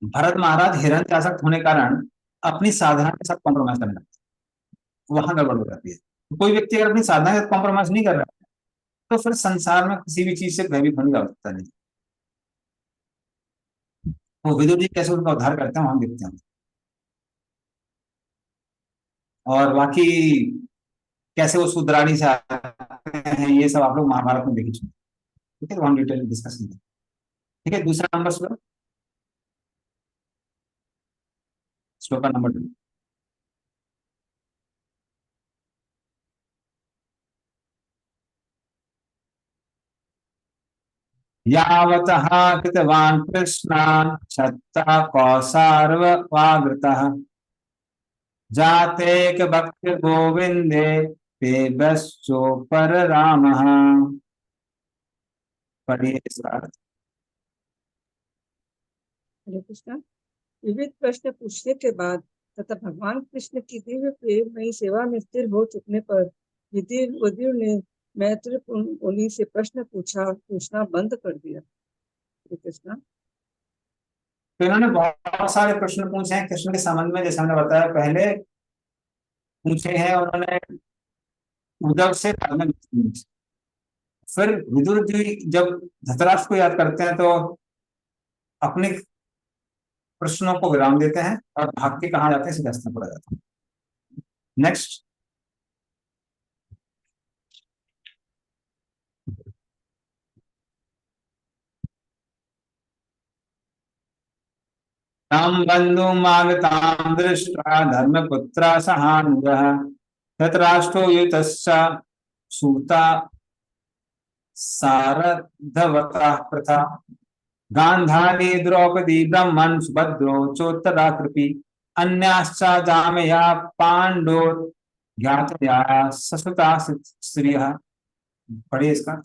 भरत महाराज हिरण्य से आसक्त होने के कारण अपनी साधना के साथ कॉम्प्रोमाइज करने लगते, वहां गड़बड़ हो जाती है। कोई व्यक्ति अगर अपनी साधना के साथ कॉम्प्रोमाइज नहीं कर रहा है तो फिर संसार में किसी भी चीज से भयभीत होने की आवश्यकता नहीं। वो विदुर जी कैसे उनका उद्धार करते हैं वहां देखते हैं। और बाकी कैसे वो शूद्राणी से आते हैं, ये सब आप लोग महाभारत में देख चुके। ठीक है, वहां डिटेल डिस्कशन। ठीक है, दूसरा नंबर श्लोक, श्लोक नंबर 2। यावतः कृतवान् कृष्णान् क्षत्ता कौसार्ववागृतः जातेक भक्त गोविंदे पेबश्चोपर रामः। पढ़िए इसका अर्थ। हरे कृष्ण। विविध प्रश्न पूछने के बाद तथा भगवान कृष्ण की दिव्य प्रेममयी सेवा में स्थिर हो चुकने पर विदुर ने मैत्री मुनि से प्रश्न पूछना बंद कर दिया। श्री कृष्ण। तो इन्होंने बहुत सारे प्रश्न पूछे हैं कृष्ण के संबंध में, जैसे हमने बताया पहले पूछे हैं उन्होंने उद्धव से, बाद में फिर विदुर जी जब धृतराष्ट्र को याद करते हैं तो अपने प्रश्नों को विराम देते हैं और भाग के कहा जाते हैं, सीधा प्रश्न पड़ा जाता है। नेक्स्ट। तां बन्धुमागतां दृष्ट्वा धर्मपुत्रा सहानुजः धृतराष्ट्रो युतश्च सूता सारधवतः प्रथा गान्धारी द्रौपदी ब्रह्मन् सुभद्रो चोत्तरा कृपी अन्याश्च जामया पांडो ज्ञातया ससुता स्त्रियः। पढ़िए इसका।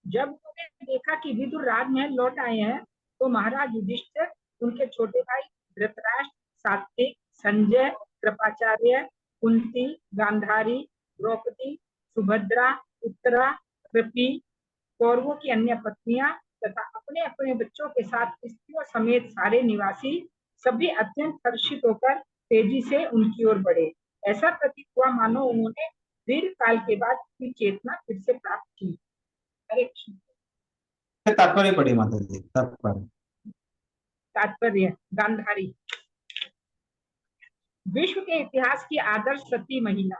जब उन्होंने देखा कि विदुर राजमहल लौट आए हैं तो महाराज युधिष्ठिर, उनके छोटे भाई धृतराष्ट्र, सात्विक, संजय, कृपाचार्य, कुंती, गांधारी, द्रौपदी, सुभद्रा, उत्तरा, कृपी, कौरवों की अन्य पत्नियां तथा अपने अपने बच्चों के साथ स्त्रियों समेत सारे निवासी सभी अत्यंत हर्षित होकर तेजी से उनकी ओर बढ़े। ऐसा प्रतीत हुआ मानो उन्होंने दीर्घ काल के बाद अपनी चेतना फिर से प्राप्त की। तात्पर्य पढ़िए माता जी। तात्पर्य गांधारी। विश्व के इतिहास की आदर्श सती महिला,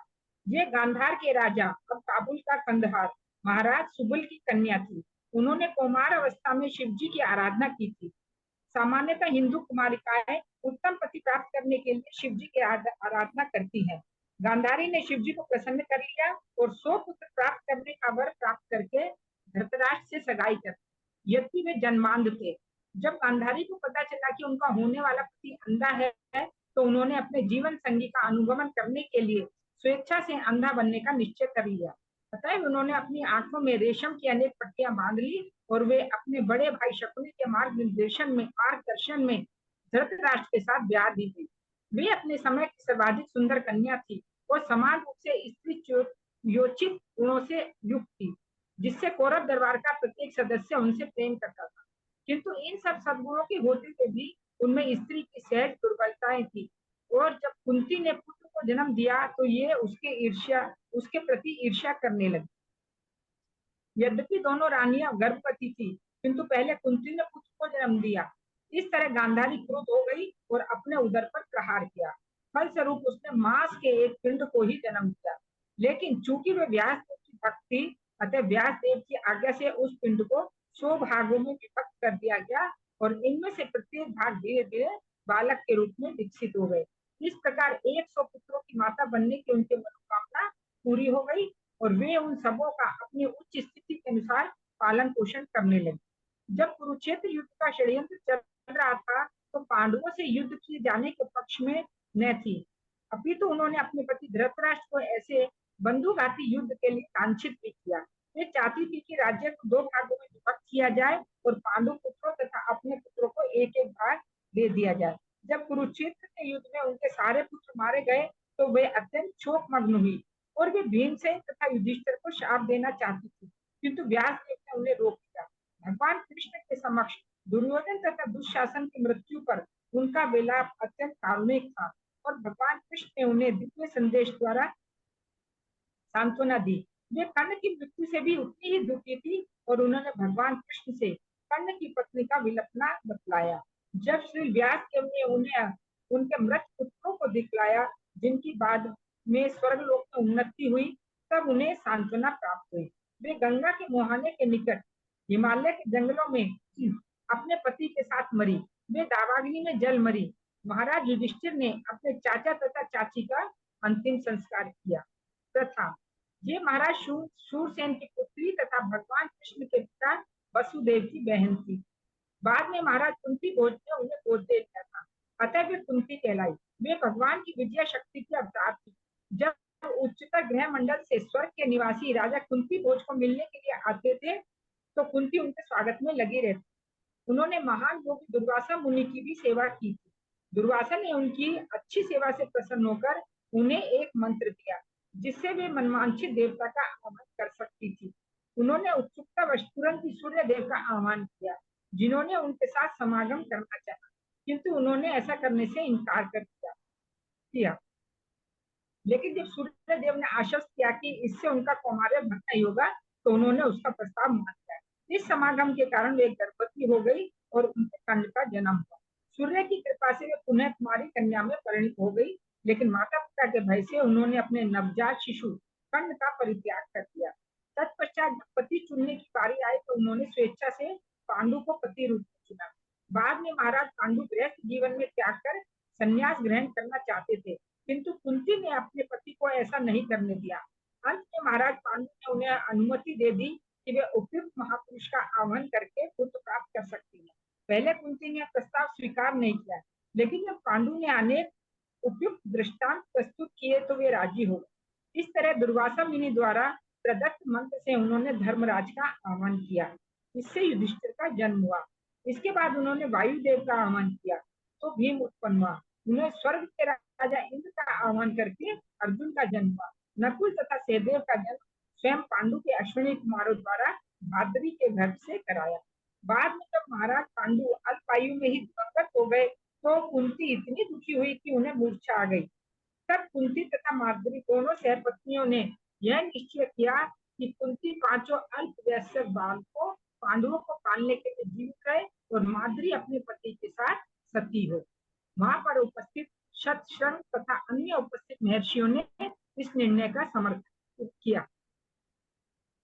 ये गांधार के राजा और काबुल का कंदहार महाराज सुबुल की कन्या थी। उन्होंने कौमार अवस्था में शिव जी की आराधना की थी। सामान्यतः हिंदू कुमारिकाएं उत्तम पति प्राप्त करने के लिए शिव जी की आराधना करती हैं। गांधारी ने शिव जी को प्रसन्न कर लिया और 100 पुत्र प्राप्त करने का वर प्राप्त करके धृतराष्ट्र से सगाई कर, यद्यपि वे जन्मांध थे। जब गांधारी को पता चला कि उनका होने वाला पति अंधा है तो उन्होंने अपने जीवन संगी का अनुगमन करने के लिए स्वेच्छा से अंधा बनने का निश्चय कर लिया। अतः उन्होंने अपनी आंखों में रेशम की अनेक पट्टियां बांध ली और वे अपने बड़े भाई शकुनी के मार्गदर्शन में धृतराष्ट्र के साथ ब्याह दी गई। वे अपने समय की सर्वाधिक सुंदर कन्या थी और समान रूप से स्त्री योचित गुणों से युक्त थी, जिससे कौरव दरबार का प्रत्येक सदस्य उनसे प्रेम करता था। किंतु इन सब सद्गुणों के होते हुए भी उनमें स्त्री की सहज दुर्बलताएं थी और जब कुंती ने पुत्र को जन्म दिया तो ये उसके प्रति ईर्ष्या करने लगी। यद्यपि दोनों रानियां गर्भवती थी किंतु पहले कुंती ने पुत्र को जन्म दिया। इस तरह गांधारी क्रोध हो गई और अपने उदर पर प्रहार किया। फलस्वरूप उसने मांस के एक पिंड को ही जन्म दिया, लेकिन चूंकि वे व्यास देव की भक्त थी अतः व्यास देव की आज्ञा से उस पिंड को 100 भागों में विभक्त कर दिया गया और इनमें से प्रत्येक भाग धीरे धीरे बालक के रूप में विकसित हो गए। इस प्रकार 100 पुत्रों की माता बनने की उनकी मनोकामना पूरी हो गई और वे उन सबों का अपनी उच्च स्थिति के अनुसार पालन पोषण करने लगे। जब कुरुक्षेत्र युद्ध का षड्यंत्र चल रहा था तो पांडवों से युद्ध किए जाने के पक्ष में न थी, अपितु उन्होंने अपने पति धृतराष्ट्र को ऐसे बंधुघाती युद्ध के लिए कांक्षित भी किया। वे चाहती थी कि राज्य को 2 भागों में विभक्त किया जाए और पांडु पुत्रों तथा अपने पुत्रों को एक एक भाग दे दिया जाए। जब कुरुक्षेत्र के युद्ध में उनके सारे पुत्र मारे गए तो वे अत्यंत शोकमग्न हुई और वे भीमसेन तथा युधिष्ठिर को शाप देना चाहती थी, किंतु व्यास देव ने उन्हें रोक दिया। भगवान कृष्ण के समक्ष दुर्योधन तथा दुशासन की मृत्यु पर उनका विलाप अत्यंत कारुणिक था और भगवान कृष्ण ने उन्हें दिव्य संदेश द्वारा सांत्वना दी। वे कर्ण की मृत्यु से भी उतनी ही दुखी थी और उन्होंने भगवान कृष्ण से कर्ण की पत्नी का विलपना बतलाया। जब श्री व्यास देव ने उन्हें उनके मृत पुत्रों को दिखलाया जिनकी बाद में स्वर्गलोक में उन्नति हुई, तब उन्हें सांत्वना प्राप्त हुई। वे गंगा के मुहाने के निकट हिमालय के जंगलों में अपने पति के साथ मरी। वे दावाग्नि में जल मरी। महाराज युधिष्ठिर ने अपने चाचा तथा चाची का अंतिम संस्कार किया। प्रथा ये महाराज शूरसेन की पुत्री तथा भगवान कृष्ण के पिता वसुदेव की बहन थी। बाद में महाराज कुंती भोज ने उन्हें गोद दे दिया था, अतः वे कुंती कहलाई। वे भगवान की विजय शक्ति की अवतार थी। जब उच्चतर ग्रह मंडल से स्वर्ग के निवासी राजा कुंती भोज को मिलने के लिए आते थे तो कुंती उनके स्वागत में लगी रहती। उन्होंने महान योगी दुर्वासा मुनि की भी सेवा की थी। दुर्वासा ने उनकी अच्छी सेवा से प्रसन्न होकर उन्हें एक मंत्र दिया जिससे वे मनवांछित देवता का आह्वान कर सकती थी। उन्होंने उत्सुकता वश तुरंत ही सूर्य देव का आह्वान किया, जिन्होंने उनके साथ समागम करना चाहा, किंतु उन्होंने ऐसा करने से इनकार कर दिया। लेकिन जब सूर्य देव ने आश्वस्त किया कि इससे उनका कौमार्य भंग नहीं होगा, तो उन्होंने उसका प्रस्ताव मान लिया। इस समागम के कारण वे गर्भवती हो गई और उनके कंड का जन्म हुआ। सूर्य की कृपा से वे पुनः कुमारी कन्या में परिणित हो गई, लेकिन माता पिता के भय से उन्होंने अपने नवजात शिशु कंड का परित्याग कर दिया। तत्पश्चात जब पति चुनने की बारी आई तो उन्होंने स्वेच्छा से पांडु को पति रूप में चुना। बाद में महाराज पांडु गृहस्थ जीवन में त्याग कर संन्यास ग्रहण करना चाहते थे, किंतु कुंती ने अपने पति को ऐसा नहीं करने दिया। अंत में महाराज पांडु ने उन्हें अनुमति दे दी कि वे उपयुक्त महापुरुष का आह्वान करके पुत्र प्राप्त कर सकती हैं। पहले कुंती ने प्रस्ताव स्वीकार नहीं किया, लेकिन जब पांडु ने अनेक उपयुक्त दृष्टांत प्रस्तुत किए तो वे राजी हो गए। इस तरह दुर्वासा मुनि द्वारा प्रदत्त मंत्र से उन्होंने धर्मराज का आह्वान किया, इससे युधिष्ठिर का जन्म हुआ। इसके बाद उन्होंने वायुदेव का आह्वान किया तो भीम उत्पन्न हुआ। उन्हें स्वर्ग के राजा इंद्र का आह्वान करके अर्जुन का जन्म हुआ। नकुल तथा सहदेव का जन्म स्वयं पांडु के अश्विनी कुमारों द्वारा भाद्री के गर्भ से कराया। बाद में जब महाराज पांडु अल्पायु में ही दिवंगत हो गए तो कुंती इतनी दुखी हुई कि उन्हें मूर्छा आ गई। तब कुंती तथा माद्री दोनों सहपत्नियों ने यह निश्चय किया कि कुंती पांचों अल्पवयस्क बालकों पांडवों को पालने के लिए जीवित रहे और माद्री अपने पति के साथ सती हो। वहां पर उपस्थित शतशृंग तथा अन्य उपस्थित महर्षियों ने इस निर्णय का समर्थन किया।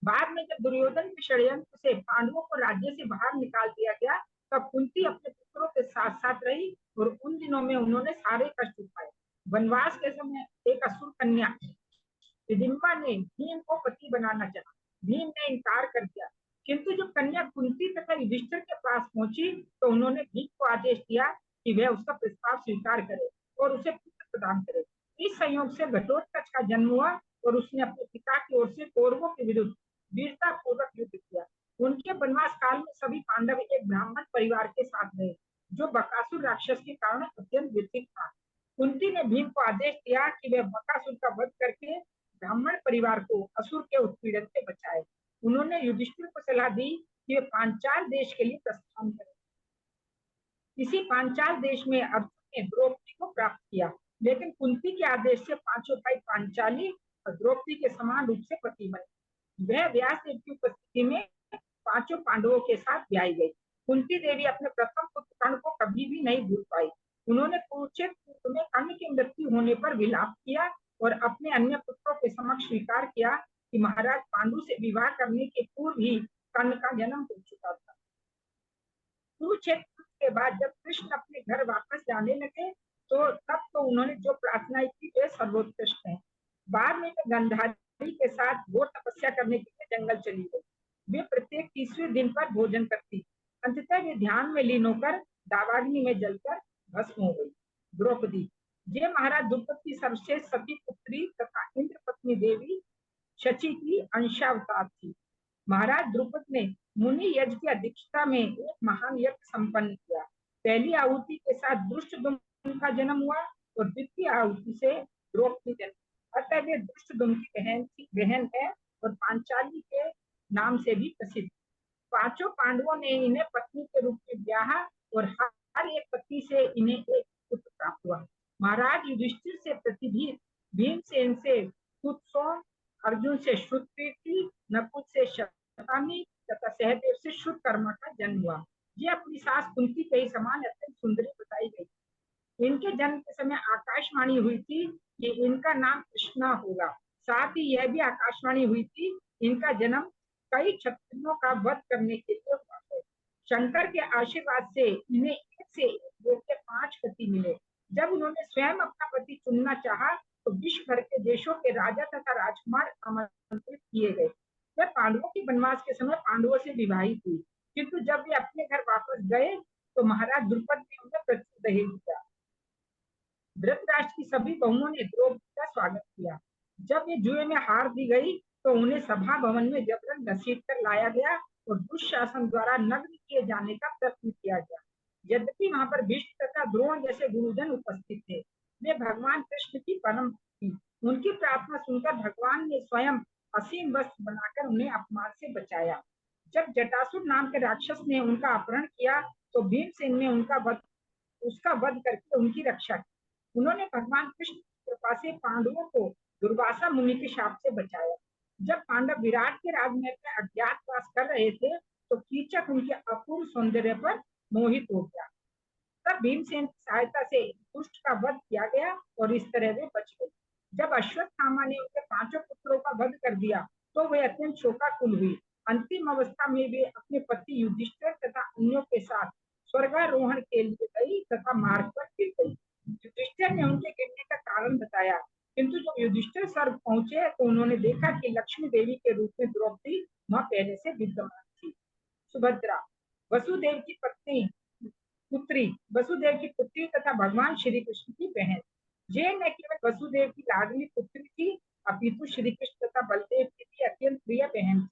बाद में जब दुर्योधन के षड्यंत्र से पांडवों को राज्य से बाहर निकाल दिया गया, तब कुंती अपने पुत्रों के साथ साथ रही और उन दिनों में उन्होंने सारे कष्ट उठाए। वनवास के समय एक असुर कन्या हिडिंबा ने भीम को पति बनाना चाहा। भीम ने इनकार कर दिया, किंतु जब कन्या कुंती तथा युधिष्ठिर के पास पहुंची तो उन्होंने भीम को आदेश दिया कि वह उसका प्रस्ताव स्वीकार करे और उसे पुत्र प्रदान करे। इस संयोग से घटोत्कच का जन्म हुआ और उसने अपने पिता की ओर से कौरवों के विरुद्ध वीरता पूर्वक युद्ध किया। उनके वनवास काल में सभी पांडव एक ब्राह्मण परिवार के साथ रहे, जो बकासुर राक्षस के कारण अत्यंत व्यथित था। कुंती ने भीम को आदेश दिया कि वह बकासुर का वध करके ब्राह्मण परिवार को असुर के उत्पीड़न से बचाए। उन्होंने युधिष्ठिर को सलाह दी कि वे पांचाल देश के लिए प्रस्थान करें। इसी पांचाल देश में अर्जुन ने द्रौपदी को प्राप्त किया, लेकिन कुंती के आदेश से पांचों भाई पांचाली और द्रौपदी के समान रूप से पति बने। वह व्यास देव की उपस्थिति में पांचों पांडवों के साथ ब्याही गई। कुंती देवी अपने प्रथम पुत्र कर्ण को कभी भी नहीं भूल पाई। उन्होंने कुरुक्षेत्र में कर्ण की मृत्यु होने पर विलाप किया और अपने अन्य पुत्रों के समक्ष स्वीकार किया कि महाराज पांडु से विवाह करने के पूर्व ही कर्ण का जन्म हो चुका था। कुरुक्षेत्र के बाद जब कृष्ण अपने घर वापस जाने लगे तो तब तो उन्होंने जो प्रार्थना की वे सर्वोत्कृष्ट है। बाद में जब गंधारी के साथ घोर तपस्या करने के लिए जंगल चली गई। वे प्रत्येक 30वें दिन पर भोजन करती। अंततः वे ध्यान में लीन होकर दावाग्नि में जलकर भस्म हो गई। द्रौपदी ये महाराज द्रुपद की सर्वश्रेष्ठ सती पुत्री तथा इंद्र पत्नी देवी शची की अंशावतार थी। महाराज द्रुपद ने मुनि यज्ञ की अध्यक्षता में एक महान यज्ञ संपन्न किया। पहली आहुति के साथ दुष्टदुम्न का जन्म हुआ और द्वितीय आहुति से द्रौपदी जन्म। अतः वे दुष्टदुम्न की बहन है और पांचाली के नाम से भी प्रसिद्ध। पांचों पांडवों ने इन्हें पत्नी के रूप में ब्याहा और हर एक पति से इन्हें एक पुत्र प्राप्त हुआ। महाराज युधिष्ठिर से प्रतिभीर, भीमसेन से कुत्सोम, अर्जुन से श्रुतकीर्ति, नकुल से शतानी तथा सहदेव से श्रुतकर्मा का जन्म हुआ। ये अपनी सास कुंती के ही समान अत्यंत सुंदरी बताई गई। इनके जन्म के समय आकाशवाणी हुई थी कि इनका नाम कृष्णा होगा। साथ ही यह भी आकाशवाणी हुई थी इनका जन्म कई क्षत्रियों का वध करने के लिए हुआ है। शंकर के आशीर्वाद से इन्हें एक से एक योग के 5 पति मिले। जब उन्होंने स्वयं अपना पति चुनना चाहा तो विश्व भर के देशों के राजा तथा राजकुमार आमंत्रित किए गए। वे पांडवों की वनवास के समय पांडवों से विवाहित हुई, किंतु जब वे अपने घर वापस गए तो महाराज द्रुपद ने उन्हें प्रचुर दहेज दिया। धृतराष्ट्र की सभी बहुओं ने द्रौपदी का स्वागत किया। जब वे जुए में हार दी गई तो उन्हें सभा भवन में जबरन घसीट कर लाया गया और दुशासन द्वारा नग्न किए जाने का प्रयत्न किया गया। यद्यपि वहां पर भीष्म तथा द्रोण जैसे गुरुजन उपस्थित थे, वे भगवान कृष्ण की परम थी। उनकी प्रार्थना सुनकर भगवान ने स्वयं असीम वस्त्र बनाकर उन्हें अपमान से बचाया। जब जटासुर नाम के राक्षस ने उनका अपहरण किया तो भीमसेन ने उसका वध करके उनकी रक्षा की। उन्होंने भगवान कृष्ण की कृपा से पांडवों को दुर्वासा मुनि के शाप से बचाया। जब पांडव विराट के राजमहल में अज्ञातवास कर रहे थे तो कीचक उनके अपूर्व सौंदर्य पर मोहित हो गया। तब भीमसेन की सहायता से दुष्ट का वध किया गया और इस तरह वे बच गए। जब अश्वत्थामा ने उनके 5 पुत्रों का वध कर दिया तो वे अत्यंत शोकाकुल हुई। अंतिम अवस्था में वे अपने पति युधिष्ठिर तथा अन्यों के साथ स्वर्गारोहण के लिए गई तथा मार्ग पर गिर गई। युधिष्ठिर ने उनके गिरने का कारण बताया, किंतु जब युधिष्ठिर स्वर्ग पहुंचे तो उन्होंने देखा कि लक्ष्मी देवी के रूप में द्रौपदी वहां पहले से विद्यमान थी। सुभद्रा वसुदेव की पुत्री तथा भगवान श्री कृष्ण की बहन। ये न केवल वसुदेव की लाडली पुत्री थी अपितु श्री कृष्ण तथा बलदेव की भी अत्यंत प्रिय बहन थी।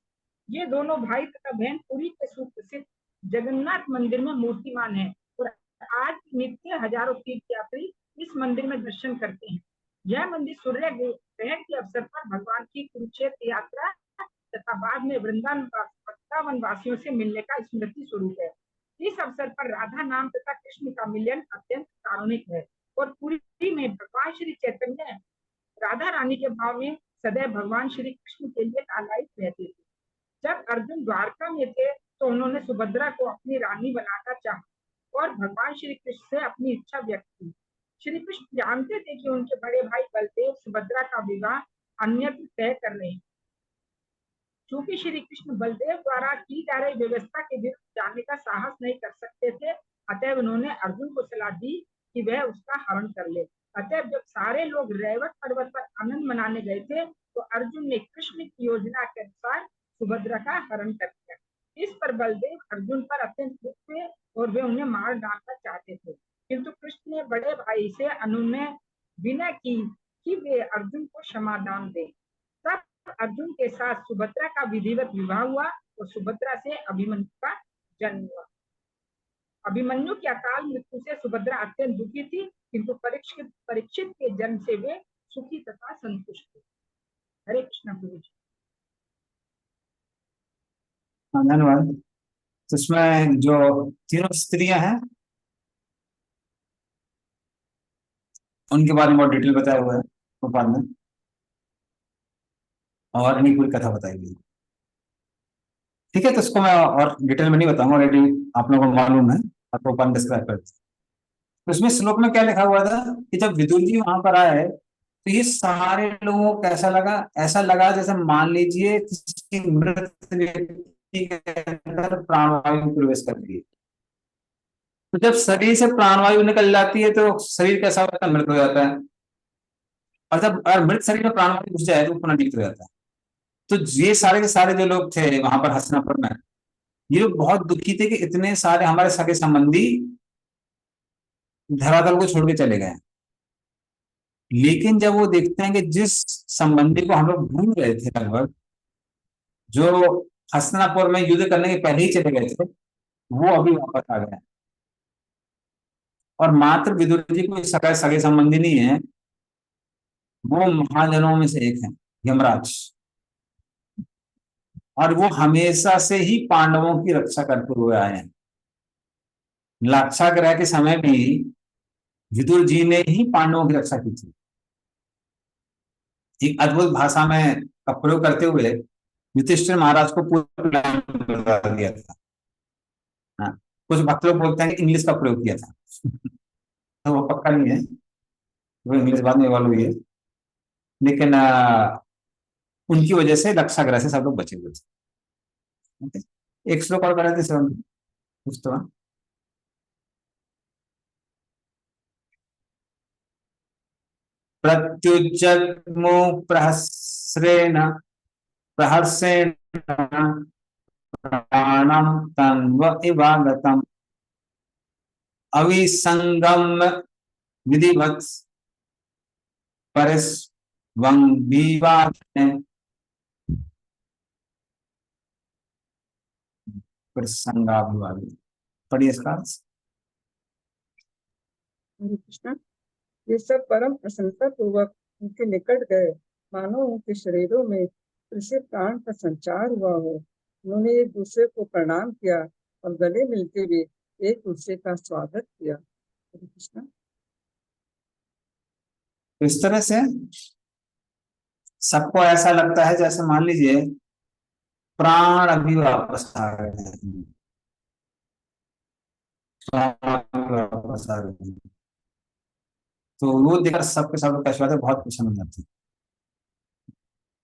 ये दोनों भाई तथा बहन पुरी के सुप्रसिद्ध जगन्नाथ मंदिर में मूर्तिमान है और आज नित्य हजारों तीर्थ यात्री इस मंदिर में दर्शन करते हैं। यह मंदिर सूर्य ग्रहण के अवसर पर भगवान की कुरुक्षेत्र यात्रा तथा बाद में वृंदावन वासियों से मिलने का स्मृति स्वरूप है। इस अवसर पर राधा नाम तथा कृष्ण का मिलन अत्यंत कारुणिक है और पुरी में भगवान श्री चैतन्य राधा रानी के भाव में सदैव भगवान श्री कृष्ण के लिए लालायित रहते थे। जब अर्जुन द्वारका में थे तो उन्होंने सुभद्रा को अपनी रानी बनाना चाहा और भगवान श्री कृष्ण से अपनी इच्छा व्यक्त की। श्री कृष्ण जानते थे कि उनके बड़े भाई बलदेव सुभद्रा का विवाह अन्यत्र तय कर रहे हैं। चूंकि श्री कृष्ण बलदेव द्वारा की जा रही व्यवस्था के विरुद्ध जाने का साहस नहीं कर सकते थे, अतएव उन्होंने अर्जुन को सलाह दी कि वह उसका हरण कर ले। अतएव जब सारे लोग रैवत पर्वत पर आनंद मनाने गए थे तो अर्जुन ने कृष्ण की योजना के अनुसार सुभद्रा का हरण कर दिया। इस पर बलदेव अर्जुन पर अत्यंत दुख थे और वे उन्हें मार डालना चाहते थे, किंतु कृष्ण ने बड़े भाई से अनुनय विनय की कि वे अर्जुन को क्षमादान दें। तब अर्जुन के साथ सुभद्रा का विधिवत विवाह हुआ और सुभद्रा से अभिमन्यु का जन्म हुआ। अभिमन्यु की अकाल मृत्यु से सुभद्रा अत्यंत दुखी थी, किंतु परीक्षित के जन्म से वे सुखी तथा संतुष्ट थे। हरे कृष्ण प्रभु जी। धन्यवाद। तो इसमें जो तीनों स्त्रियां हैं उनके बारे में बहुत डिटेल बताया हुआ है गोपाल में, और इन्हीं पूरी कथा बताई गई। ठीक है, तो इसको मैं और डिटेल में नहीं बताऊंगा, ऑलरेडी आप लोगों को मालूम है, आपको गोपाल डिस्क्राइब करते। तो इसमें श्लोक में क्या लिखा हुआ था कि जब विदुर जी वहां पर आए तो ये सारे लोगों को कैसा लगा, ऐसा लगा जैसे मान लीजिए किसी मृत व्यक्ति के अंदर प्राणवायु प्रवेश कर रही है। तो जब शरीर से प्राणवायु निकल जाती है तो शरीर कैसा होता है, मृत हो जाता है। और जब मृत शरीर में प्राणवायु घुस जाए तो पुनः जीवित हो जाता है। तो ये सारे के सारे जो लोग थे वहां पर हस्तिनापुर में, ये लोग बहुत दुखी थे कि इतने सारे हमारे सगे संबंधी धरातल को छोड़ के चले गए। लेकिन जब वो देखते हैं कि जिस संबंधी को हम लोग भूल गए थे, लगभग जो हस्तिनापुर में युद्ध करने के पहले ही चले गए थे, वो अभी वापस आ गए। और मात्र विदुर जी कोई सगे संबंधी नहीं है, वो महाजनों में से एक है, यमराज। और वो हमेशा से ही पांडवों की रक्षा करते हुए आए हैं। लाक्षागृह के समय भी विदुर जी ने ही पांडवों की रक्षा की थी। एक अद्भुत भाषा में का प्रयोग करते हुए युधिष्ठिर महाराज को पूरा प्लान बता दिया था। हाँ, कुछ भक्त लोग बोलते हैं कि इंग्लिश का प्रयोग किया था तो वो पक्का नहीं है, वो इंग्लिश बाद में इवॉल्व हुई है, लेकिन उनकी वजह से लाक्षागृह से सब लोग बचे हुए थे। एक श्लोक और कर रहे थे प्रत्युजग्मु प्रहर्षेण प्राणं तन्व इवागतम् अविसंगम विधिवत् प्रसंगाभिवादी। पढ़िए इसका अर्थ। हरे कृष्ण। ये सब परम प्रसन्नता पूर्वक उनके निकट गए, मानो उनके शरीरों में कृषि प्राण का संचार हुआ हो। उन्होंने एक दूसरे को प्रणाम किया और गले मिलते हुए एक दूसरे का स्वागत किया। हरे कृष्ण। तो इस तरह से सबको ऐसा लगता है जैसे मान लीजिए प्राण अभी वापस आ रहे हैं, प्राण अभी वापस आ रहे हैं। तो वो देखकर सबके सब कैसे बात है, बहुत प्रसन्न हो जाती है।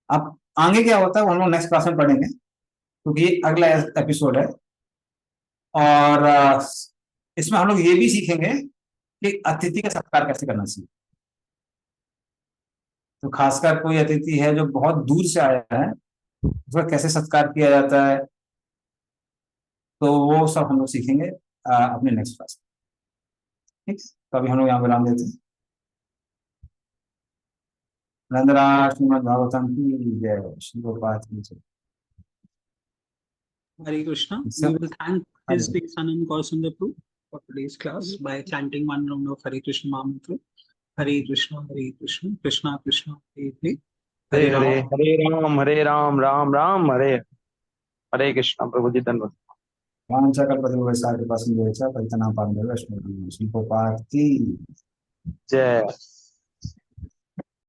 अब आगे क्या होता है वो हम लोग नेक्स्ट क्लास में पढ़ेंगे, क्योंकि ये अगला एपिसोड है। और इसमें हम लोग ये भी सीखेंगे कि अतिथि का सत्कार कैसे करना चाहिए। तो खासकर कोई अतिथि है जो बहुत दूर से आया है, उसका कैसे सत्कार किया जाता है, तो वो सब हम लोग सीखेंगे अपने नेक्स्ट क्लास में। ठीक, तो अभी हम लोग यहाँ विराम देते हैं। नंदरा श्रीमद् भागवतम की जय, श्री गोपाल की जय। Hare Krishna. So- We will thank His Hare. Grace Anand Gaurasundar Prabhu for today's class by chanting one round of Hare Krishna Mahamantra. Hare Krishna, Hare Krishna, Krishna Krishna, Hare Hare. Hare Hare Hare Ram. हरे राम राम राम हरे हरे कृष्ण। प्रभु जी धन्यवाद। पांचकल्पतरुवैसा कृपा सिंधु परितना पांडव श्री गोपाल की जय।